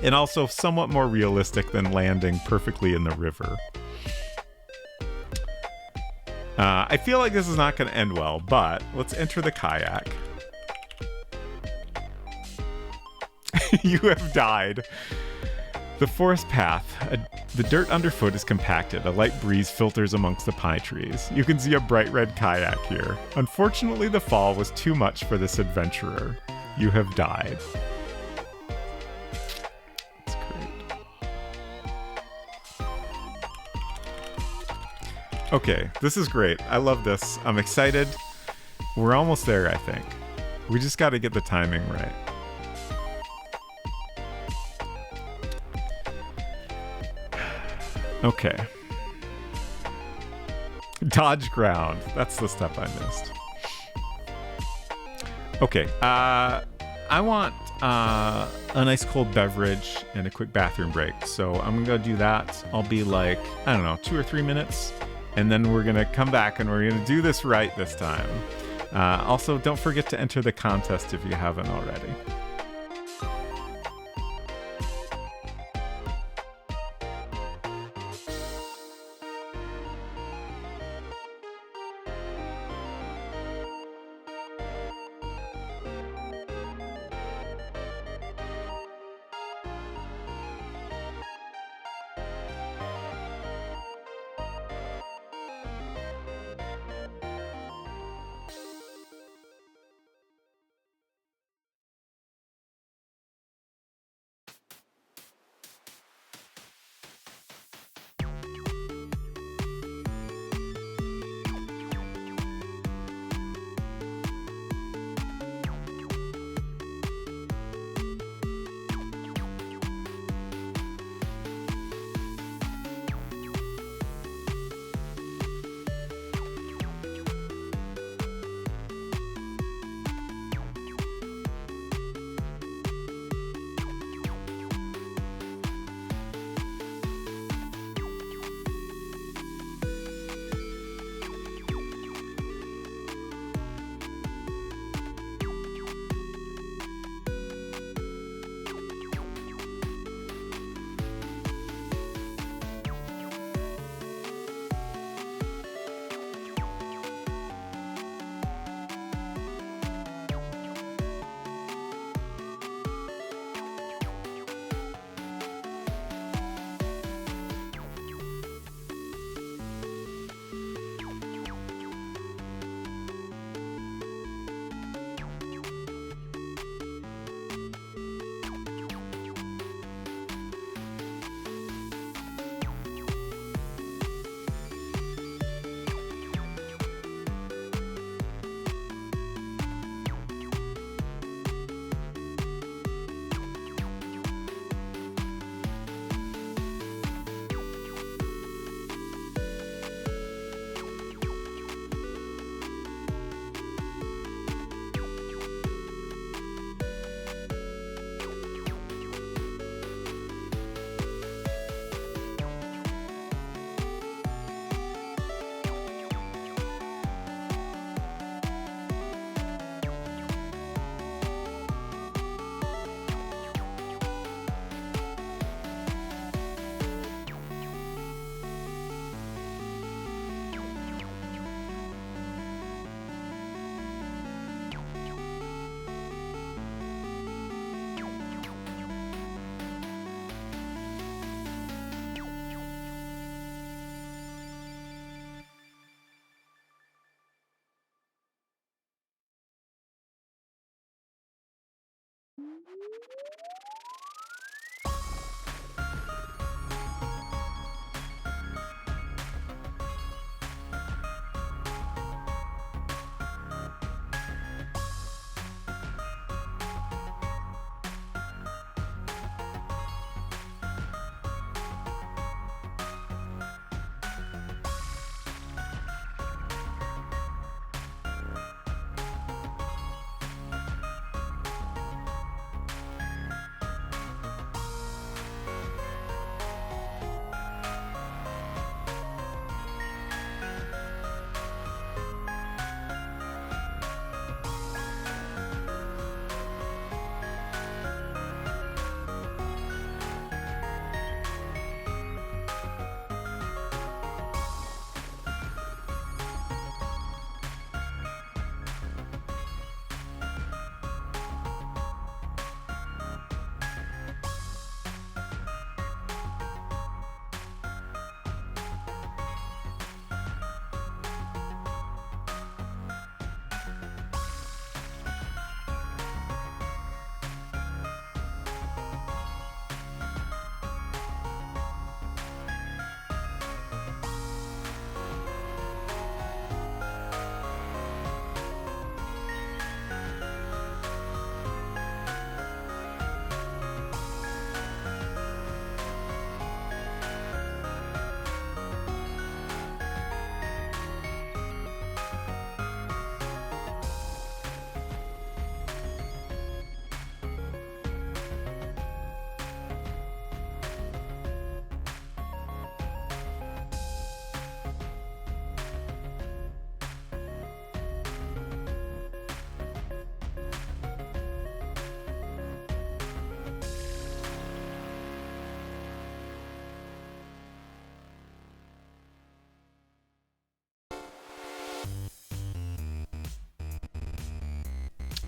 Speaker 1: And also somewhat more realistic than landing perfectly in the river. I feel like this is not going to end well, but let's enter the kayak. You have died. The forest path. The dirt underfoot is compacted. A light breeze filters amongst the pine trees. You can see a bright red kayak here. Unfortunately, the fall was too much for this adventurer. You have died. That's great. Okay, this is great. I love this. I'm excited. We're almost there, I think. We just got to get the timing right. Okay. Dodge ground. That's the step I missed. Okay. I want a nice cold beverage and a quick bathroom break. So I'm going to go do that. I'll be like, I don't know, 2 or 3 minutes. And then we're going to come back and we're going to do this right this time. Also, don't forget to enter the contest if you haven't already.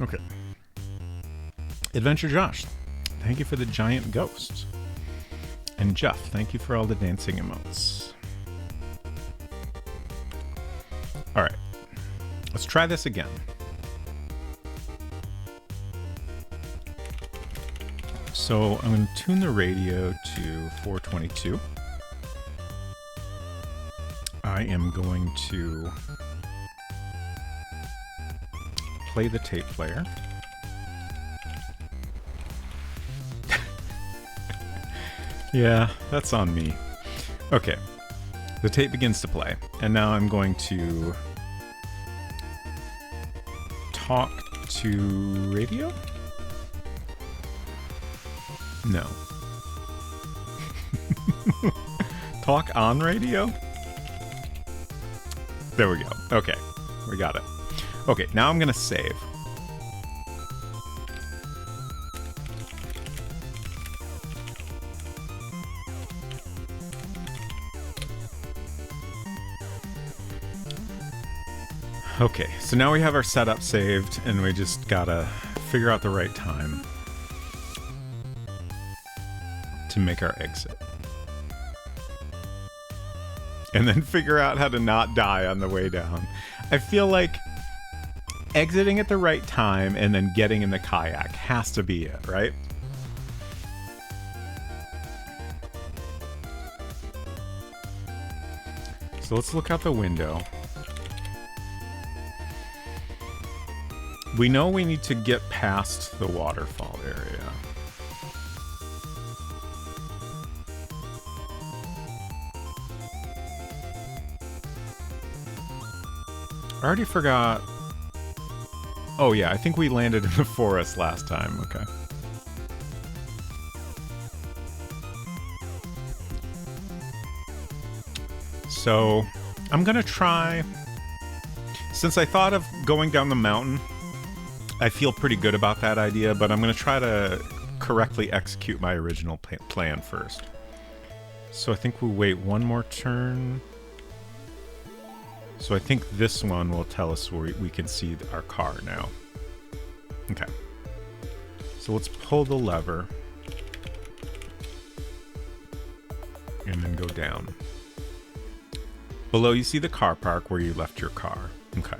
Speaker 1: Okay. Adventure Josh, thank you for the giant ghost. And Jeff, thank you for all the dancing emotes. All right. Let's try this again. So I'm going to tune the radio to 422. I am going to play the tape player. Yeah, that's on me. Okay. The tape begins to play, and now I'm going to talk to radio? No. Talk on radio? There we go. Okay, we got it. Okay, now I'm gonna save. Okay, so now we have our setup saved, and we just gotta figure out the right time to make our exit. And then figure out how to not die on the way down. I feel like exiting at the right time and then getting in the kayak has to be it, right? So let's look out the window. We know we need to get past the waterfall area. I already forgot. Oh yeah, I think we landed in the forest last time. Okay. So I'm gonna try, since I thought of going down the mountain, I feel pretty good about that idea, but I'm gonna try to correctly execute my original plan first. So I think we'll wait one more turn. So I think this one will tell us where we can see our car now. Okay. So let's pull the lever. And then go down. Below you see the car park where you left your car. Okay.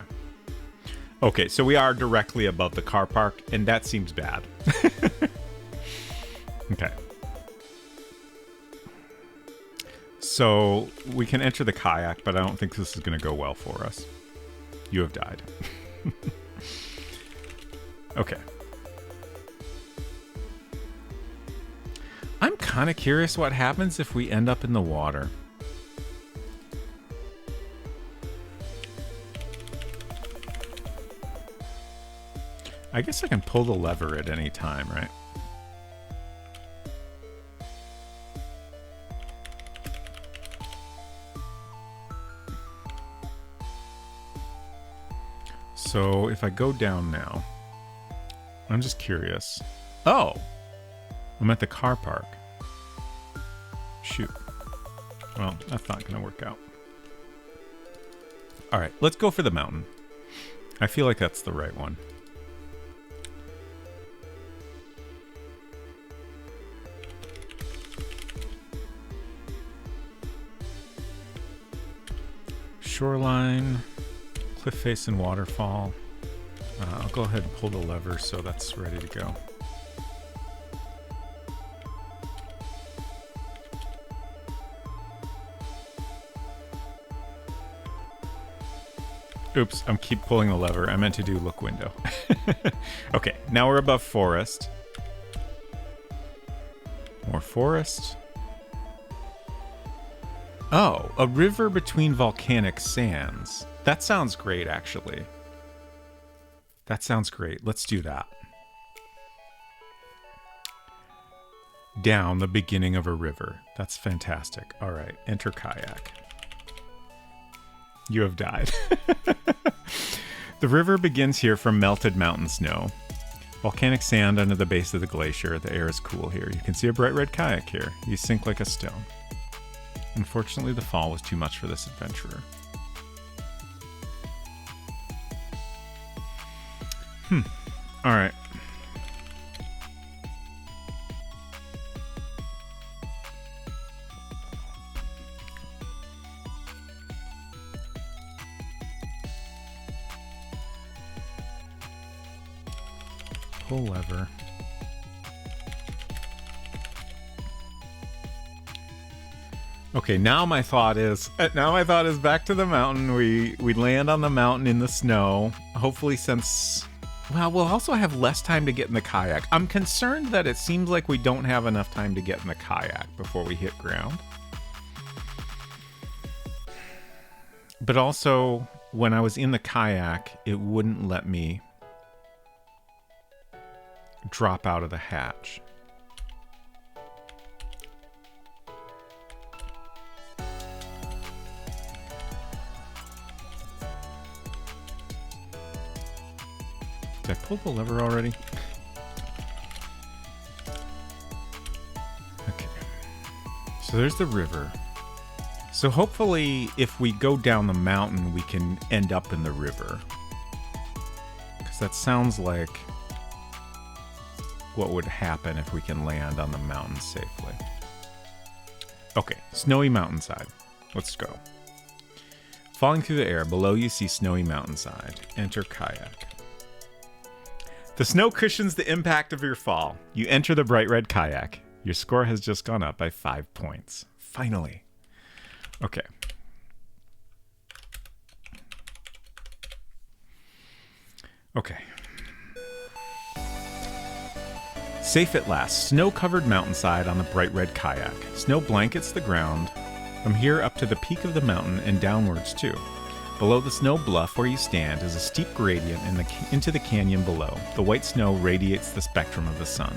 Speaker 1: Okay, so we are directly above the car park, and that seems bad. Okay. So we can enter the kayak, but I don't think this is going to go well for us. You have died. Okay. I'm kind of curious what happens if we end up in the water. I guess I can pull the lever at any time, right? So if I go down now, I'm just curious. Oh, I'm at the car park. Shoot. Well, that's not going to work out. All right, let's go for the mountain. I feel like that's the right one. Shoreline, cliff face and waterfall. I'll go ahead and pull the lever so that's ready to go. Oops, I'm keep pulling the lever. I meant to do look window. Okay, now we're above forest. More forest. Oh, a river between volcanic sands. That sounds great, actually. That sounds great. Let's do that. Down the beginning of a river. That's fantastic. All right, enter kayak. You have died. The river begins here from melted mountain snow. Volcanic sand under the base of the glacier. The air is cool here. You can see a bright red kayak here. You sink like a stone. Unfortunately, the fall was too much for this adventurer. All right. Pull lever. Okay, now my thought is back to the mountain. We land on the mountain in the snow. Hopefully, since we'll also have less time to get in the kayak. I'm concerned that it seems like we don't have enough time to get in the kayak before we hit ground. But also, when I was in the kayak, it wouldn't let me drop out of the hatch. Did I pull the lever already? Okay. So there's the river. So hopefully if we go down the mountain, we can end up in the river. Because that sounds like what would happen if we can land on the mountain safely. Okay, snowy mountainside. Let's go. Falling through the air, below you see snowy mountainside. Enter kayak. The snow cushions the impact of your fall. You enter the bright red kayak. Your score has just gone up by 5 points. Finally. Okay. Okay. Safe at last. Snow-covered mountainside on the bright red kayak. Snow blankets the ground from here up to the peak of the mountain and downwards too. Below the snow bluff where you stand is a steep gradient into the canyon below. The white snow radiates the spectrum of the sun.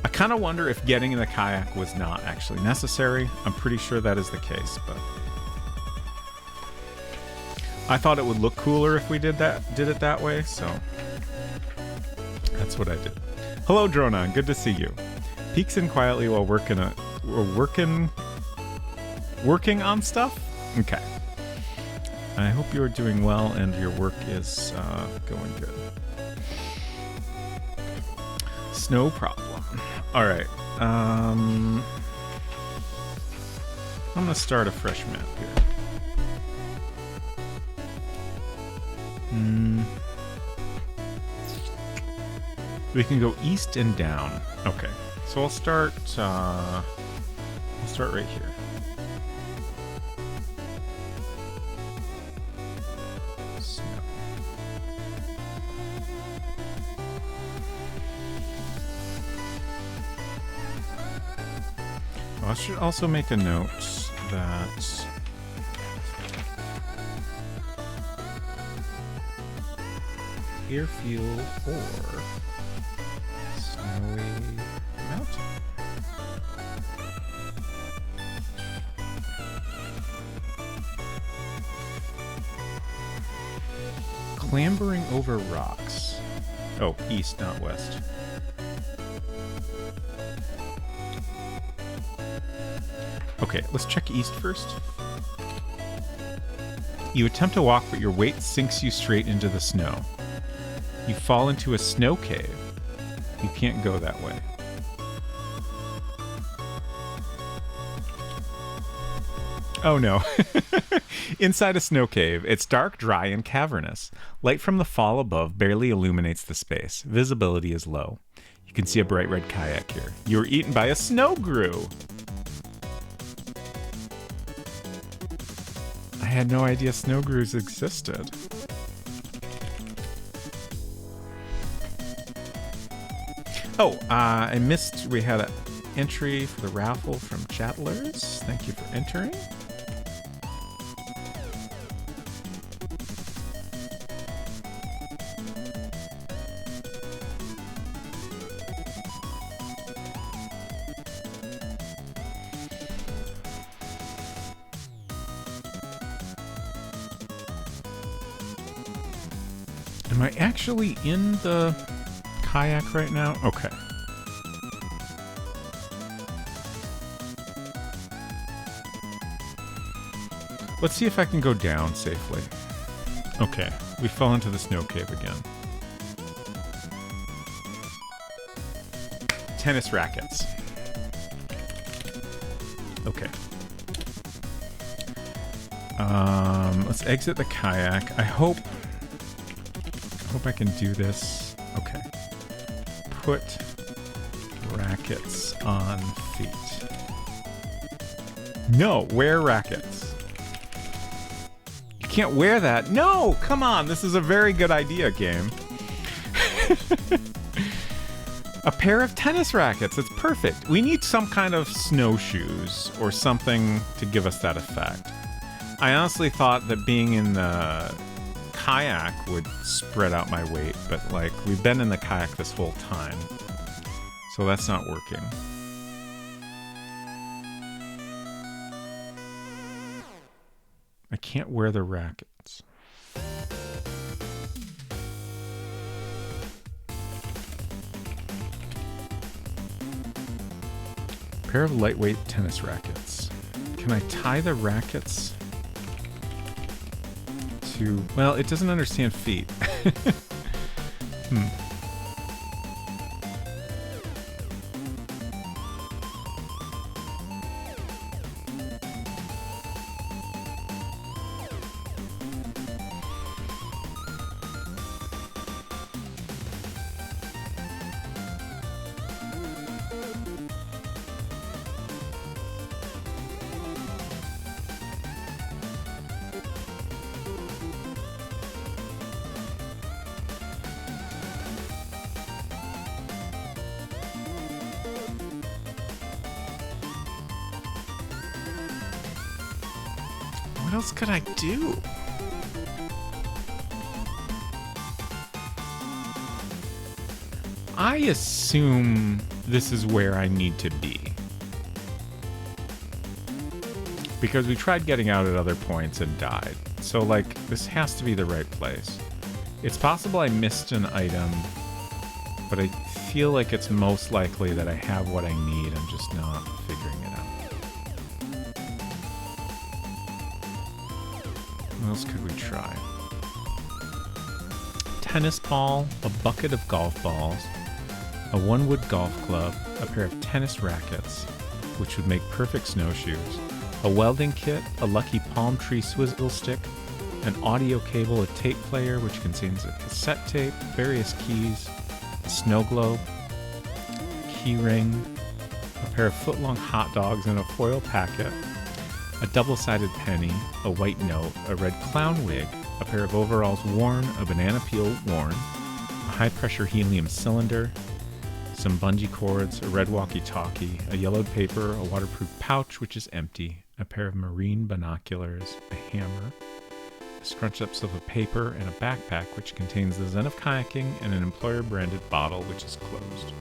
Speaker 1: I kind of wonder if getting in the kayak was not actually necessary. I'm pretty sure that is the case, but I thought it would look cooler if we did it that way, so that's what I did. Hello, Drona. Good to see you. Peeks in quietly while working on stuff? Okay. I hope you're doing well and your work is going good. Snow problem. All right. I'm going to start a fresh map here. We can go east and down. Okay. So I'll start right here. I should also make a note that airfield or snowy mountain. Clambering over rocks. Oh, east, not west. Okay, let's check east first. You attempt to walk, but your weight sinks you straight into the snow. You fall into a snow cave. You can't go that way. Oh no. Inside a snow cave, it's dark, dry, and cavernous. Light from the fall above barely illuminates the space. Visibility is low. You can see a bright red kayak here. You were eaten by a snow grue. I had no idea snow grues existed. Oh, I missed we had an entry for the raffle from Chattlers. Thank you for entering. Am I actually in the kayak right now? Okay. Let's see if I can go down safely. Okay, we fell into the snow cave again. tennis rackets. Okay. Let's exit the kayak. I hope I can do this. Okay. Put rackets on feet. No, wear rackets. You can't wear that. No, come on. This is a very good idea, game. A pair of tennis rackets. It's perfect. We need some kind of snowshoes or something to give us that effect. I honestly thought that being in the kayak would spread out my weight, but like we've been in the kayak this whole time, so that's not working. I can't wear the rackets. Pair of lightweight tennis rackets. Can I tie the rackets to... Well, it doesn't understand feet. What else could I do? I assume this is where I need to be. Because we tried getting out at other points and died. So, like, this has to be the right place. It's possible I missed an item, but I feel like it's most likely that I have what I need. I'm just not figuring it out. What else could we try? Tennis ball, a bucket of golf balls, a one-wood golf club, a pair of tennis rackets, which would make perfect snowshoes, a welding kit, a lucky palm tree swivel stick, an audio cable, a tape player, which contains a cassette tape, various keys, a snow globe, a key ring, a pair of foot-long hot dogs in a foil packet, a double-sided penny, a white note, a red clown wig, a pair of overalls worn, a banana peel worn, a high-pressure helium cylinder, some bungee cords, a red walkie-talkie, a yellowed paper, a waterproof pouch which is empty, a pair of marine binoculars, a hammer, scrunch-ups of a paper, and a backpack which contains the Zen of Kayaking and an employer-branded bottle which is closed.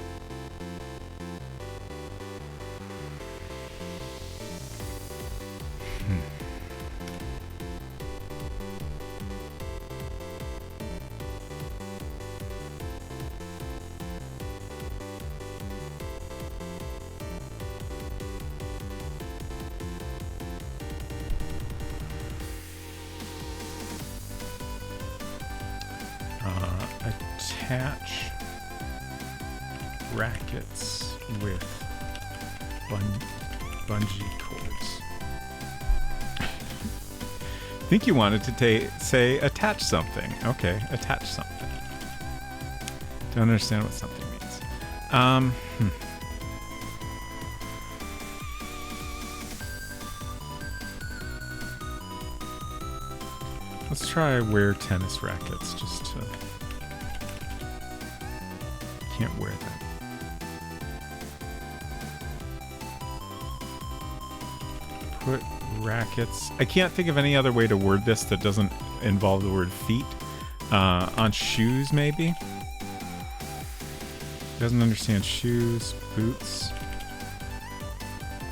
Speaker 1: Attach rackets with bungee cords. I think you wanted to say attach something. Okay, attach something. Don't understand what something means. Let's try wear tennis rackets just to... Can't wear that. Put rackets... I can't think of any other way to word this that doesn't involve the word feet. On shoes, maybe? Doesn't understand shoes. Boots.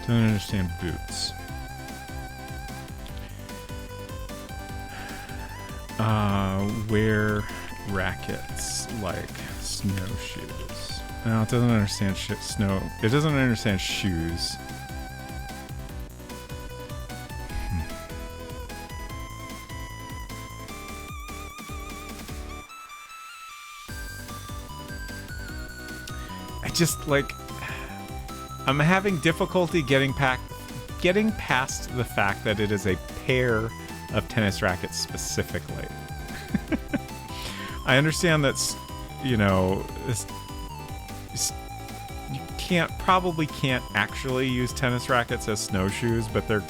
Speaker 1: Doesn't understand boots. Wear rackets like snowshoes. No, it doesn't understand snow. It doesn't understand shoes. I just like I'm having difficulty getting past the fact that it is a pair of tennis rackets specifically. I understand that's, you know, you probably can't actually use tennis rackets as snowshoes, but they're,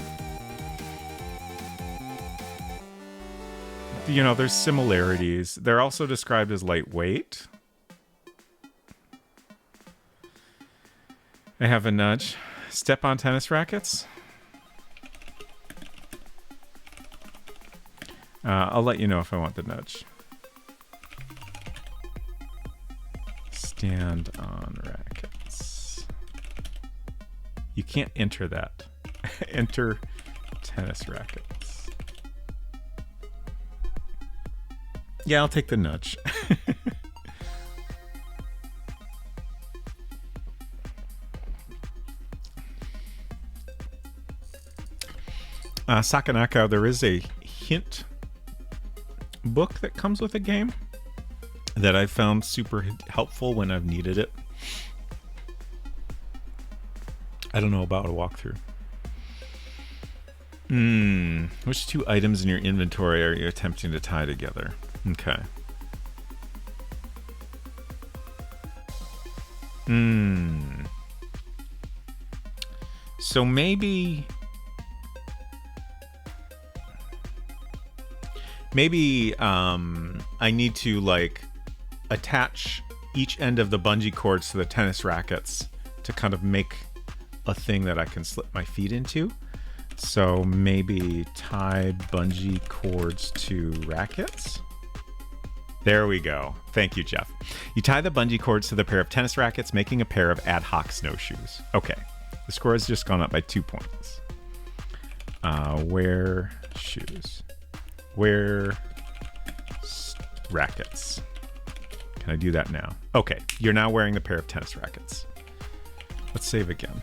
Speaker 1: you know, there's similarities. They're also described as lightweight. I have a nudge. Step on tennis rackets. I'll let you know if I want the nudge. Stand on rackets. You can't enter that. Enter tennis rackets. Yeah, I'll take the nudge. Sakanaka, there is a hint book that comes with a game that I found super helpful when I've needed it. I don't know about a walkthrough. Which two items in your inventory are you attempting to tie together? Okay. So maybe I need to like attach each end of the bungee cords to the tennis rackets to kind of make a thing that I can slip my feet into. So maybe tie bungee cords to rackets. There we go. Thank you, Jeff. You tie the bungee cords to the pair of tennis rackets, making a pair of ad hoc snowshoes. Okay. The score has just gone up by 2 points. Wear shoes. Wear rackets. Can I do that now? Okay. You're now wearing the pair of tennis rackets. Let's save again.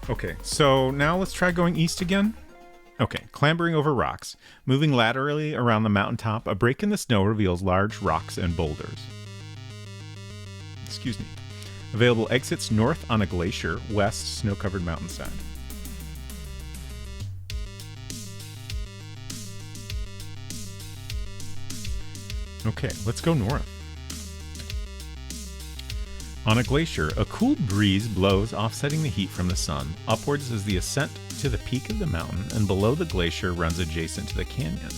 Speaker 1: Okay, so now let's try going east again. Okay, clambering over rocks. Moving laterally around the mountaintop, a break in the snow reveals large rocks and boulders. Excuse me. Available exits north on a glacier, west snow-covered mountainside. Okay, let's go north. On a glacier, a cool breeze blows, offsetting the heat from the sun. Upwards is the ascent to the peak of the mountain, and below the glacier runs adjacent to the canyon.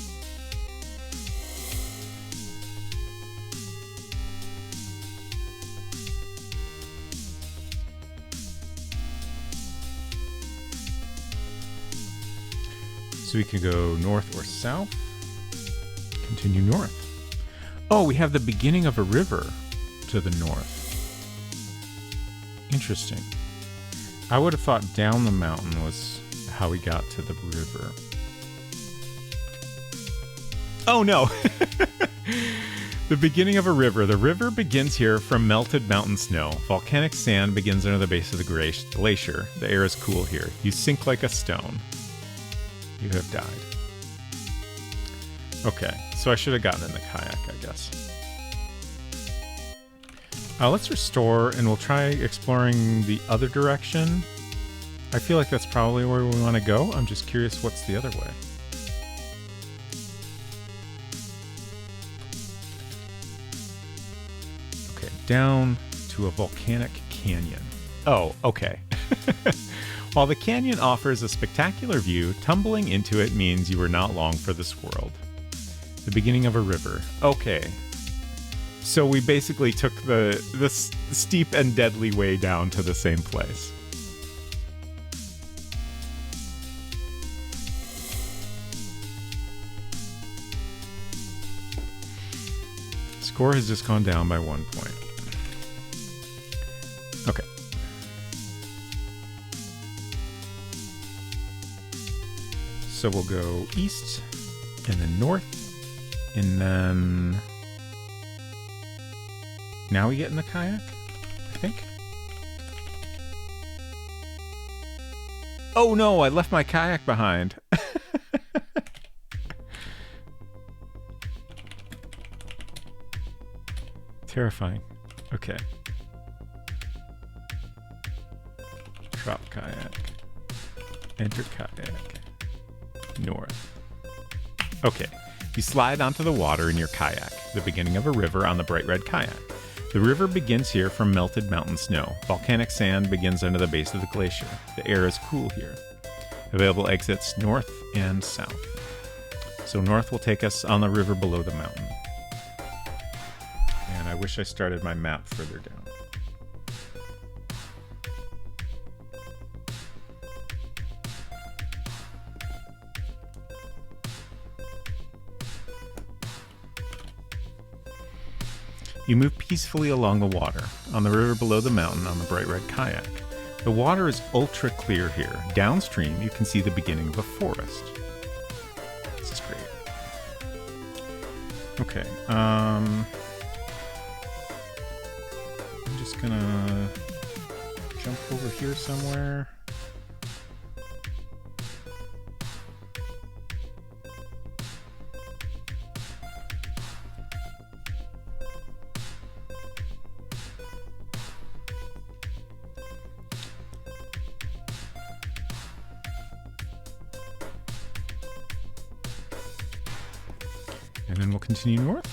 Speaker 1: So we can go north or south. Continue north. Oh, we have the beginning of a river to the north. Interesting. I would have thought down the mountain was how we got to the river. Oh no! The beginning of a river. The river begins here from melted mountain snow. Volcanic sand begins under the base of the glacier. The air is cool here. You sink like a stone. You have died. Okay, so I should have gotten in the kayak, I guess. Let's restore, and we'll try exploring the other direction. I feel like that's probably where we want to go. I'm just curious what's the other way. Okay, down to a volcanic canyon. Oh, okay. While the canyon offers a spectacular view, tumbling into it means you are not long for this world. The beginning of a river. Okay. So we basically took the steep and deadly way down to the same place. Score has just gone down by 1 point. Okay. So we'll go east and then north and then... Now we get in the kayak, I think. Oh no, I left my kayak behind. Terrifying. Okay. Drop kayak. Enter kayak. North. Okay. You slide onto the water in your kayak, the beginning of a river on the bright red kayak. The river begins here from melted mountain snow. Volcanic sand begins under the base of the glacier. The air is cool here. Available exits north and south. So north will take us on the river below the mountain. And I wish I started my map further down. You move peacefully along the water, on the river below the mountain on the bright red kayak. The water is ultra clear here. Downstream, you can see the beginning of a forest. This is great. Okay, I'm just gonna jump over here somewhere. And then we'll continue north.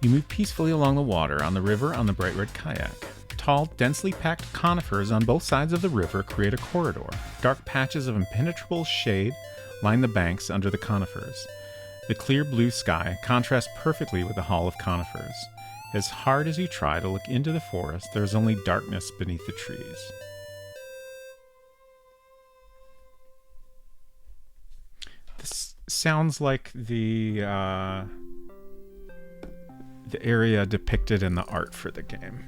Speaker 1: You move peacefully along the water, on the river on the bright red kayak. Tall, densely packed conifers on both sides of the river create a corridor. Dark patches of impenetrable shade line the banks under the conifers. The clear blue sky contrasts perfectly with the hall of conifers. As hard as you try to look into the forest, there is only darkness beneath the trees. This sounds like the area depicted in the art for the game.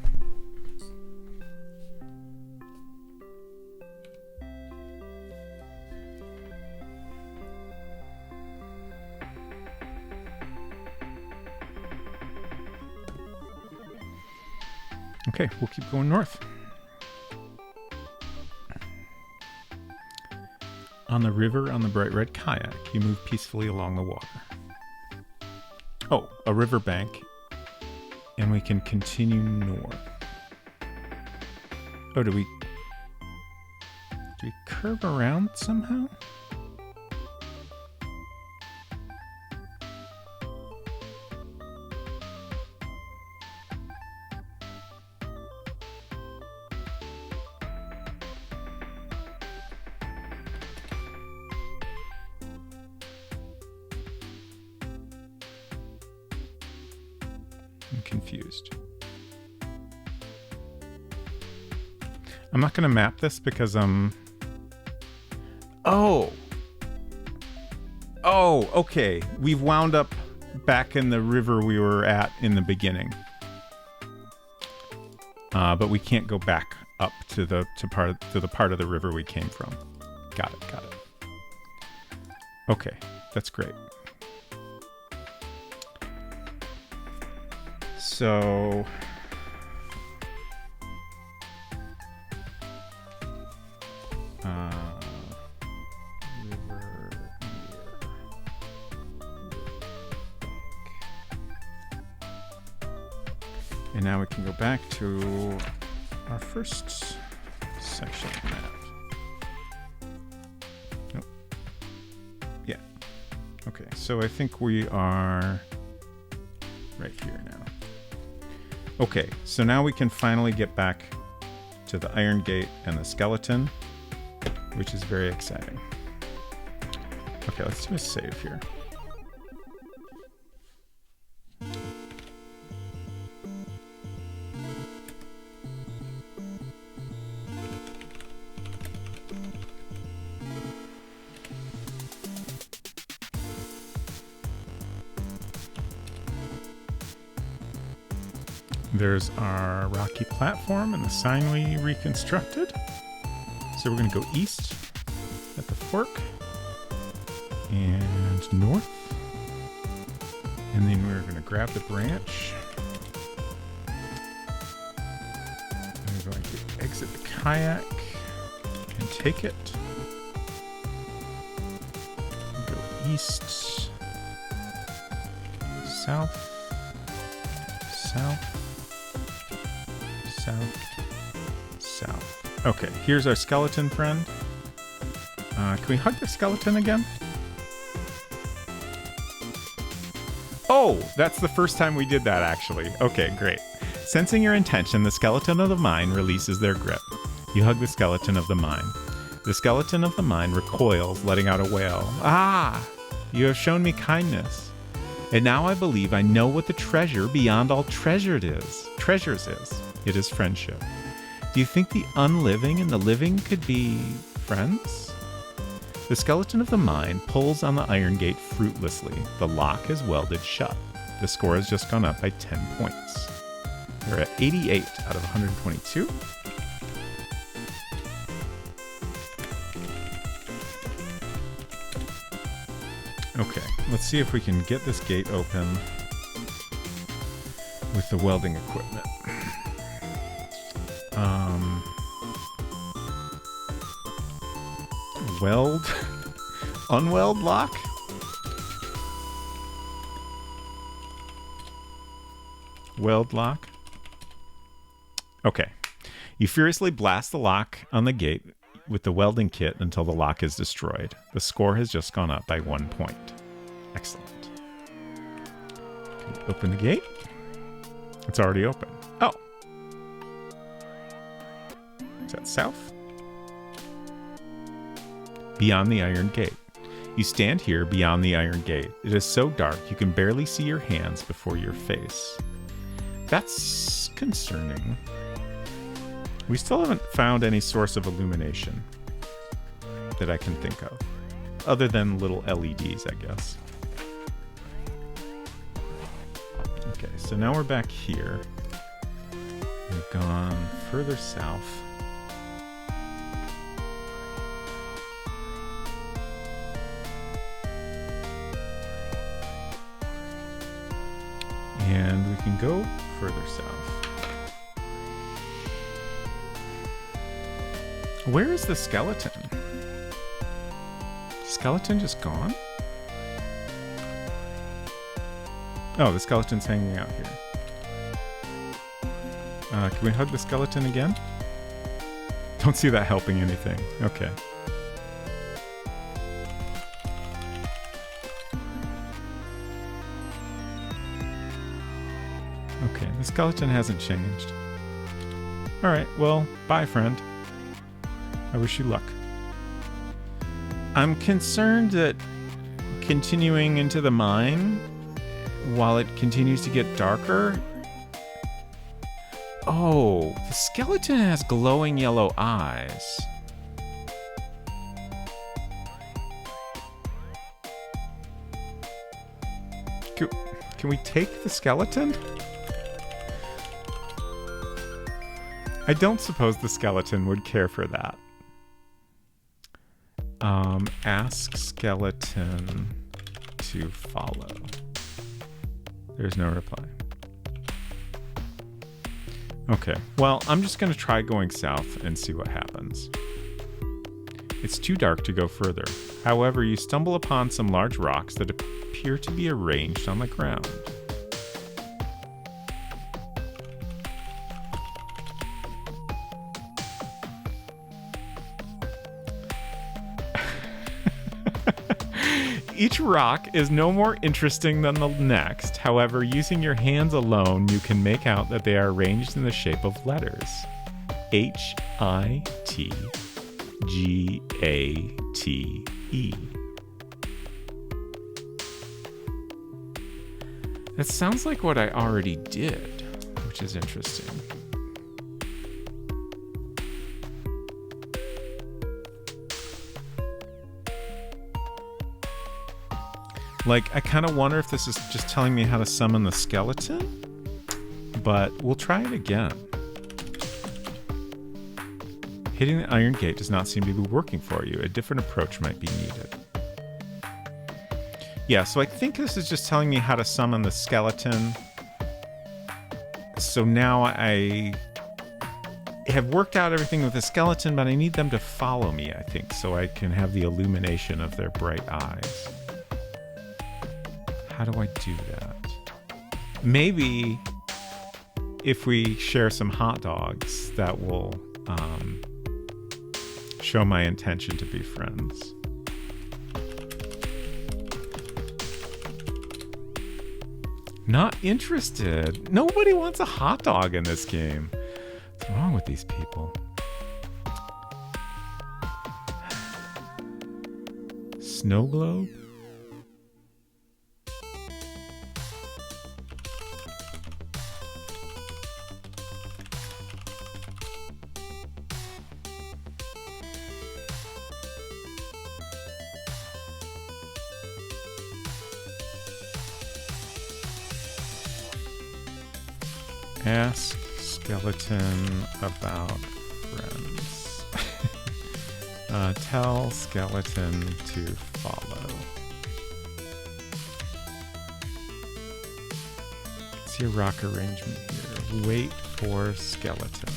Speaker 1: Okay, we'll keep going north. On the river on the bright red kayak, you move peacefully along the water. Oh, a riverbank. And we can continue north. Oh, do we curve around somehow? I'm confused. I'm not going to map this because Oh, okay. We've wound up back in the river we were at in the beginning. But we can't go back up to the part of the river we came from. Got it. Okay, that's great. So river and now we can go back to our first section of the map. Nope. Yeah. Okay, so I think we are right here now. Okay, so now we can finally get back to the Iron Gate and the skeleton, which is very exciting. Okay, let's do a save here. There's our rocky platform and the sign we reconstructed. So we're going to go east at the fork and north. And then we're going to grab the branch. And we're going to kayak and take it. Go east, south, south, south, south. Okay, here's our skeleton friend. Can we hug the skeleton again? Oh, that's the first time we did that, actually. Okay, great. Sensing your intention, the skeleton of the mine releases their grip. You hug the skeleton of the mine. The skeleton of the mine recoils, letting out a wail. Ah! You have shown me kindness. And now I believe I know what the treasure beyond all treasured is. Treasures is. It is friendship. Do you think the unliving and the living could be friends? The skeleton of the mine pulls on the iron gate fruitlessly. The lock is welded shut. The score has just gone up by 10 points. We're at 88 out of 122. Okay, let's see if we can get this gate open with the welding equipment. Weld? Unweld lock? Weld lock? Okay. You furiously blast the lock on the gate with the welding kit until the lock is destroyed. The score has just gone up by 1 point. Excellent. Can we open the gate? It's already open. Oh. Is that south? Beyond the iron gate. You stand here beyond the iron gate. It is so dark you can barely see your hands before your face. That's concerning. We still haven't found any source of illumination that I can think of, other than little LEDs, I guess. Okay, so now we're back here. We've gone further south. And we can go further south. Where is the skeleton? Skeleton just gone? Oh, the skeleton's hanging out here. Can we hug the skeleton again? Don't see that helping anything. Okay. Okay, the skeleton hasn't changed. Alright, well, bye, friend. I wish you luck. I'm concerned that continuing into the mine, while it continues to get darker... Oh, the skeleton has glowing yellow eyes. Can we take the skeleton? I don't suppose the skeleton would care for that. Ask skeleton to follow. There's no reply. Okay, well, I'm just going to try going south and see what happens. It's too dark to go further. However, you stumble upon some large rocks that appear to be arranged on the ground. Each rock is no more interesting than the next. However, using your hands alone, you can make out that they are arranged in the shape of letters. H-I-T-G-A-T-E. That sounds like what I already did, which is interesting. Like, I kind of wonder if this is just telling me how to summon the skeleton, but we'll try it again. Hitting the iron gate does not seem to be working for you. A different approach might be needed. Yeah, so I think this is just telling me how to summon the skeleton. So now I have worked out everything with the skeleton, but I need them to follow me, I think, so I can have the illumination of their bright eyes. How do I do that? Maybe if we share some hot dogs, that will show my intention to be friends. Not interested. Nobody wants a hot dog in this game. What's wrong with these people? Snow globe? Ask skeleton about friends. Tell skeleton to follow. See a rock arrangement here. Wait for skeleton.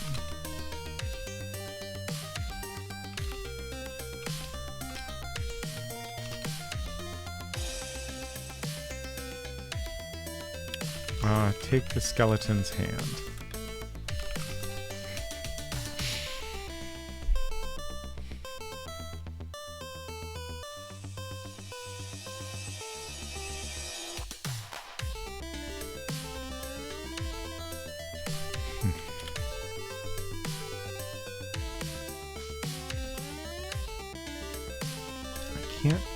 Speaker 1: Take the skeleton's hand.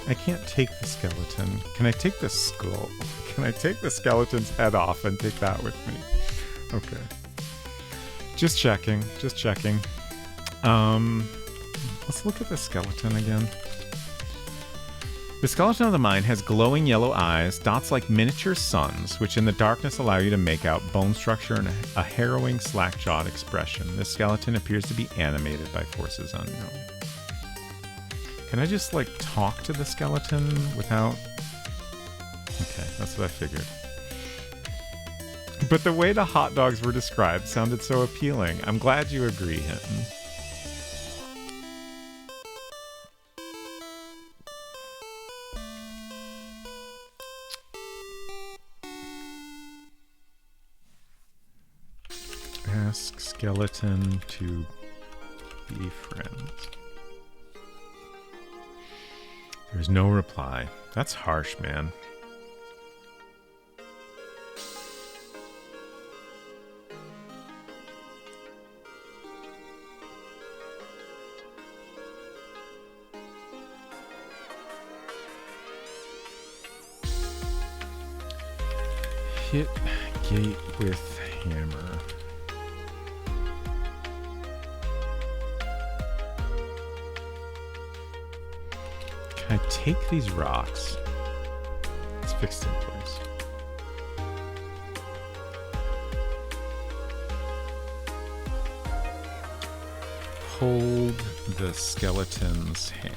Speaker 1: I can't take the skeleton. Can I take the skull? Can I take the skeleton's head off and take that with me? Okay. Just checking. Just checking. Let's look at the skeleton again. The skeleton of the mine has glowing yellow eyes, dots like miniature suns, which in the darkness allow you to make out bone structure and a harrowing slack-jawed expression. This skeleton appears to be animated by forces unknown. Can I just, like, talk to the skeleton without... Okay, that's what I figured. But the way the hot dogs were described sounded so appealing. I'm glad you agree, Hinton. Ask skeleton to be friends. There's no reply. That's harsh, man. Hit gate with hammer. Can I take these rocks? It's fixed in place. Hold the skeleton's hand.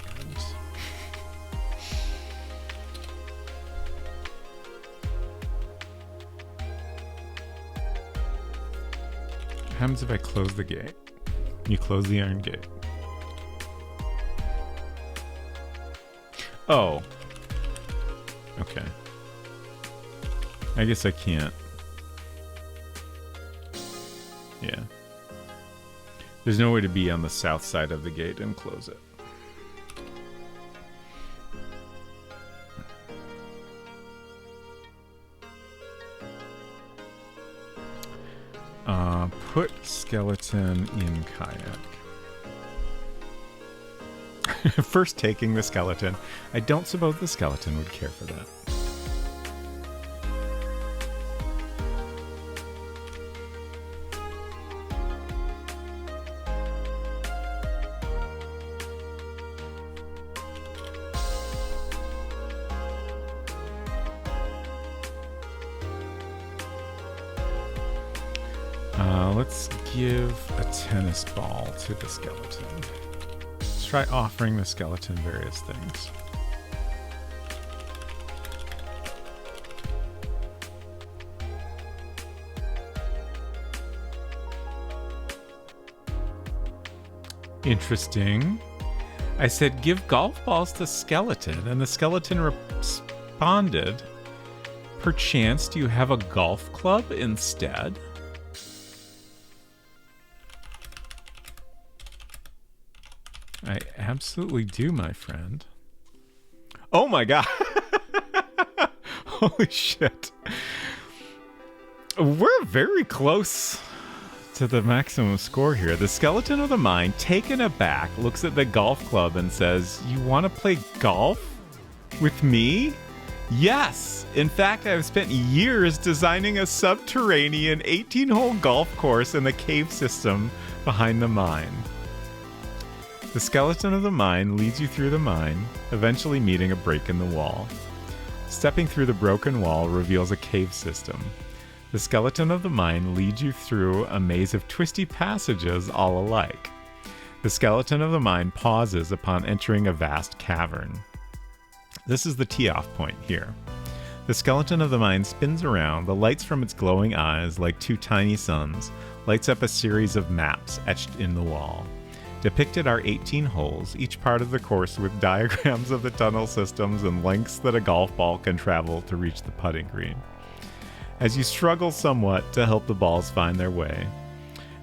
Speaker 1: What happens if I close the gate? You close the iron gate. Oh. Okay. I guess I can't. Yeah. There's no way to be on the south side of the gate and close it. Put skeleton in kayak. First taking the skeleton. I don't suppose the skeleton would care for that. Let's give a tennis ball to the skeleton. Let's try offering the skeleton various things. Interesting. I said, give golf balls to skeleton, and the skeleton responded, perchance do you have a golf club instead? I absolutely do, my friend. Oh my god. Holy shit. We're very close to the maximum score here. The skeleton of the mine, taken aback, looks at the golf club and says, you want to play golf with me? Yes! In fact, I've spent years designing a subterranean 18-hole golf course in the cave system behind the mine. The skeleton of the mine leads you through the mine, eventually meeting a break in the wall. Stepping through the broken wall reveals a cave system. The skeleton of the mine leads you through a maze of twisty passages all alike. The skeleton of the mine pauses upon entering a vast cavern. This is the tee-off point here. The skeleton of the mine spins around, the lights from its glowing eyes, like two tiny suns, lights up a series of maps etched in the wall. Depicted are 18 holes, each part of the course with diagrams of the tunnel systems and lengths that a golf ball can travel to reach the putting green. As you struggle somewhat to help the balls find their way,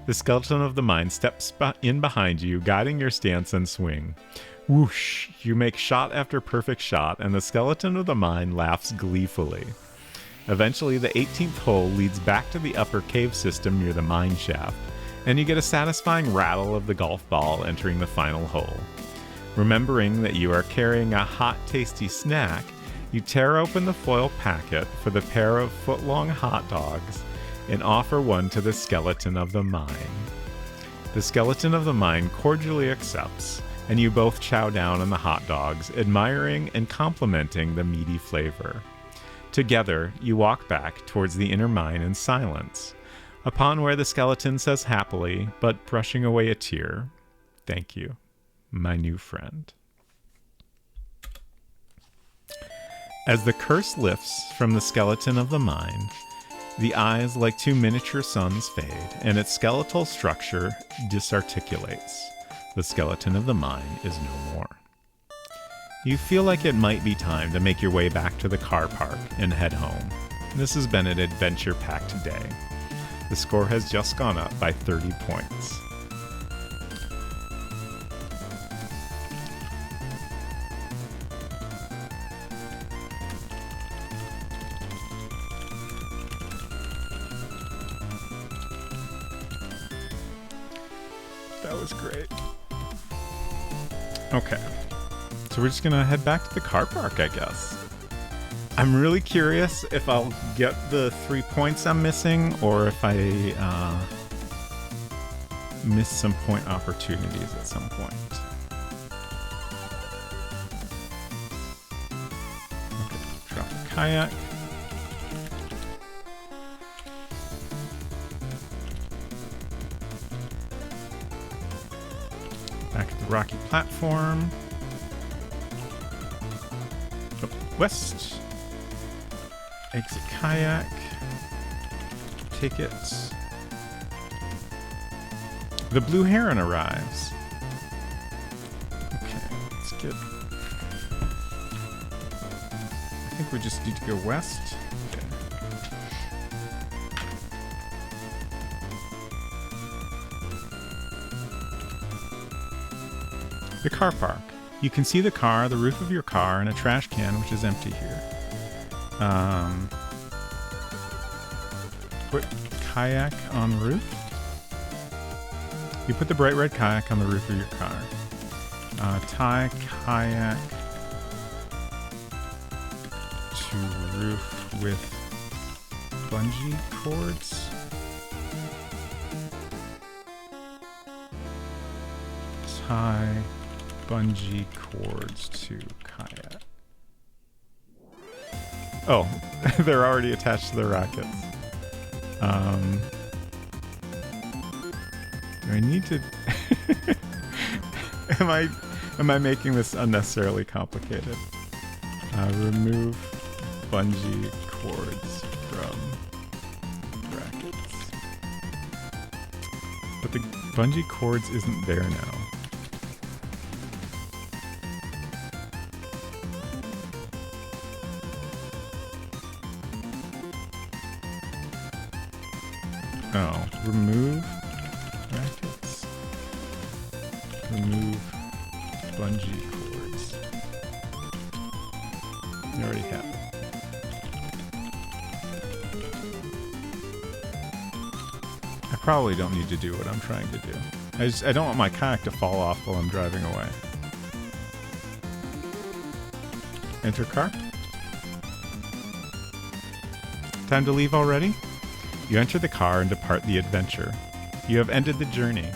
Speaker 1: the skeleton of the mine steps in behind you, guiding your stance and swing. Whoosh! You make shot after perfect shot, and the skeleton of the mine laughs gleefully. Eventually, the 18th hole leads back to the upper cave system near the mine shaft, and you get a satisfying rattle of the golf ball entering the final hole. Remembering that you are carrying a hot, tasty snack, you tear open the foil packet for the pair of foot-long hot dogs and offer one to the skeleton of the mine. The skeleton of the mine cordially accepts, and you both chow down on the hot dogs, admiring and complimenting the meaty flavor. Together, you walk back towards the inner mine in silence, upon where the skeleton says happily, but brushing away a tear, "Thank you, my new friend." As the curse lifts from the skeleton of the mine, the eyes like two miniature suns fade, and its skeletal structure disarticulates. The skeleton of the mine is no more. You feel like it might be time to make your way back to the car park and head home. This has been an adventure-packed day. The score has just gone up by 30 points. That was great. Okay. So we're just gonna head back to the car park, I guess. I'm really curious if I'll get the 3 points I'm missing, or if I miss some point opportunities at some point. Okay, drop the kayak. Back at the rocky platform. Up west. Exit kayak. Tickets. The blue heron arrives. Okay, let's get... I think we just need to go west. Okay. The car park. You can see the car, the roof of your car, and a trash can, which is empty here. Put kayak on roof. You put the bright red kayak on the roof of your car. Tie kayak to roof with bungee cords. Tie bungee cords to kayak. Oh, they're already attached to the rockets. Do I need to... Am I making this unnecessarily complicated? Remove bungee cords from brackets. But the bungee cords isn't there now. Oh, remove brackets. Remove bungee cords. I already have it. I probably don't need to do what I'm trying to do. I don't want my kayak to fall off while I'm driving away. Enter car. Time to leave already? You enter the car and depart the adventure. You have ended the journey.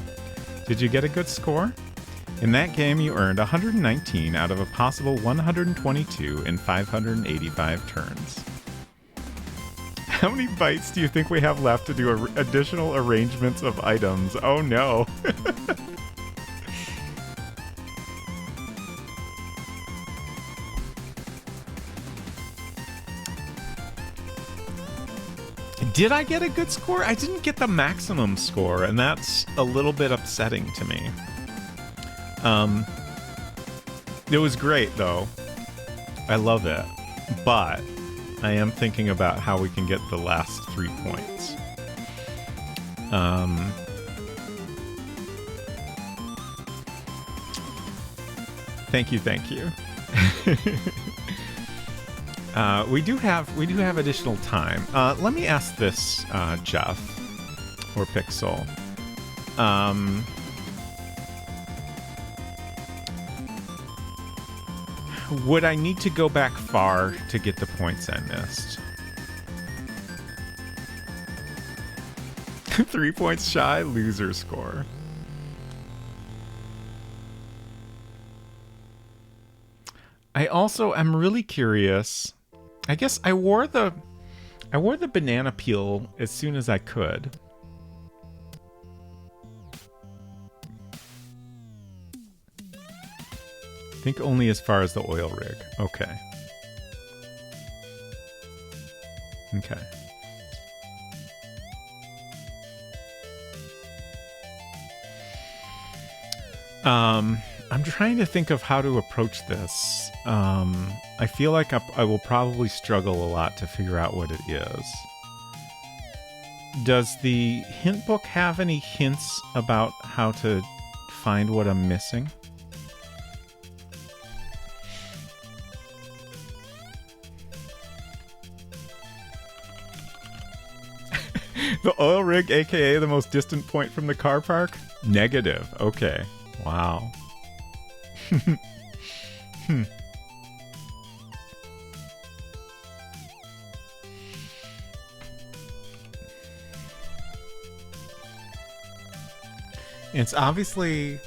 Speaker 1: Did you get a good score? In that game, you earned 119 out of a possible 122 in 585 turns. How many bytes do you think we have left to do additional arrangements of items? Oh no. Did I get a good score? I didn't get the maximum score, and that's a little bit upsetting to me. It was great, though. I love it. But I am thinking about how we can get the last 3 points. Thank you. We do have additional time. Let me ask this, Jeff or Pixel. Would I need to go back far to get the points I missed? 3 points shy, loser score. I also am really curious. I guess I wore the banana peel as soon as I could. I think only as far as the oil rig. Okay. Okay. I'm trying to think of how to approach this. I feel like I will probably struggle a lot to figure out what it is. Does the hint book have any hints about how to find what I'm missing? The oil rig, aka the most distant point from the car park? Negative. Okay. Wow. It's obviously...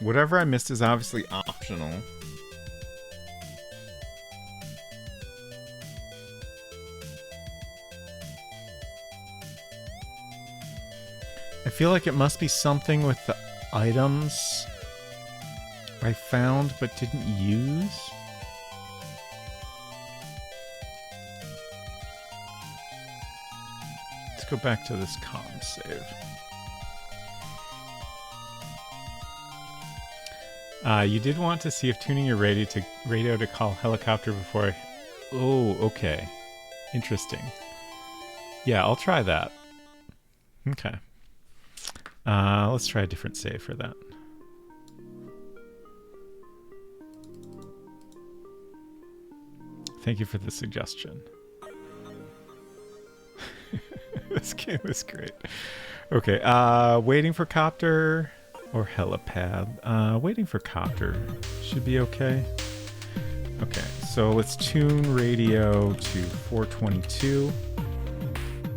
Speaker 1: Whatever I missed is obviously optional. I feel like it must be something with the items I found but didn't use. Let's go back to this comm save. You did want to see if tuning your radio to call helicopter before... Oh, okay. Interesting. Yeah, I'll try that. Okay. Let's try a different save for that. Thank you for the suggestion. This game is great. Okay, waiting for copter or helipad. Waiting for copter should be okay. Okay, so let's tune radio to 422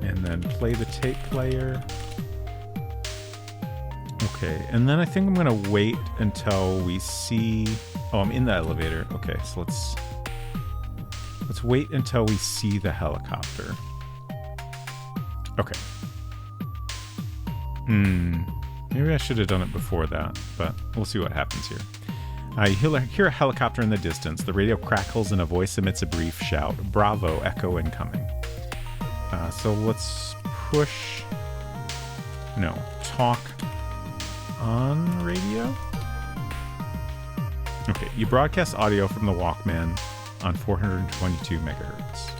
Speaker 1: and then play the tape player. Okay, and then I think I'm gonna wait until we see... Oh, I'm in the elevator. Okay, so let's wait until we see the helicopter. Okay. Maybe I should have done it before that, but we'll see what happens here. You hear a helicopter in the distance. The radio crackles and a voice emits a brief shout. Bravo, echo incoming. So let's push... No, talk on radio? Okay, you broadcast audio from the Walkman on 422 megahertz.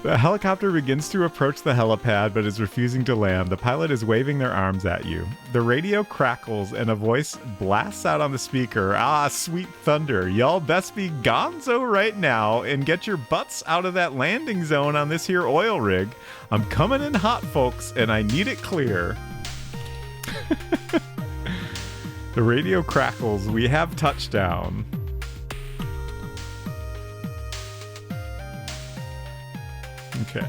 Speaker 1: The helicopter begins to approach the helipad but is refusing to land. The pilot is waving their arms at you. The radio crackles and a voice blasts out on the speaker. Ah, sweet thunder. Y'all best be gonzo right now and get your butts out of that landing zone on this here oil rig. I'm coming in hot, folks, and I need it clear. The radio crackles. We have touchdown. Okay.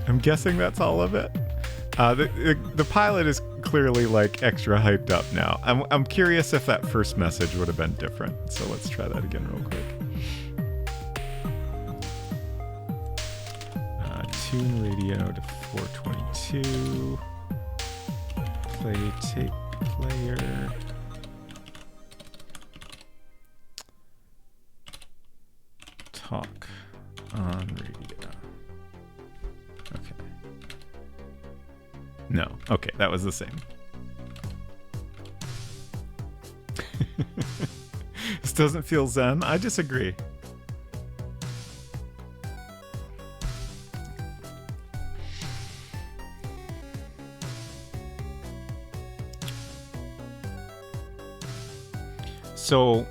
Speaker 1: I'm guessing that's all of it. The pilot is clearly like extra hyped up now. I'm curious if that first message would have been different. So let's try that again real quick. Tune radio to 422. Play tape player. Talk on radio. Okay. No. Okay, that was the same. This doesn't feel zen. I disagree. So,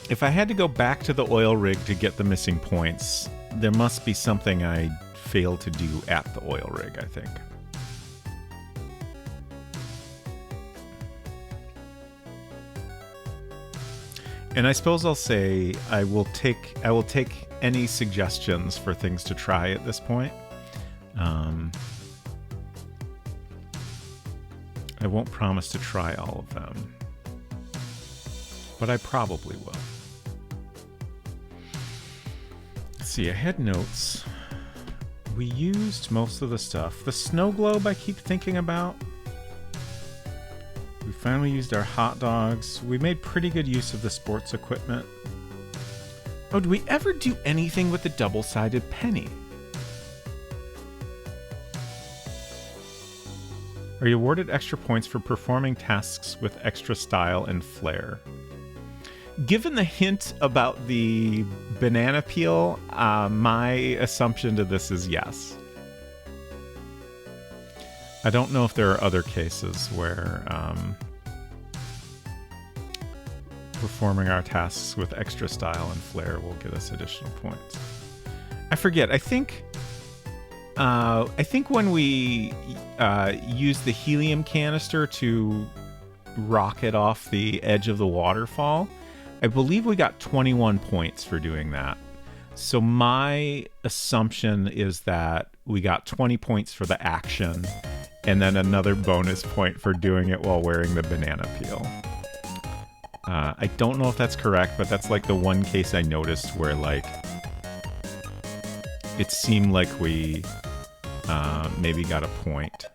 Speaker 1: if I had to go back to the oil rig to get the missing points, there must be something I failed to do at the oil rig, I think. And I suppose I'll say I will take any suggestions for things to try at this point. I won't promise to try all of them, but I probably will. Let's see, I had notes. We used most of the stuff. The snow globe I keep thinking about. We finally used our hot dogs. We made pretty good use of the sports equipment. Oh, do we ever do anything with the double-sided penny? Are you awarded extra points for performing tasks with extra style and flair? Given the hint about the banana peel, my assumption to this is yes. I don't know if there are other cases where performing our tasks with extra style and flair will get us additional points. I forget. I think when we use the helium canister to rocket off the edge of the waterfall, I believe we got 21 points for doing that. So my assumption is that we got 20 points for the action and then another bonus point for doing it while wearing the banana peel. I don't know if that's correct, but that's like the one case I noticed where like it seemed like we maybe got a point.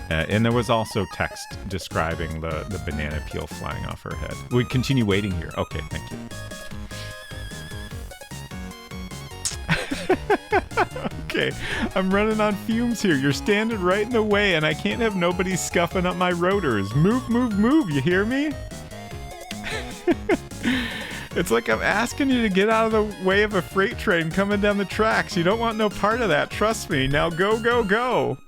Speaker 1: And there was also text describing the banana peel flying off her head. We continue waiting here. Okay, thank you. Okay, I'm running on fumes here. You're standing right in the way, and I can't have nobody scuffing up my rotors. Move, move, move, you hear me? It's like I'm asking you to get out of the way of a freight train coming down the tracks. You don't want no part of that, trust me. Now go, go, go.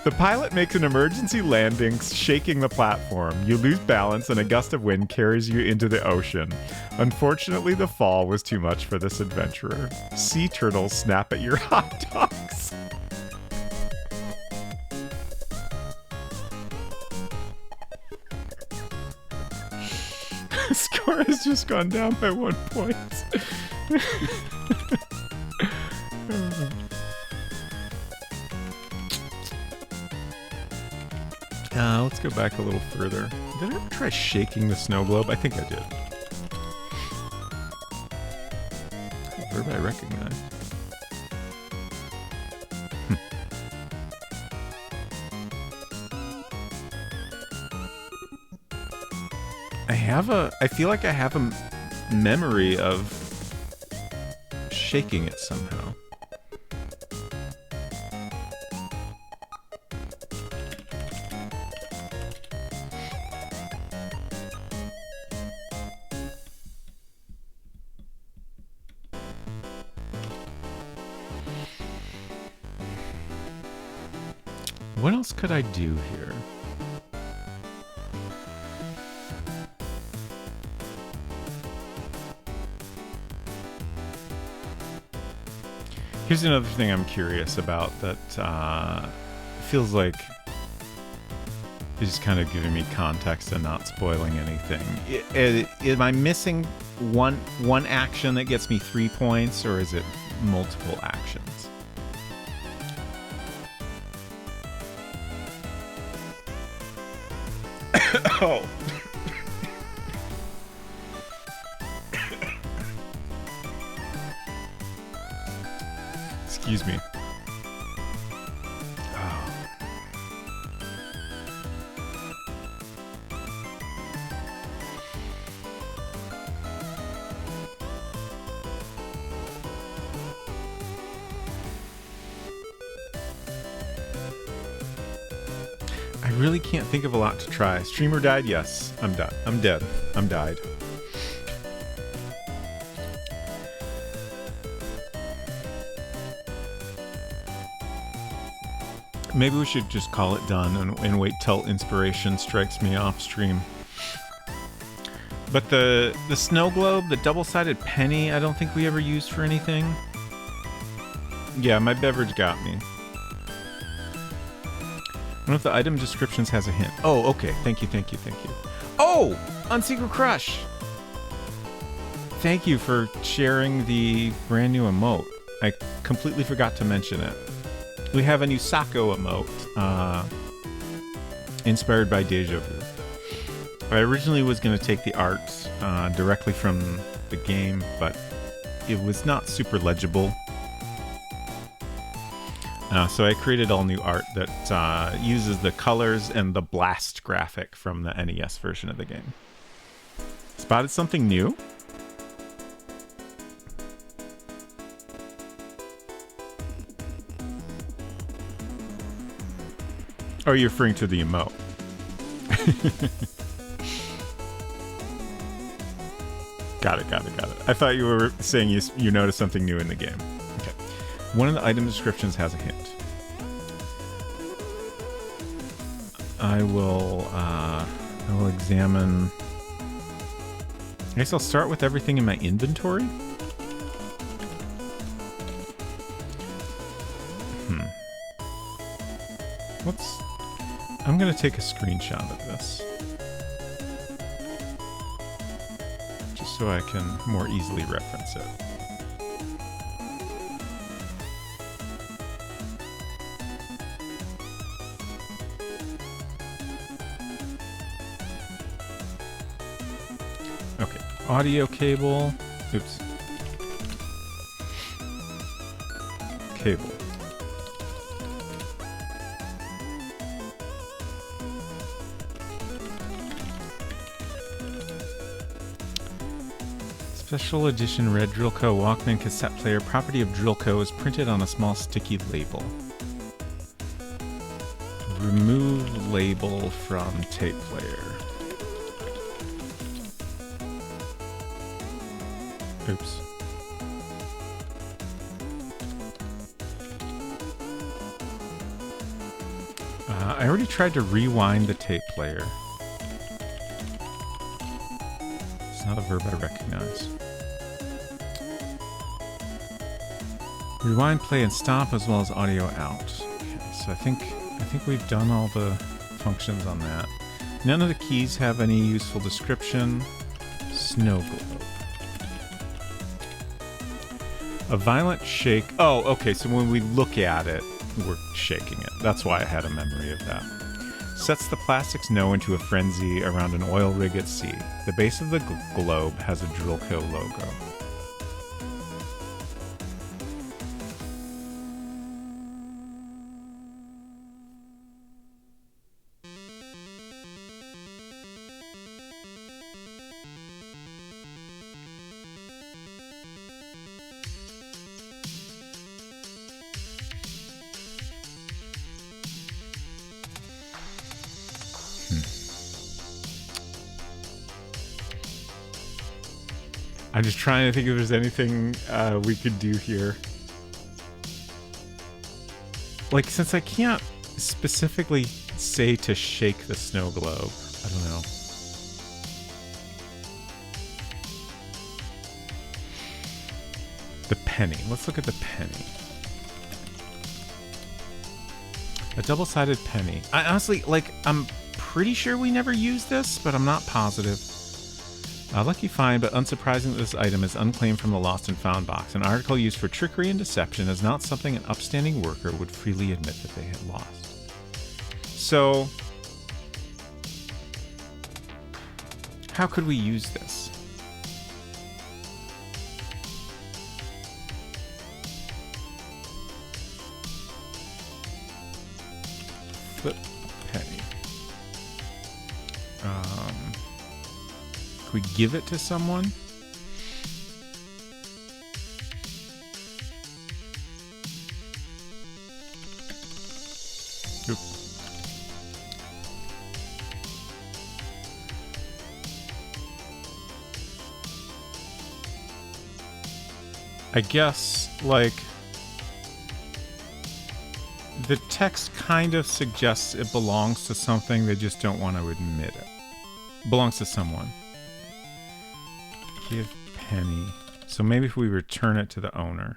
Speaker 1: The pilot makes an emergency landing, shaking the platform. You lose balance and a gust of wind carries you into the ocean. Unfortunately, the fall was too much for this adventurer. Sea turtles snap at your hot dogs. Score has just gone down by 1 point. Let's go back a little further. Did I ever try shaking the snow globe? I think I did. A verb I recognize. I feel like I have a memory of shaking it somehow. What else could I do here? Here's another thing I'm curious about that feels like is just kind of giving me context and not spoiling anything. Am I missing one action that gets me 3 points, or is it multiple actions? Oh. Excuse me. Oh. I really can't think of a lot to try. Streamer died? Yes. I'm done. I'm dead. I'm died. Maybe we should just call it done and wait till inspiration strikes me off stream. But the snow globe, the double-sided penny, I don't think we ever used for anything. Yeah, my beverage got me. One of the item descriptions has a hint. Oh, okay. Thank you, thank you, thank you. Oh! On Secret Crush! Thank you for sharing the brand new emote. I completely forgot to mention it. We have a new Sako emote, inspired by Deja Vu. I originally was going to take the art directly from the game, but it was not super legible. So I created all new art that uses the colors and the blast graphic from the NES version of the game. Spotted something new? Oh, you're referring to the emote. Got it. I thought you were saying you noticed something new in the game. Okay. One of the item descriptions has a hint. I will examine... I guess I'll start with everything in my inventory. I'm going to take a screenshot of this. Just so I can more easily reference it. Okay, audio cable. Oops. Cable. Special edition Red Drillco Walkman cassette player, property of Drillco, is printed on a small sticky label. Remove label from tape player. Oops. I already tried to rewind the tape player. It's not a verb I recognize. Rewind, play, and stop, as well as audio out. Okay, so I think we've done all the functions on that. None of the keys have any useful description. Snow globe. A violent shake. Oh, okay, so when we look at it, we're shaking it. That's why I had a memory of that. Sets the plastic snow into a frenzy around an oil rig at sea. The base of the globe has a Drillco logo. I'm just trying to think if there's anything we could do here. Like, since I can't specifically say to shake the snow globe? I don't know. The penny. Let's look at the penny. A double-sided penny. I honestly, like, I'm pretty sure we never used this, but I'm not positive. Lucky find, but unsurprising that this item is unclaimed from the Lost and Found box. An article used for trickery and deception is not something an upstanding worker would freely admit that they had lost. So, how could we use this? Flip penny. Could we give it to someone? Oop. I guess, like, the text kind of suggests it belongs to something, they just don't want to admit it. Belongs to someone. Give penny. So maybe if we return it to the owner.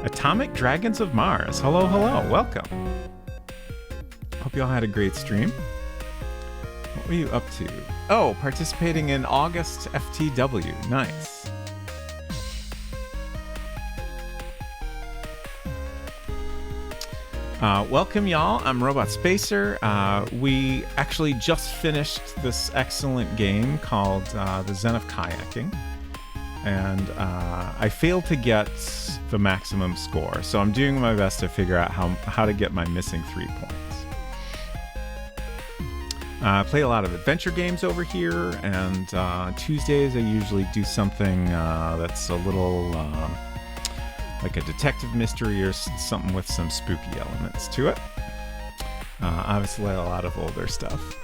Speaker 1: Atomic Dragons of Mars. Hello, hello. Welcome. Hope you all had a great stream. What were you up to? Oh, participating in August FTW. Nice. Welcome, y'all. I'm Robot Spacer. We actually just finished this excellent game called The Zen of Kayaking. And I failed to get the maximum score. So I'm doing my best to figure out how to get my missing 3 points. I play a lot of adventure games over here. And Tuesdays I usually do something that's a little... like a detective mystery or something with some spooky elements to it. Obviously, a lot of older stuff.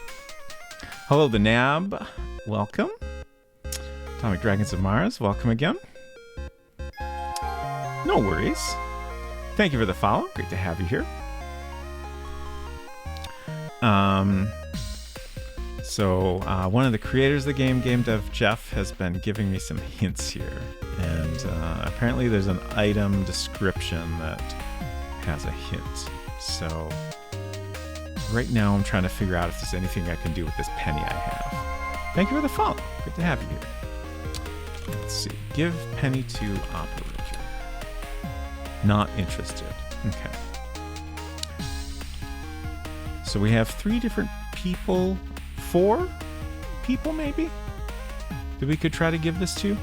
Speaker 1: Hello, the Nab. Welcome. Atomic Dragons of Mars. Welcome again. No worries. Thank you for the follow. Great to have you here. So one of the creators of the game, Game Dev Jeff, has been giving me some hints here. And apparently there's an item description that has a hint. So right now I'm trying to figure out if there's anything I can do with this penny I have. Thank you for the follow. Good to have you here. Let's see. Give penny to operator. Not interested. Okay. So we have 3 different people. 4 people, maybe? That we could try to give this to?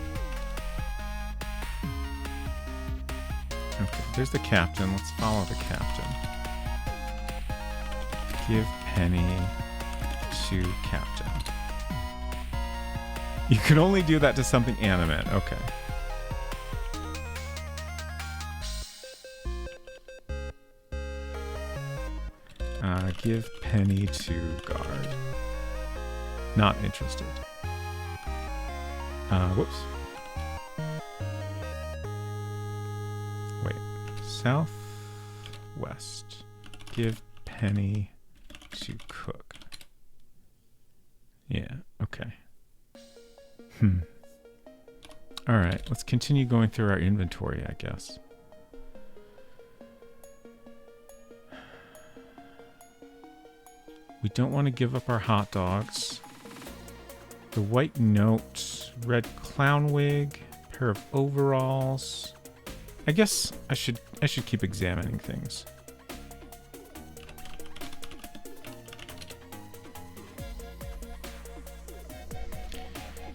Speaker 1: Okay, there's the captain. Let's follow the captain. Give penny to captain. You can only do that to something animate. Okay. Give penny to guard. Not interested. Whoops. Wait. Southwest. Give penny to cook. Yeah, okay. Alright, let's continue going through our inventory, I guess. We don't want to give up our hot dogs. The white note, red clown wig, pair of overalls. I guess I should keep examining things.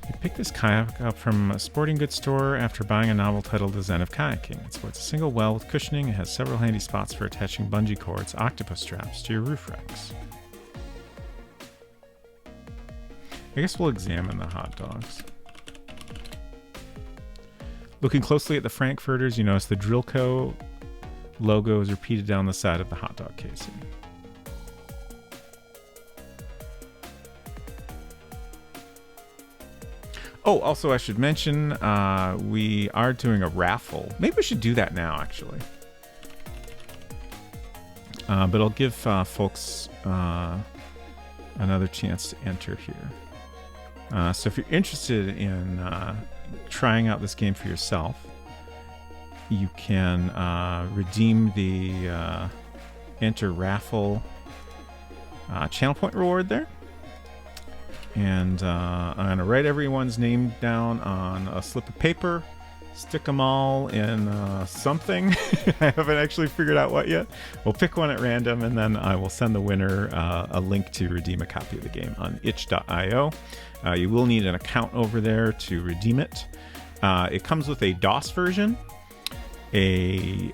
Speaker 1: You pick this kayak up from a sporting goods store after buying a novel titled The Zen of Kayaking. It sports a single well with cushioning and has several handy spots for attaching bungee cords, octopus straps to your roof racks. I guess we'll examine the hot dogs. Looking closely at the Frankfurters, you notice the Drillco logo is repeated down the side of the hot dog casing. Oh, also I should mention, we are doing a raffle. Maybe we should do that now, actually. but I'll give folks another chance to enter here. So if you're interested in trying out this game for yourself, you can redeem the enter raffle channel point reward there. And I'm going to write everyone's name down on a slip of paper, stick them all in something. I haven't actually figured out what yet. We'll pick one at random, and then I will send the winner a link to redeem a copy of the game on itch.io. You will need an account over there to redeem it. It comes with a DOS version, a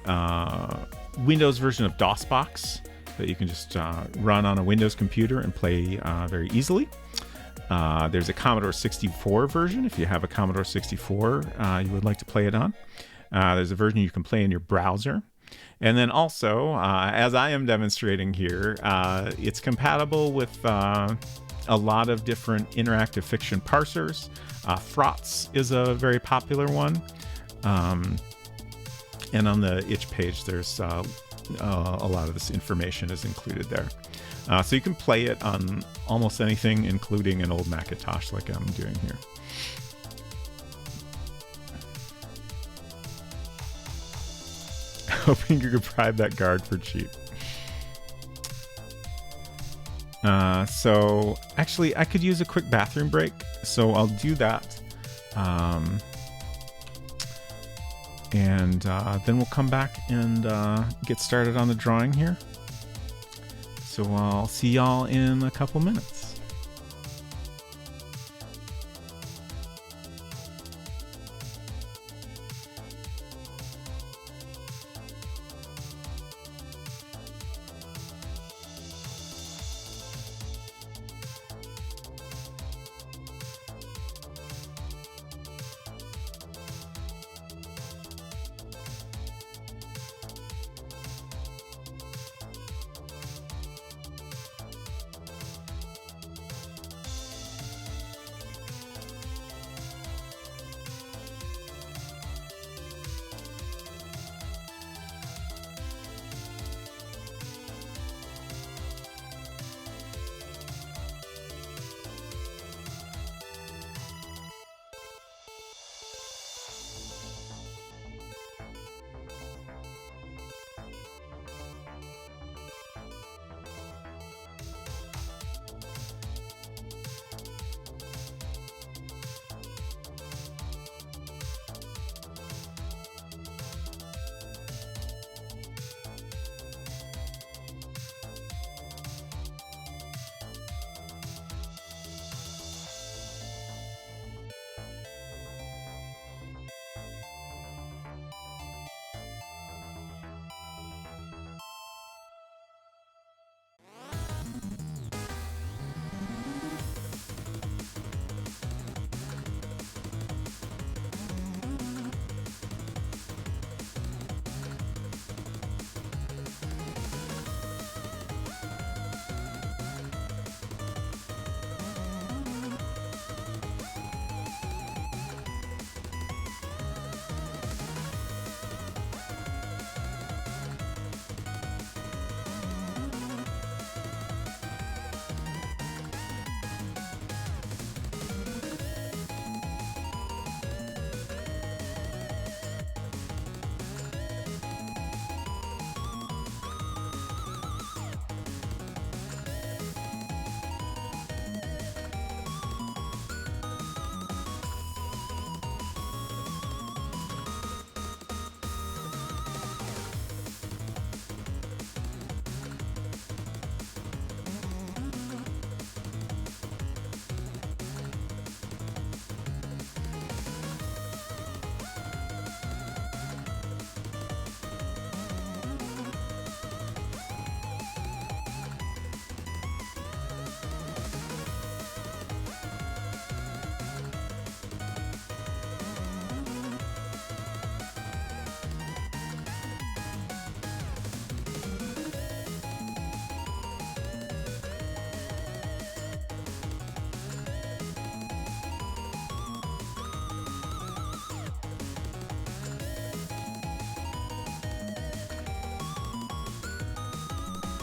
Speaker 1: Windows version of DOSBox that you can just run on a Windows computer and play very easily. There's a Commodore 64 version if you have a Commodore 64 you would like to play it on. There's a version you can play in your browser. And then also, as I am demonstrating here, it's compatible with a lot of different interactive fiction parsers. Frotz is a very popular one. And on the itch page, there's a lot of this information is included there. So you can play it on almost anything, including an old Macintosh like I'm doing here. Hoping you could bribe that guard for cheap. So actually, I could use a quick bathroom break, so I'll do that. And then we'll come back and get started on the drawing here. So I'll see y'all in a couple minutes.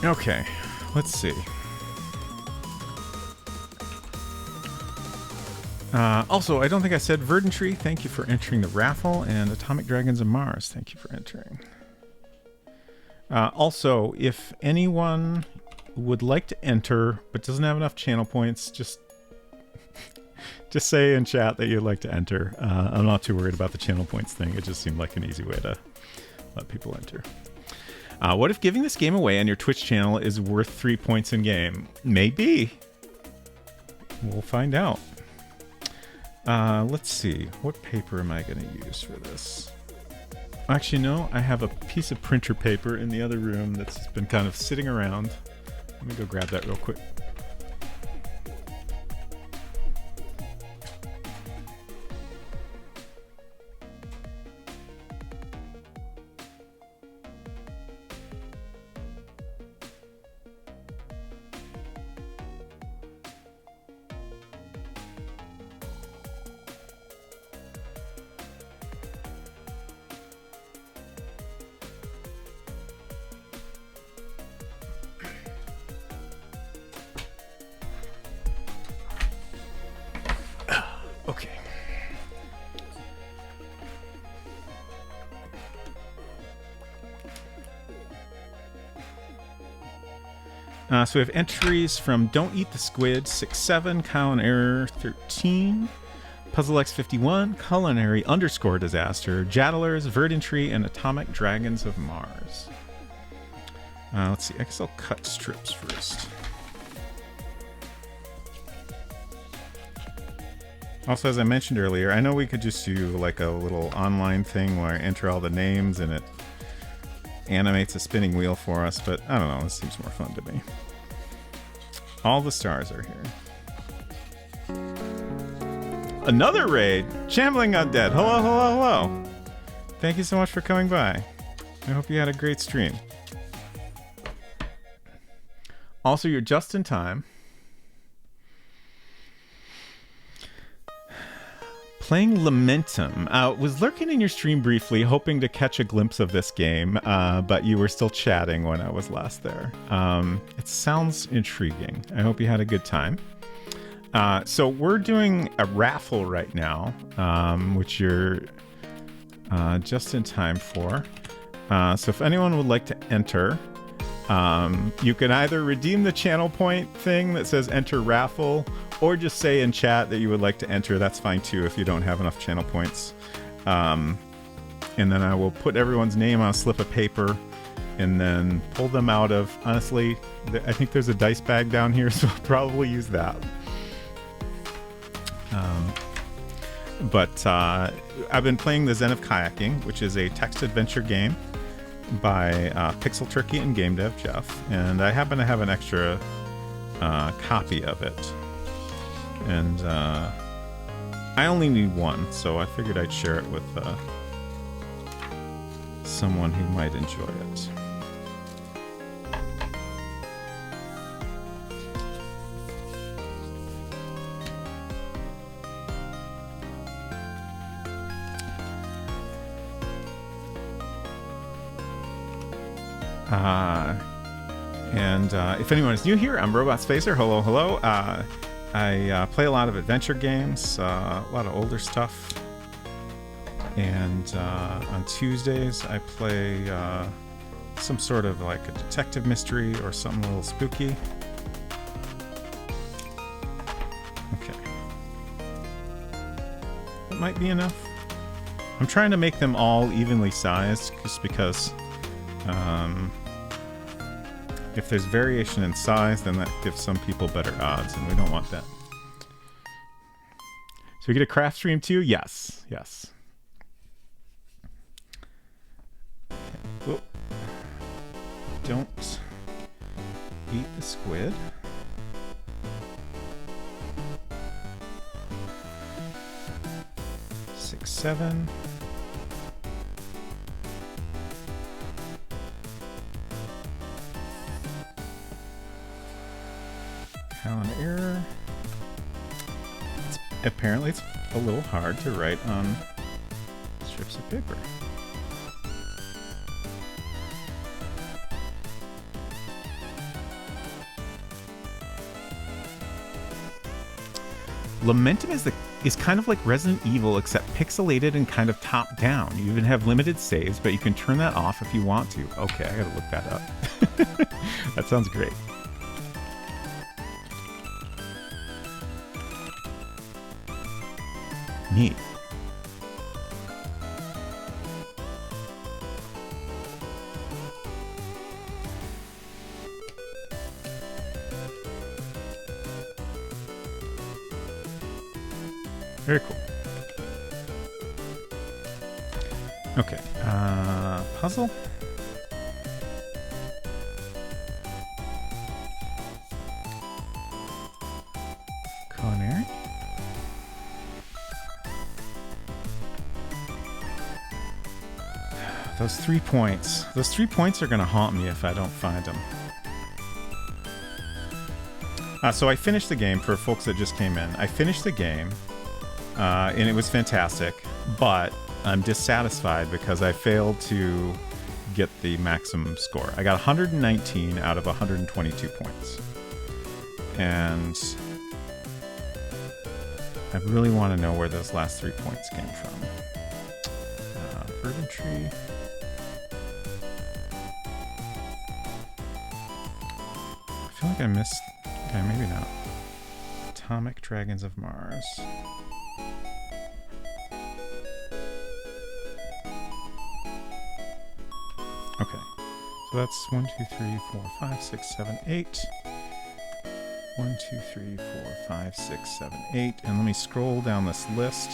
Speaker 1: Okay, let's see. Also, I don't think I said Verdantry, thank you for entering the raffle, and Atomic Dragons of Mars, thank you for entering. Also, if anyone would like to enter but doesn't have enough channel points, just say in chat that you'd like to enter. I'm not too worried about the channel points thing. It just seemed like an easy way to let people enter. What if giving this game away on your Twitch channel is worth 3 points in game? Maybe. We'll find out. Let's see. What paper am I going to use for this? Actually, no. I have a piece of printer paper in the other room that's been kind of sitting around. Let me go grab that real quick. Okay. So we have entries from Don't Eat the Squid, 6-7, Colin Error 13, Puzzle X51, Culinary _ Disaster, Jadlers, Verdantry, and Atomic Dragons of Mars. Let's see, I guess I'll cut strips first. Also, as I mentioned earlier, I know we could just do like a little online thing where I enter all the names and it animates a spinning wheel for us, but I don't know, this seems more fun to me. All the stars are here. Another raid! Shambling Undead! Hello, hello, hello! Thank you so much for coming by. I hope you had a great stream. Also, you're just in time. Playing Lamentum. Was lurking in your stream briefly, hoping to catch a glimpse of this game, but you were still chatting when I was last there. It sounds intriguing. I hope you had a good time. So we're doing a raffle right now, which you're just in time for. So if anyone would like to enter, you can either redeem the channel point thing that says enter raffle, or just say in chat that you would like to enter. That's fine too if you don't have enough channel points. And then I will put everyone's name on a slip of paper and then pull them out of, honestly, I think there's a dice bag down here, so I'll probably use that. But I've been playing the Zen of Kayaking, which is a text adventure game by Pixel Turkey and Game Dev Jeff, and I happen to have an extra copy of it. And I only need one, so I figured I'd share it with someone who might enjoy it. And if anyone is new here, I'm Robot Spacer. Hello, hello. I play a lot of adventure games, a lot of older stuff. And on Tuesdays, I play some sort of like a detective mystery or something a little spooky. Okay. That might be enough. I'm trying to make them all evenly sized just because if there's variation in size, then that gives some people better odds, and we don't want that. So we get a craft stream too? Yes, yes. Oh. Don't eat the squid. Six, 7. Colin Error. Apparently it's a little hard to write on strips of paper. Lamentum is kind of like Resident Evil, except pixelated and kind of top down. You even have limited saves, but you can turn that off if you want to. Okay, I gotta look that up. That sounds great. Neat. Very cool. Okay, puzzle. Culinary. Those 3 points. Those 3 points are going to haunt me if I don't find them. So I finished the game for folks that just came in. I finished the game. And it was fantastic, but I'm dissatisfied because I failed to get the maximum score. I got 119 out of 122 points. And I really want to know where those last 3 points came from. Verdant Tree. I feel like I missed... Okay, maybe not. Atomic Dragons of Mars. Okay, so that's 1, 2, 3, 4, 5, 6, 7, 8. 1, 2, 3, 4, 5, 6, 7, 8. And let me scroll down this list.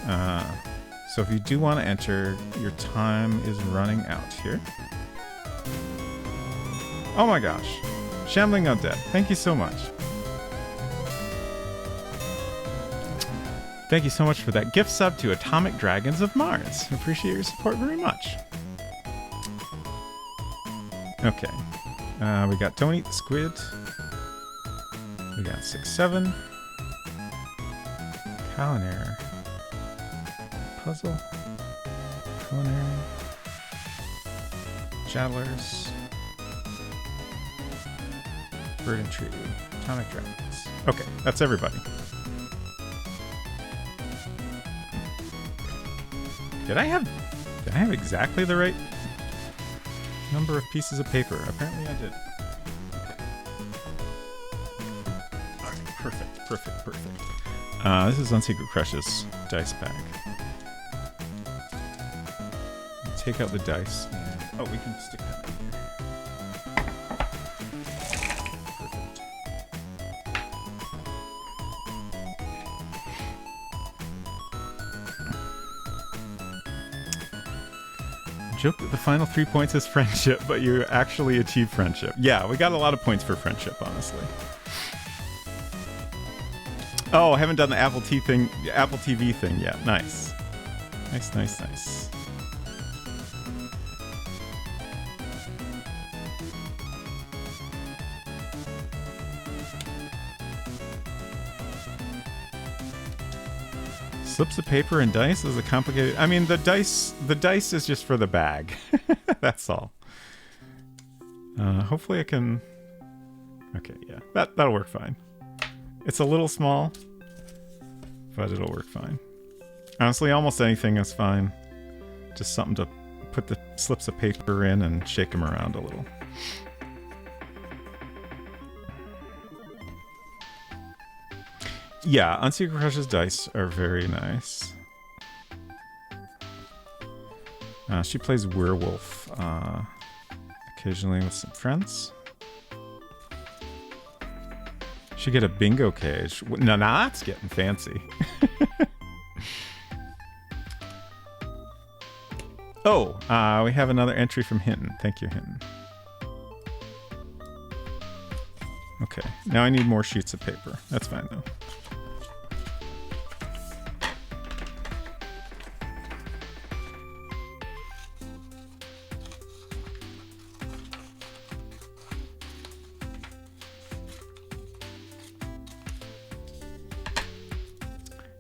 Speaker 1: So if you do want to enter, your time is running out here. Oh my gosh. Shambling Undead, thank you so much. Thank you so much for that gift sub to Atomic Dragons of Mars. Appreciate your support very much. Okay, we got Don't Eat the Squid. We got 6, 7. Culinary. Puzzle. Culinary. Jaddlers. Verdant Tree. Atomic Dragons. Okay, that's everybody. Did I have exactly the right number of pieces of paper? Apparently I did. Okay. Alright, perfect. This is Unsecret Crush's dice bag. Take out the dice. And, oh, we can stick that in here. Perfect. Joke that the final 3 points is friendship, but you actually achieve friendship. Yeah, we got a lot of points for friendship, honestly. Oh, I haven't done the Apple TV thing yet. Nice. Nice. Slips of paper and dice is a complicated... I mean, the dice is just for the bag. That's all. Hopefully I can... Okay, yeah. That'll work fine. It's a little small, but it'll work fine. Honestly, almost anything is fine. Just something to put the slips of paper in and shake them around a little. Yeah, Unsecret Crush's dice are very nice. She plays werewolf occasionally with some friends. She get a bingo cage. Now that's getting fancy. Oh, we have another entry from Hinton. Thank you, Hinton. Okay, now I need more sheets of paper. That's fine, though.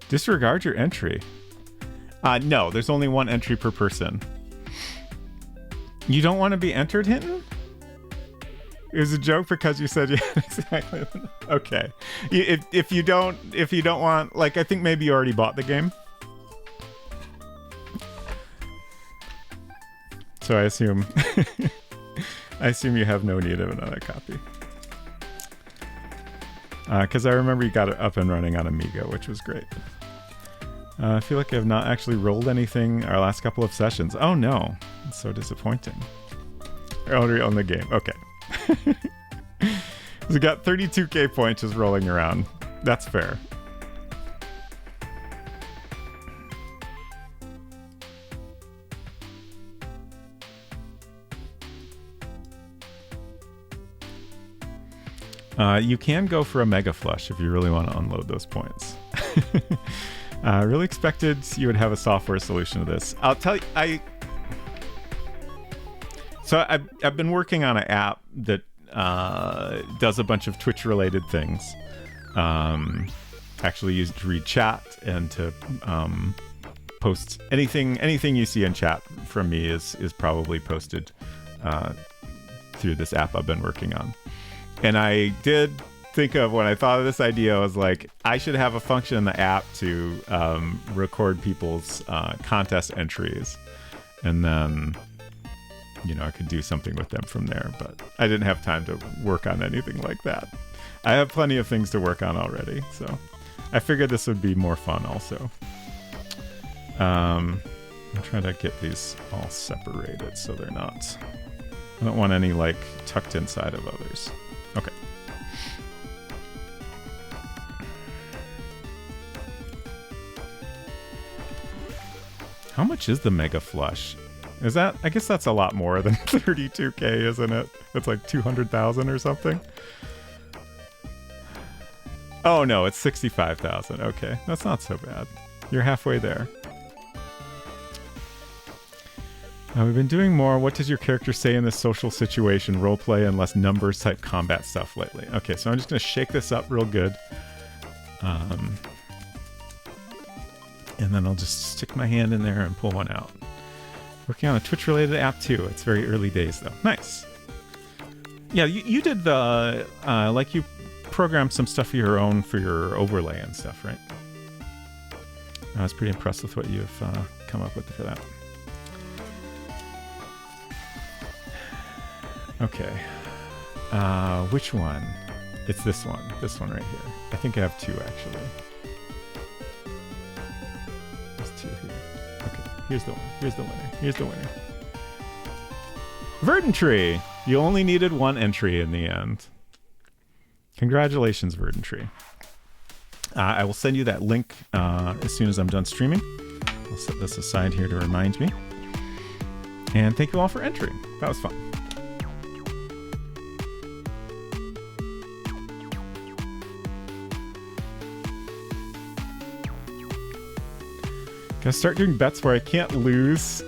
Speaker 1: Disregard your entry. No, there's only one entry per person. You don't want to be entered, Hinton? It was a joke because you said exactly. Okay. If you don't want, like, I think maybe you already bought the game. So I assume you have no need of another copy. Because I remember you got it up and running on Amiga, which was great. I feel like I have not actually rolled anything our last couple of sessions. Oh no, it's so disappointing. I already own the game. Okay. We got 32k points just rolling around. That's fair. You can go for a Mega Flush if you really want to unload those points. I really expected you would have a software solution to this. I'll tell you, I've been working on an app that does a bunch of Twitch-related things. Actually used to read chat and to post anything you see in chat from me is probably posted through this app I've been working on. And I did think of, when I thought of this idea, I was like, I should have a function in the app to record people's contest entries, and then I could do something with them from there. But I didn't have time to work on anything like that. I have plenty of things to work on already, so I figured this would be more fun also. I'm trying to get these all separated so they're not... I don't want any, like, tucked inside of others. Okay. How much is the Mega Flush? Is that... I guess that's a lot more than 32k, isn't it? It's like 200,000 or something. Oh no, it's 65,000. Okay, that's not so bad. You're halfway there. We've been doing more. What does your character say in this social situation? Roleplay and less numbers type combat stuff lately. Okay, so I'm just going to shake this up real good. And then I'll just stick my hand in there and pull one out. Working on a Twitch-related app too. It's very early days though. Nice. Yeah, you did the... like you programmed some stuff of your own for your overlay and stuff, right? I was pretty impressed with what you've come up with for that. Okay. Which one? It's this one. This one right here. I think I have two, actually. There's two here. Okay, here's the one. Here's the winner. Here's the winner. Verdant Tree! You only needed one entry in the end. Congratulations, Verdant Tree. I will send you that link as soon as I'm done streaming. I'll set this aside here to remind me. And thank you all for entering. That was fun. Gotta start doing bets where I can't lose,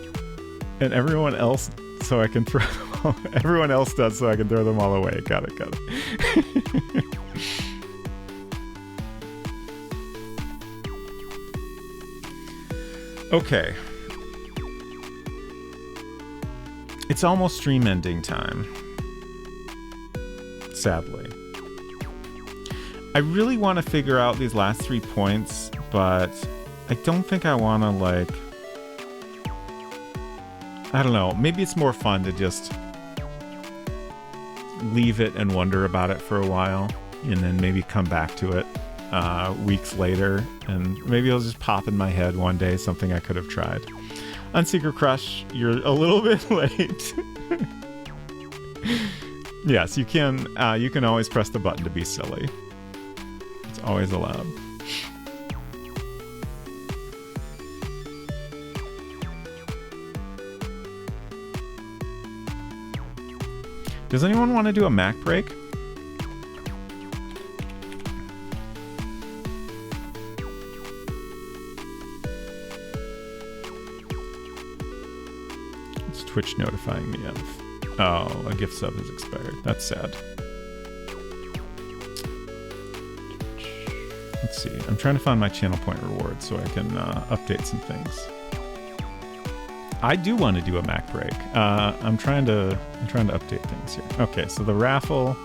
Speaker 1: and everyone else, so I can throw them all. Everyone else does, so I can throw them all away. Got it, got it. Okay. It's almost stream ending time. Sadly. I really want to figure out these last 3 points, but I don't think I want to, like... I don't know. Maybe it's more fun to just leave it and wonder about it for a while, and then maybe come back to it weeks later, and maybe it'll just pop in my head one day, something I could have tried. Unseeker Crush, you're a little bit late. Yes, you can always press the button to be silly. It's always allowed. Does anyone want to do a Mac break? It's Twitch notifying me of... Oh, a gift sub has expired. That's sad. Let's see. I'm trying to find my channel point reward so I can update some things. I do want to do a Mac break. I'm trying to update things here. Okay, so the raffle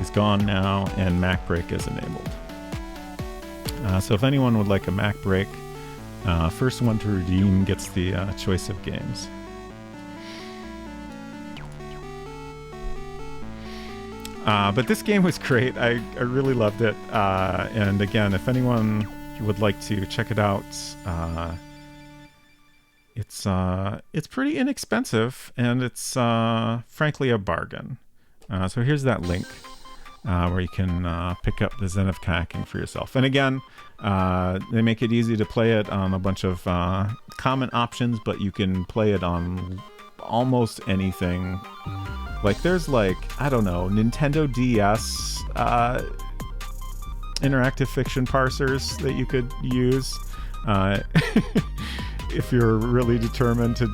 Speaker 1: is gone now, and Mac break is enabled. So if anyone would like a Mac break, first one to redeem gets the choice of games. But this game was great. I really loved it. And again, if anyone would like to check it out, it's pretty inexpensive, and it's frankly a bargain. So here's that link where you can pick up the Zen of Kayaking for yourself. And again, they make it easy to play it on a bunch of common options, but you can play it on almost anything. Like there's like, I don't know, Nintendo DS interactive fiction parsers that you could use if you're really determined to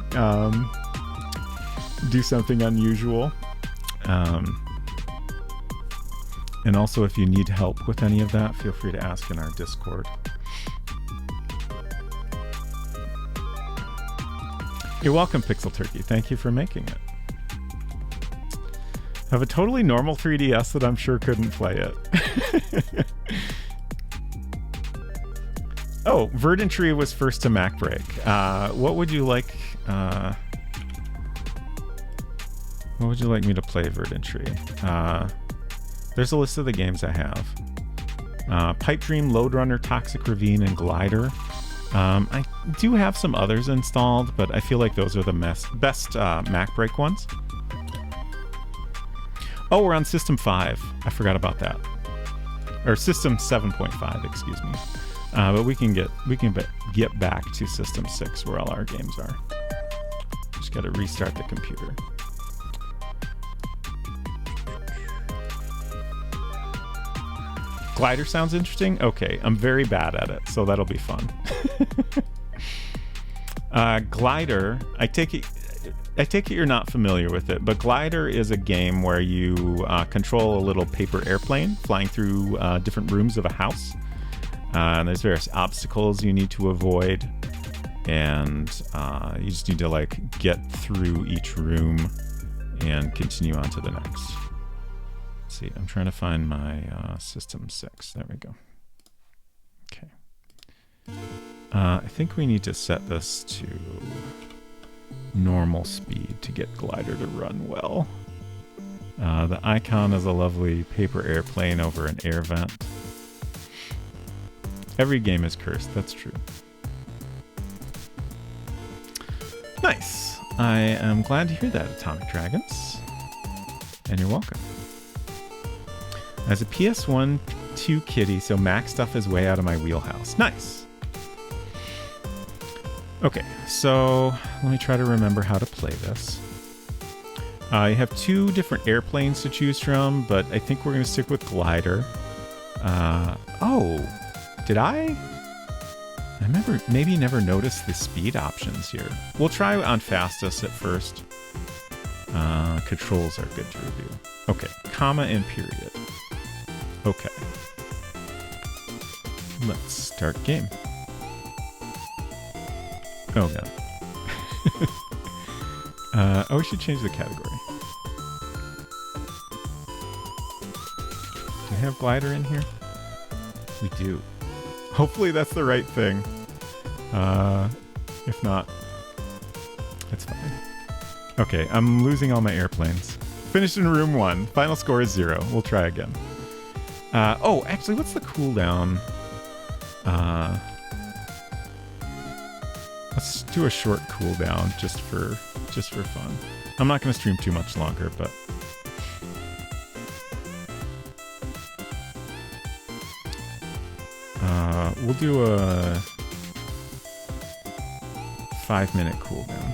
Speaker 1: do something unusual. And also, if you need help with any of that, feel free to ask in our Discord. You're welcome, Pixel Turkey. Thank you for making it. I have a totally normal 3DS that I'm sure couldn't play it. Oh, Verdant Tree was first to Mac break. What would you like? What would you like me to play, Verdant Tree? There's a list of the games I have. Pipe Dream, Load Runner, Toxic Ravine, and Glider. I do have some others installed, but I feel like those are the best Mac break ones. Oh, we're on System 5. I forgot about that. Or System 7.5, excuse me. But we can get back to System 6 where all our games are. Just got to restart the computer. Glider sounds interesting? Okay, I'm very bad at it, so that'll be fun. Glider, I take it you're not familiar with it, but Glider is a game where you control a little paper airplane flying through different rooms of a house. And there's various obstacles you need to avoid, and you just need to like get through each room and continue on to the next. Let's see, I'm trying to find my System 6. There we go. Okay. I think we need to set this to normal speed to get Glider to run well. The icon is a lovely paper airplane over an air vent. Every game is cursed, that's true. Nice. I am glad to hear that, Atomic Dragons. And you're welcome. As a PS1 2 kitty, so Mac stuff is way out of my wheelhouse. Nice. Okay, so let me try to remember how to play this. You have two different airplanes to choose from, but I think we're going to stick with Glider. Oh, did I remember maybe never noticed the speed options here. We'll try on fastest at first. Controls are good to review. Okay, comma and period. Okay. Let's start game. Oh god. Oh, we should change the category. Do we have Glider in here? We do. Hopefully that's the right thing. If not, it's fine. Okay, I'm losing all my airplanes. Finished in room 1. Final score is 0. We'll try again. Oh, actually, what's the cooldown? Let's do a short cooldown just for fun. I'm not going to stream too much longer, but we'll do a 5-minute cooldown.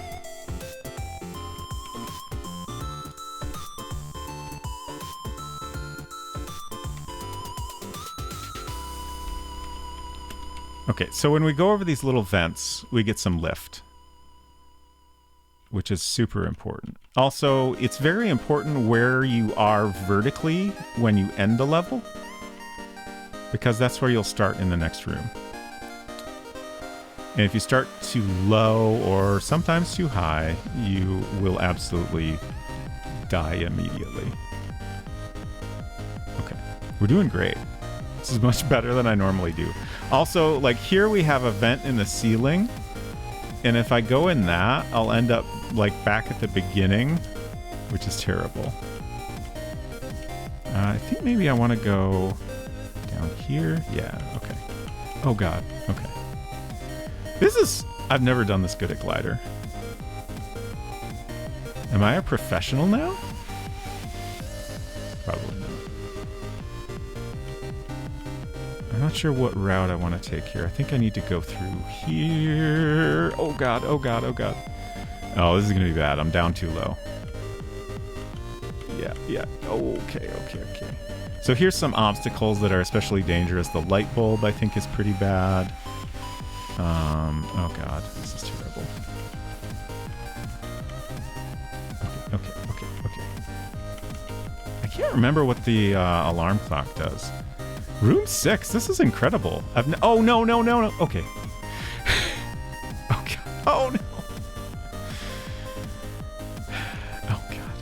Speaker 1: Okay, so when we go over these little vents, we get some lift, which is super important. Also, it's very important where you are vertically when you end a level, because that's where you'll start in the next room. And if you start too low or sometimes too high, you will absolutely die immediately. Okay, we're doing great. This is much better than I normally do. Also, like here we have a vent in the ceiling, and if I go in that, I'll end up like back at the beginning, which is terrible. I think maybe I want to go down here. Yeah, okay. Oh god, okay. I've never done this good at glider. Am I a professional now? Probably not. I'm not sure what route I want to take here. I think I need to go through here. Oh god, oh god, oh god. Oh, this is going to be bad. I'm down too low. Yeah. Oh, okay. So here's some obstacles that are especially dangerous. The light bulb, I think, is pretty bad. Oh god, this is terrible. Okay. I can't remember what the alarm clock does. Room 6, this is incredible. Oh, no. Okay. Oh god. Oh no. Oh god.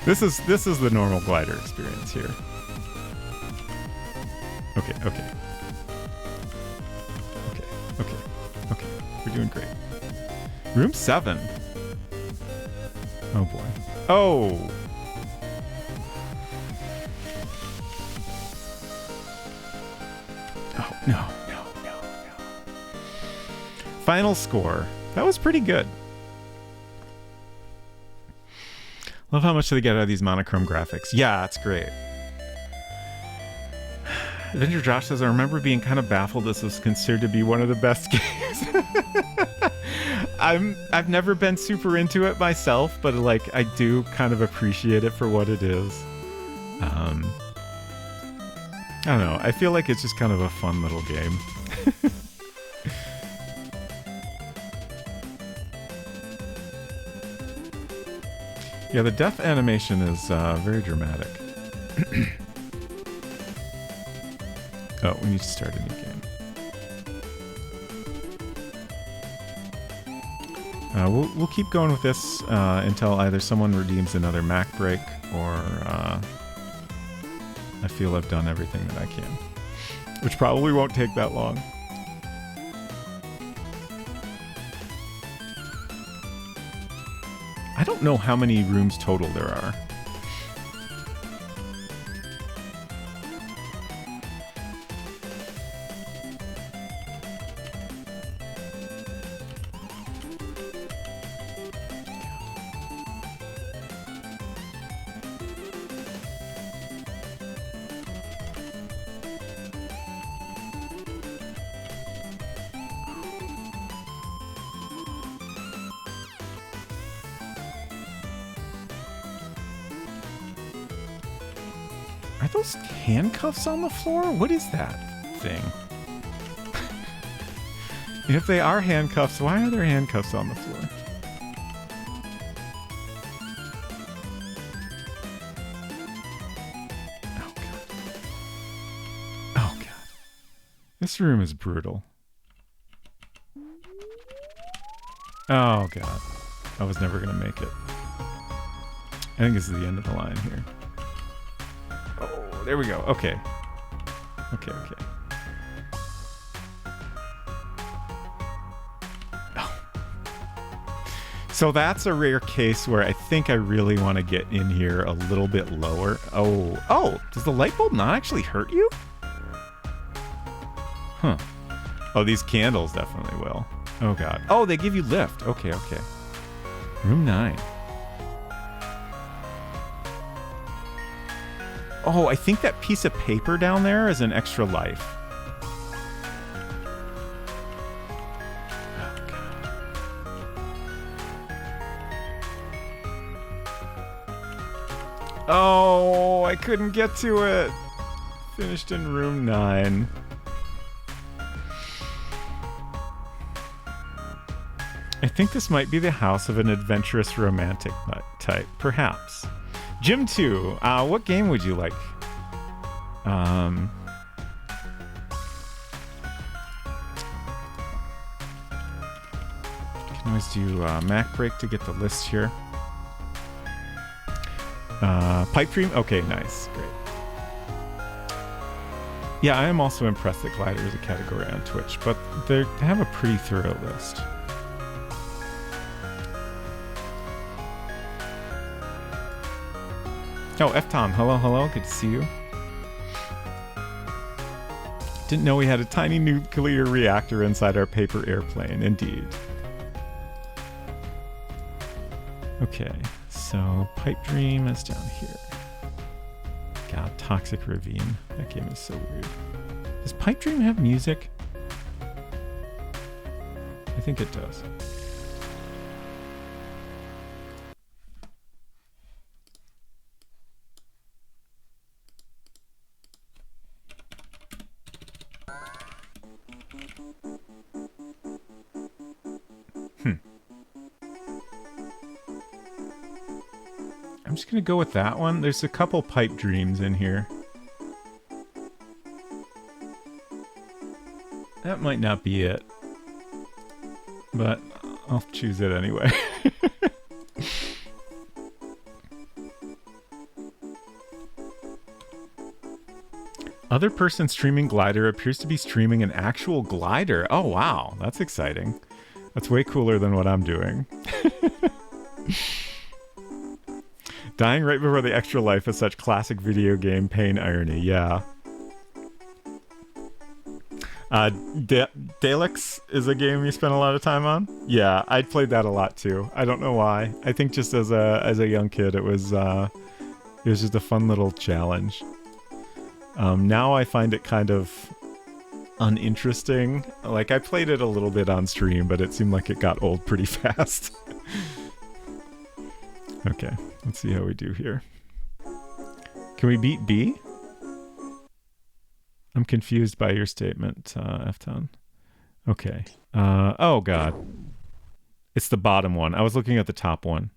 Speaker 1: This is the normal glider experience here. Okay. We're doing great. Room 7. Oh boy. Oh. Oh, no. Final score. That was pretty good. Love how much they get out of these monochrome graphics. Yeah, it's great. Adventure Josh says, I remember being kind of baffled this was considered to be one of the best games. I've never been super into it myself, but like I do kind of appreciate it for what it is. I don't know. I feel like it's just kind of a fun little game. Yeah, the death animation is very dramatic. Oh, we need to start a new game. We'll keep going with this until either someone redeems another Mac break or I feel I've done everything that I can, which probably won't take that long. I don't know how many rooms total there are. Are those handcuffs on the floor? What is that thing? If they are handcuffs, why are there handcuffs on the floor? Oh god. Oh god. This room is brutal. Oh god. I was never gonna make it. I think this is the end of the line here. Oh, there we go. Okay. Okay. Oh. So that's a rare case where I think I really want to get in here a little bit lower. Oh, does the light bulb not actually hurt you? Huh. Oh, these candles definitely will. Oh god. Oh, they give you lift. Okay. Room 9. Oh, I think that piece of paper down there is an extra life. Oh, God. Oh, I couldn't get to it. Finished in room 9. I think this might be the house of an adventurous romantic type, perhaps. Jim 2, what game would you like? Can always do Mac break to get the list here. Pipe Dream? Okay, nice. Great. Yeah, I am also impressed that Glider is a category on Twitch, but they have a pretty thorough list. Oh, F-Tom, hello, good to see you. Didn't know we had a tiny nuclear reactor inside our paper airplane, indeed. Okay, so Pipe Dream is down here. God, Toxic Ravine. That game is so weird. Does Pipe Dream have music? I think it does. I'm just gonna go with that one. There's a couple Pipe Dreams in here. That might not be it, but I'll choose it anyway. Other person streaming Glider appears to be streaming an actual glider. Oh wow, that's exciting. That's way cooler than what I'm doing. Dying right before the extra life is such classic video game pain irony. Yeah. Daleks is a game you spent a lot of time on. Yeah, I played that a lot too. I don't know why. I think just as a young kid, it was just a fun little challenge. Now I find it kind of uninteresting. Like, I played it a little bit on stream, but it seemed like it got old pretty fast. Okay, let's see how we do here. Can we beat B? I'm confused by your statement, F-Town. Okay. Oh, God. It's the bottom one. I was looking at the top one.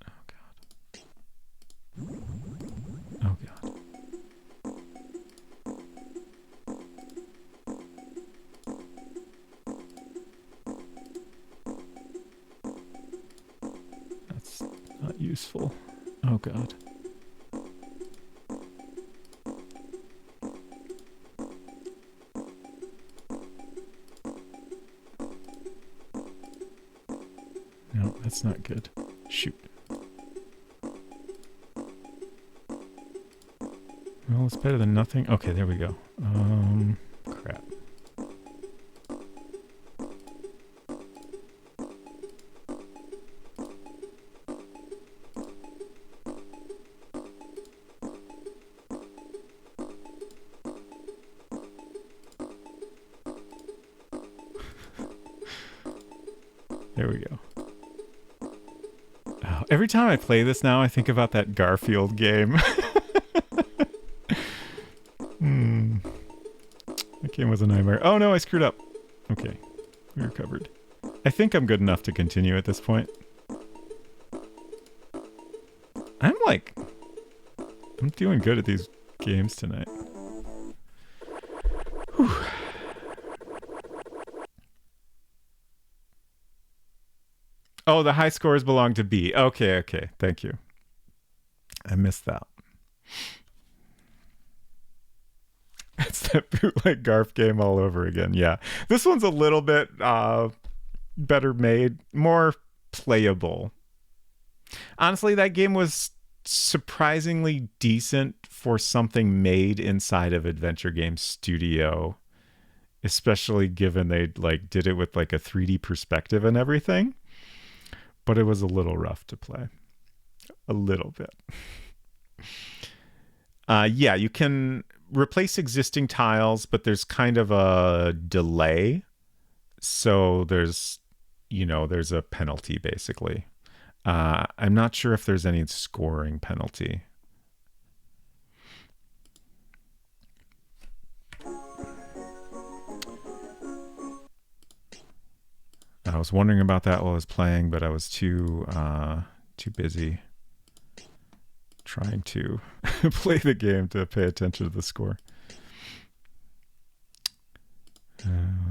Speaker 1: Oh, God. Oh, God. That's not useful. Oh, God. No, that's not good. Shoot. Well, it's better than nothing. Okay, there we go. Crap. There we go. Oh, every time I play this now, I think about that Garfield game. That game was a nightmare. Oh no, I screwed up. Okay, we recovered. I think I'm good enough to continue at this point. I'm doing good at these games tonight. Whew. Oh, the high scores belong to B. Okay, thank you. I missed that. It's that bootleg Garf game all over again. Yeah, this one's a little bit better made, more playable. Honestly, that game was surprisingly decent for something made inside of Adventure Game Studio, especially given they did it with a 3D perspective and everything. But it was a little rough to play. A little bit. Yeah, you can replace existing tiles, but there's kind of a delay. So there's a penalty, basically. I'm not sure if there's any scoring penalty. I was wondering about that while I was playing, but I was too busy trying to play the game to pay attention to the score.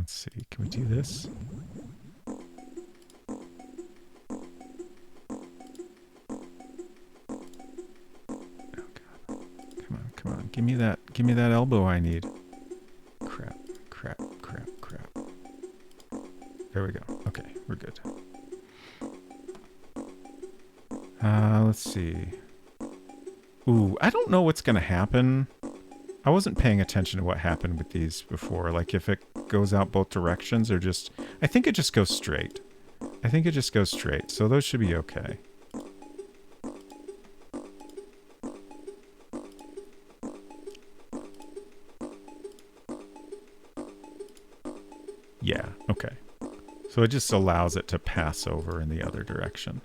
Speaker 1: Let's see. Can we do this? Come on. Give me that elbow I need. Crap. There we go. Okay, we're good. Let's see. Ooh, I don't know what's gonna happen. I wasn't paying attention to what happened with these before. Like if it goes out both directions or just... I think it just goes straight. So those should be okay. Yeah, okay. So it just allows it to pass over in the other direction.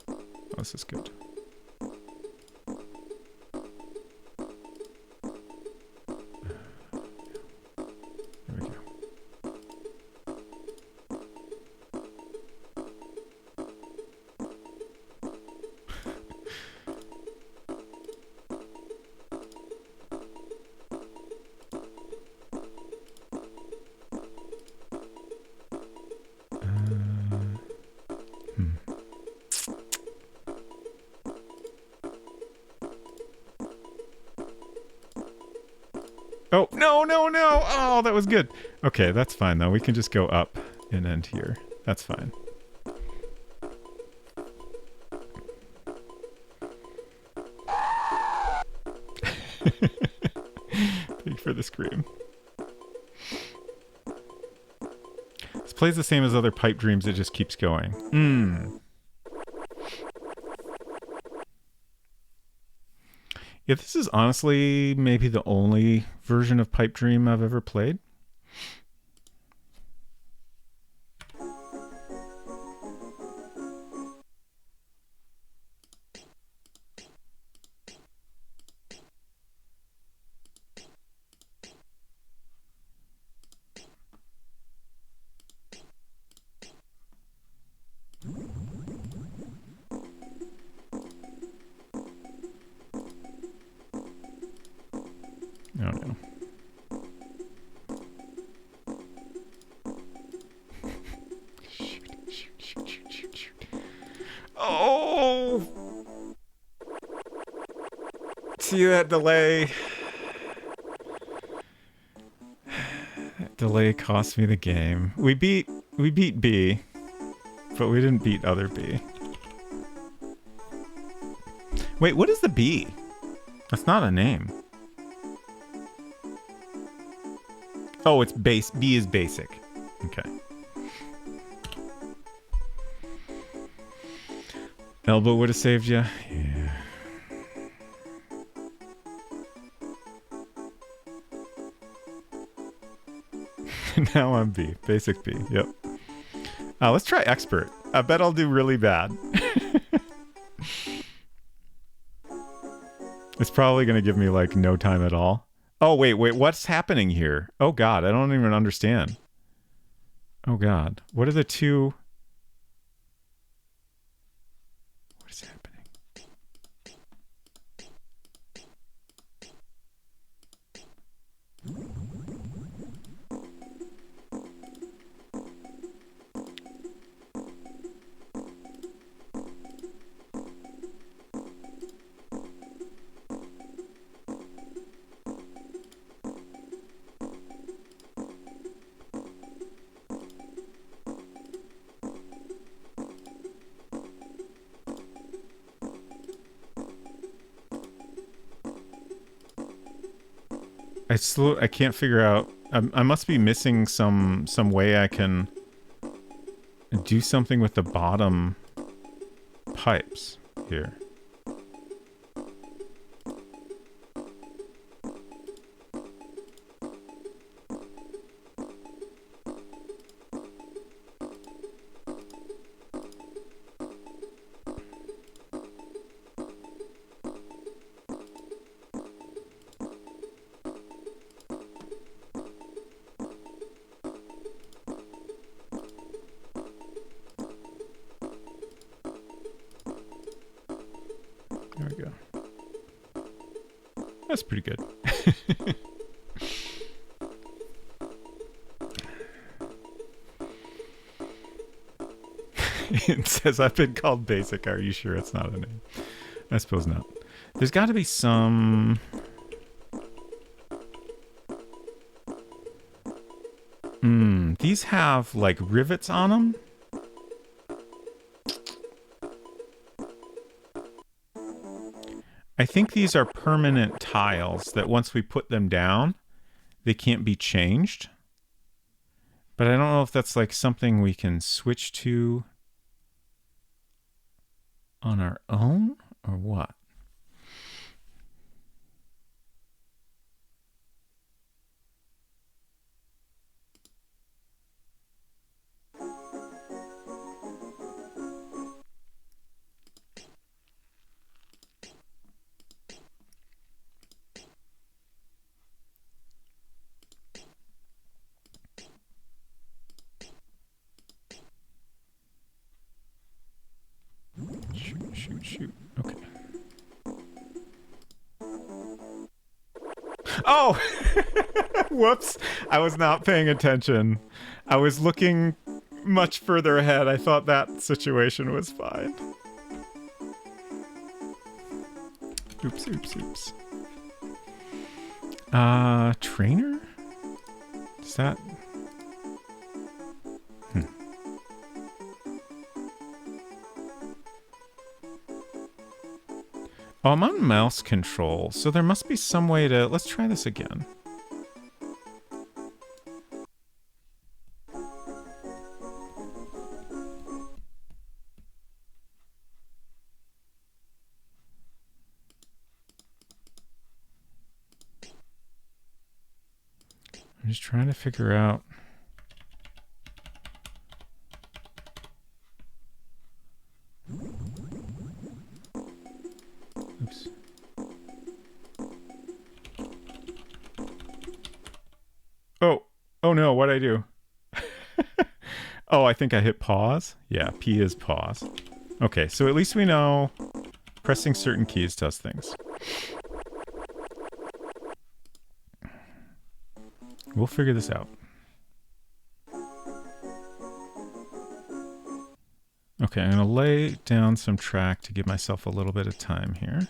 Speaker 1: Oh, this is good. There we go. Oh, no! Oh, that was good. Okay, that's fine, though. We can just go up and end here. That's fine. Thank you for the scream. This plays the same as other Pipe Dreams. It just keeps going. Yeah, this is honestly maybe the only version of Pipe Dream I've ever played. Oh no. Shoot. Oh! See that delay? That delay cost me the game. We beat B, but we didn't beat other B. Wait, what is the B? That's not a name. Oh, it's base. B is basic. Okay. Elbow would have saved you. Yeah. Now I'm B. Basic B. Yep. Let's try expert. I bet I'll do really bad. It's probably going to give me like no time at all. Oh, wait, what's happening here? Oh, God, I don't even understand. Oh, God. What are the two... What is happening? I can't figure out. I must be missing some way I can do something with the bottom pipes here. There we go. That's pretty good. Ian says, I've been called basic. Are you sure it's not a name? I suppose not. There's got to be some... these have, like, rivets on them. I think these are permanent tiles that once we put them down, they can't be changed. But I don't know if that's like something we can switch to on our own or what. Shoot. Okay. Oh! Whoops. I was not paying attention. I was looking much further ahead. I thought that situation was fine. Oops. Trainer? Is that... Oh, I'm on mouse control, so there must be some way to... Let's try this again. I'm just trying to figure out... Oops. Oh no, what'd I do? Oh, I think I hit pause. Yeah, P is pause. Okay, so at least we know pressing certain keys does things. We'll figure this out. Okay, I'm going to lay down some track to give myself a little bit of time here.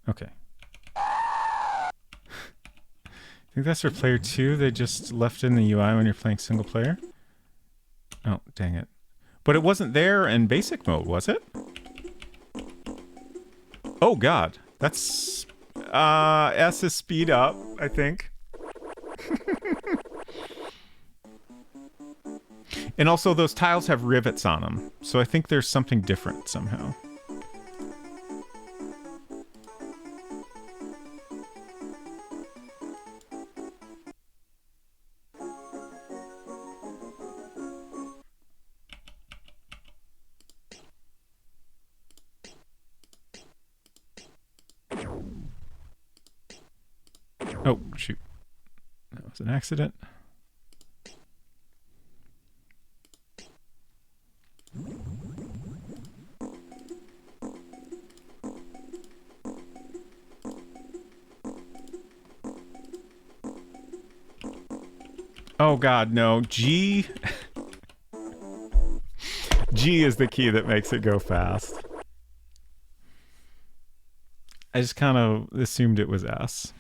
Speaker 1: Okay. I think that's for player 2. They just left in the UI when you're playing single player. Oh, dang it. But it wasn't there in basic mode, was it? Oh, God. That's... S is speed up, I think. And also, those tiles have rivets on them. So I think there's something different somehow. Oh, shoot. That was an accident. Oh God, no. G... G is the key that makes it go fast. I just kind of assumed it was S.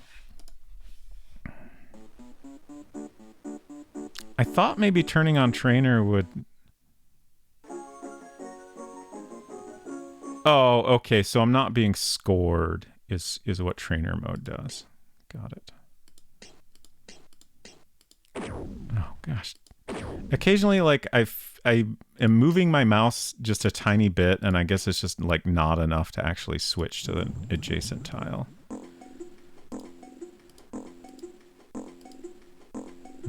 Speaker 1: I thought maybe turning on trainer would... Oh, okay, so I'm not being scored is what trainer mode does. Got it. Oh, gosh. Occasionally, like, I am moving my mouse just a tiny bit, and I guess it's just, like, not enough to actually switch to the adjacent tile.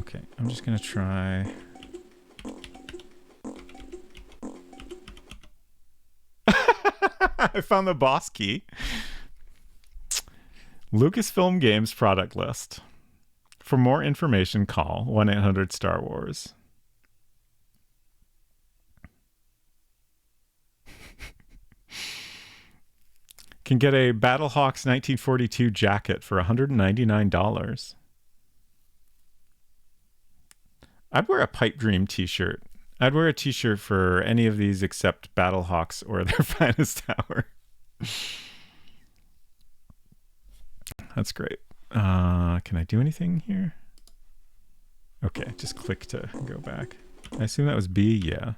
Speaker 1: Okay, I'm just gonna try... I found the boss key. Lucasfilm Games product list. For more information, call 1-800-STAR-WARS. can get a Battlehawks 1942 jacket for $199. I'd wear a Pipe Dream t-shirt. I'd wear a t-shirt for any of these except Battlehawks or their finest hour. That's great. Can I do anything here? Okay, just click to go back. I assume that was B, yeah.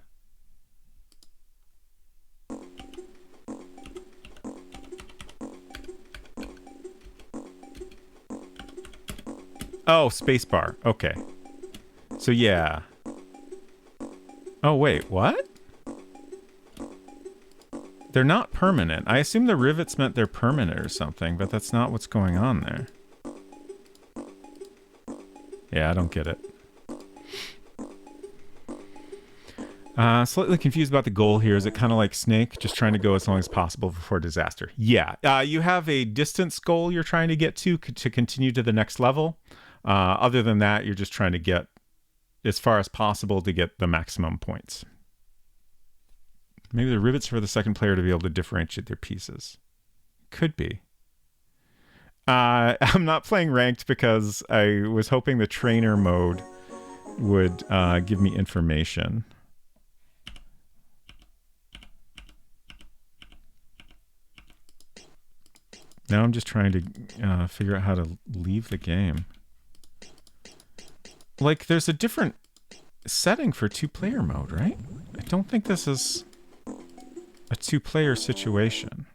Speaker 1: Oh, spacebar. Okay. So yeah. Oh wait, what? They're not permanent. I assume the rivets meant they're permanent or something, but that's not what's going on there. Yeah, I don't get it. Slightly confused about the goal here. Is it kind of like Snake, just trying to go as long as possible before disaster? Yeah. You have a distance goal you're trying to get to continue to the next level. Other than that, you're just trying to get as far as possible to get the maximum points. Maybe the rivets for the second player to be able to differentiate their pieces. Could be. I'm not playing ranked because I was hoping the trainer mode would give me information. Now I'm just trying to figure out how to leave the game. Like, there's a different setting for two-player mode, right? I don't think this is a two-player situation.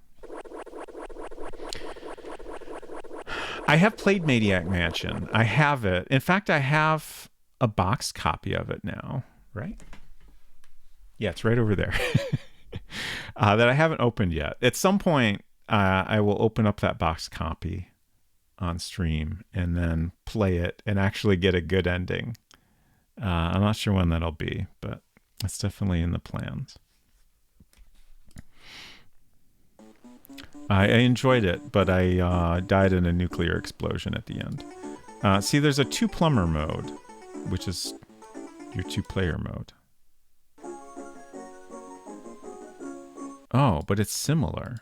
Speaker 1: I have played Maniac Mansion. I have it. In fact, I have a boxed copy of it now, right? Yeah, it's right over there. That I haven't opened yet. At some point, I will open up that boxed copy on stream and then play it and actually get a good ending. I'm not sure when that'll be, but it's definitely in the plans. I enjoyed it, but I died in a nuclear explosion at the end. See, there's a two-plumber mode, which is your two-player mode. Oh, but it's similar.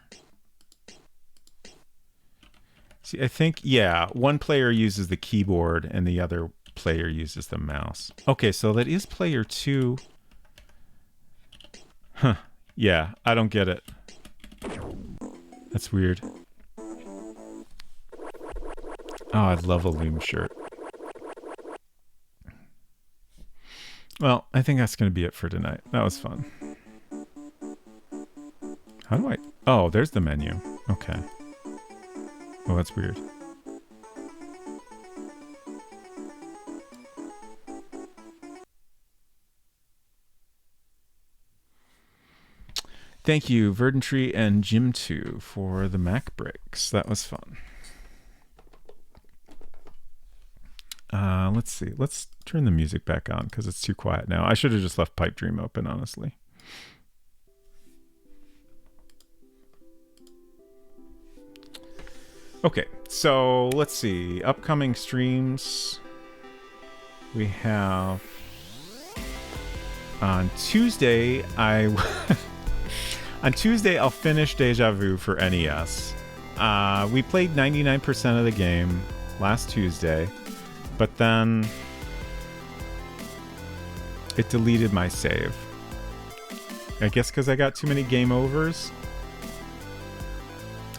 Speaker 1: See, I think, yeah, one player uses the keyboard and the other player uses the mouse. Okay, so that is player 2. Huh. Yeah, I don't get it. That's weird. Oh, I'd love a Loom shirt. Well, I think that's going to be it for tonight. That was fun. How do I... Oh, there's the menu. Okay. Oh, that's weird. Thank you, Verdantry and Jim2 for the Mac breaks. That was fun. Let's see. Let's turn the music back on because it's too quiet now. I should have just left Pipe Dream open, honestly. Okay, so let's see. Upcoming streams. We have on Tuesday. On Tuesday, I'll finish Deja Vu for NES. We played 99% of the game last Tuesday, but then it deleted my save. I guess because I got too many game overs.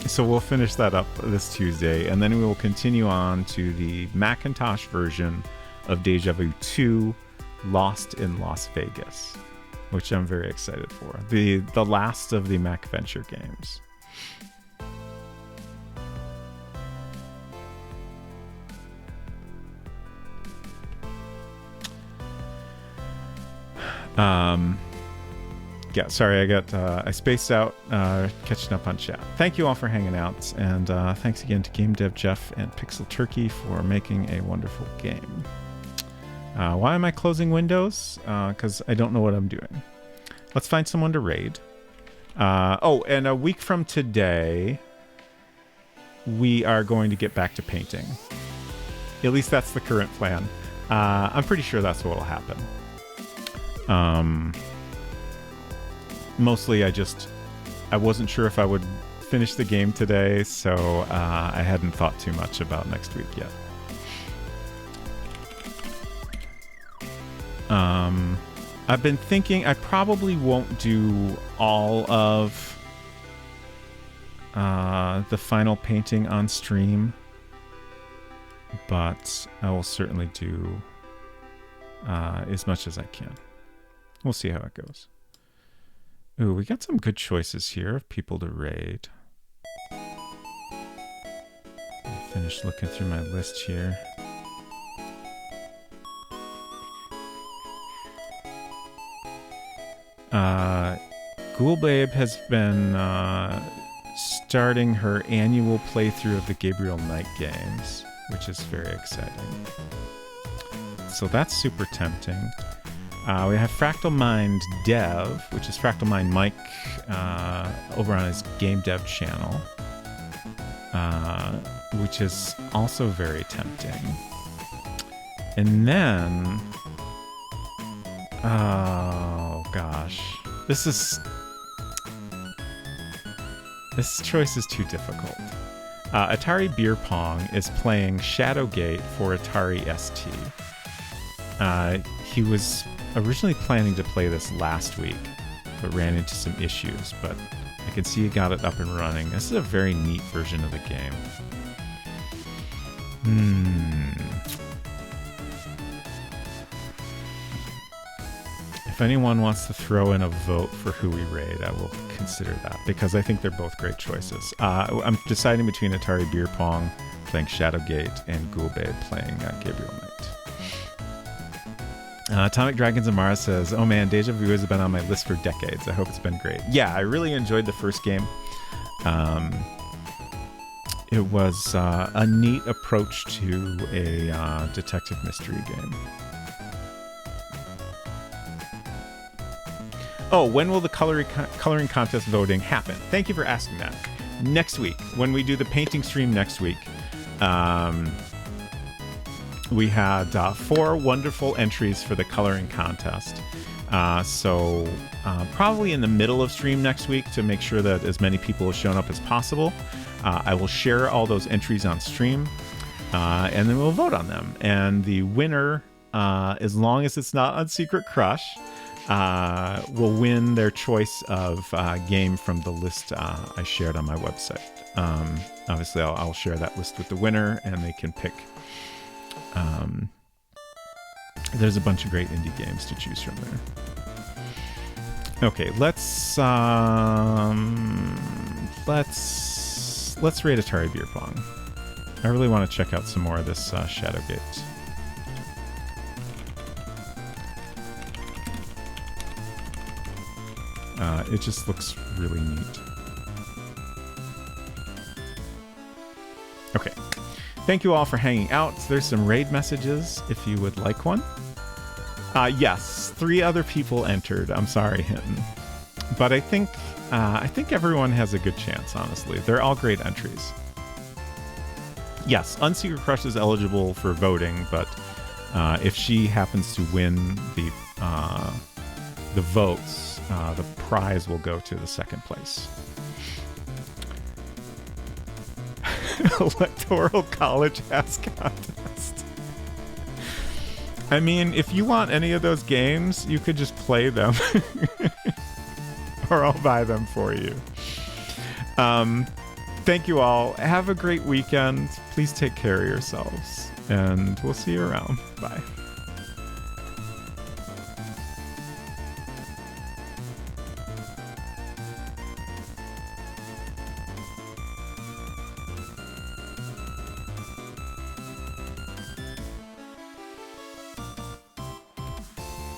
Speaker 1: So we'll finish that up this Tuesday, and then we will continue on to the Macintosh version of Deja Vu 2, Lost in Las Vegas, which I'm very excited for. The last of the Mac Venture games. Yeah, sorry, I spaced out catching up on chat. Thank you all for hanging out, and thanks again to Game Dev Jeff and Pixel Turkey for making a wonderful game. Why am I closing windows? Because I don't know what I'm doing. Let's find someone to raid. Oh, and a week from today, we are going to get back to painting. At least that's the current plan. I'm pretty sure that's what will happen. Mostly I wasn't sure if I would finish the game today, so I hadn't thought too much about next week yet. I've been thinking I probably won't do all of the final painting on stream, but I will certainly do as much as I can. We'll see how it goes. Ooh, we got some good choices here of people to raid. Finish looking through my list here. Ghoul Babe has been starting her annual playthrough of the Gabriel Knight games, which is very exciting. So that's super tempting. We have Fractal Mind Dev, which is Fractal Mind Mike over on his Game Dev channel, which is also very tempting. And then, oh gosh, this choice is too difficult. Atari Beer Pong is playing Shadowgate for Atari ST. He was originally planning to play this last week, but ran into some issues, but I can see he got it up and running. This is a very neat version of the game. If anyone wants to throw in a vote for who we raid, I will consider that, because I think they're both great choices. I'm deciding between Atari Beer Pong playing Shadowgate and Ghoul Babe playing Gabriel Knight. Atomic Dragons Amara says, oh man, Deja Vu has been on my list for decades. I hope it's been great. Yeah, I really enjoyed the first game. It was a neat approach to a detective mystery game. Oh, when will the coloring contest voting happen? Thank you for asking that. Next week, when we do the painting stream next week, we had 4 wonderful entries for the coloring contest. So probably in the middle of stream next week, to make sure that as many people have shown up as possible, I will share all those entries on stream, and then we'll vote on them. And the winner, as long as it's not on Secret Crush, will win their choice of game from the list I shared on my website. Obviously, I'll share that list with the winner, and they can pick. There's a bunch of great indie games to choose from there. Okay, let's rate Atari Beer Pong. I really want to check out some more of this Shadowgate. It just looks really neat. Okay. Thank you all for hanging out. There's some raid messages if you would like one. Yes, 3 other people entered. I'm sorry, Hinton. But I think everyone has a good chance, honestly. They're all great entries. Yes, Unsecret Crush is eligible for voting, but if she happens to win the votes, the prize will go to the second place. Electoral College Ass Contest. I mean, if you want any of those games, you could just play them. Or I'll buy them for you. Thank you all. Have a great weekend. Please take care of yourselves. And we'll see you around. Bye.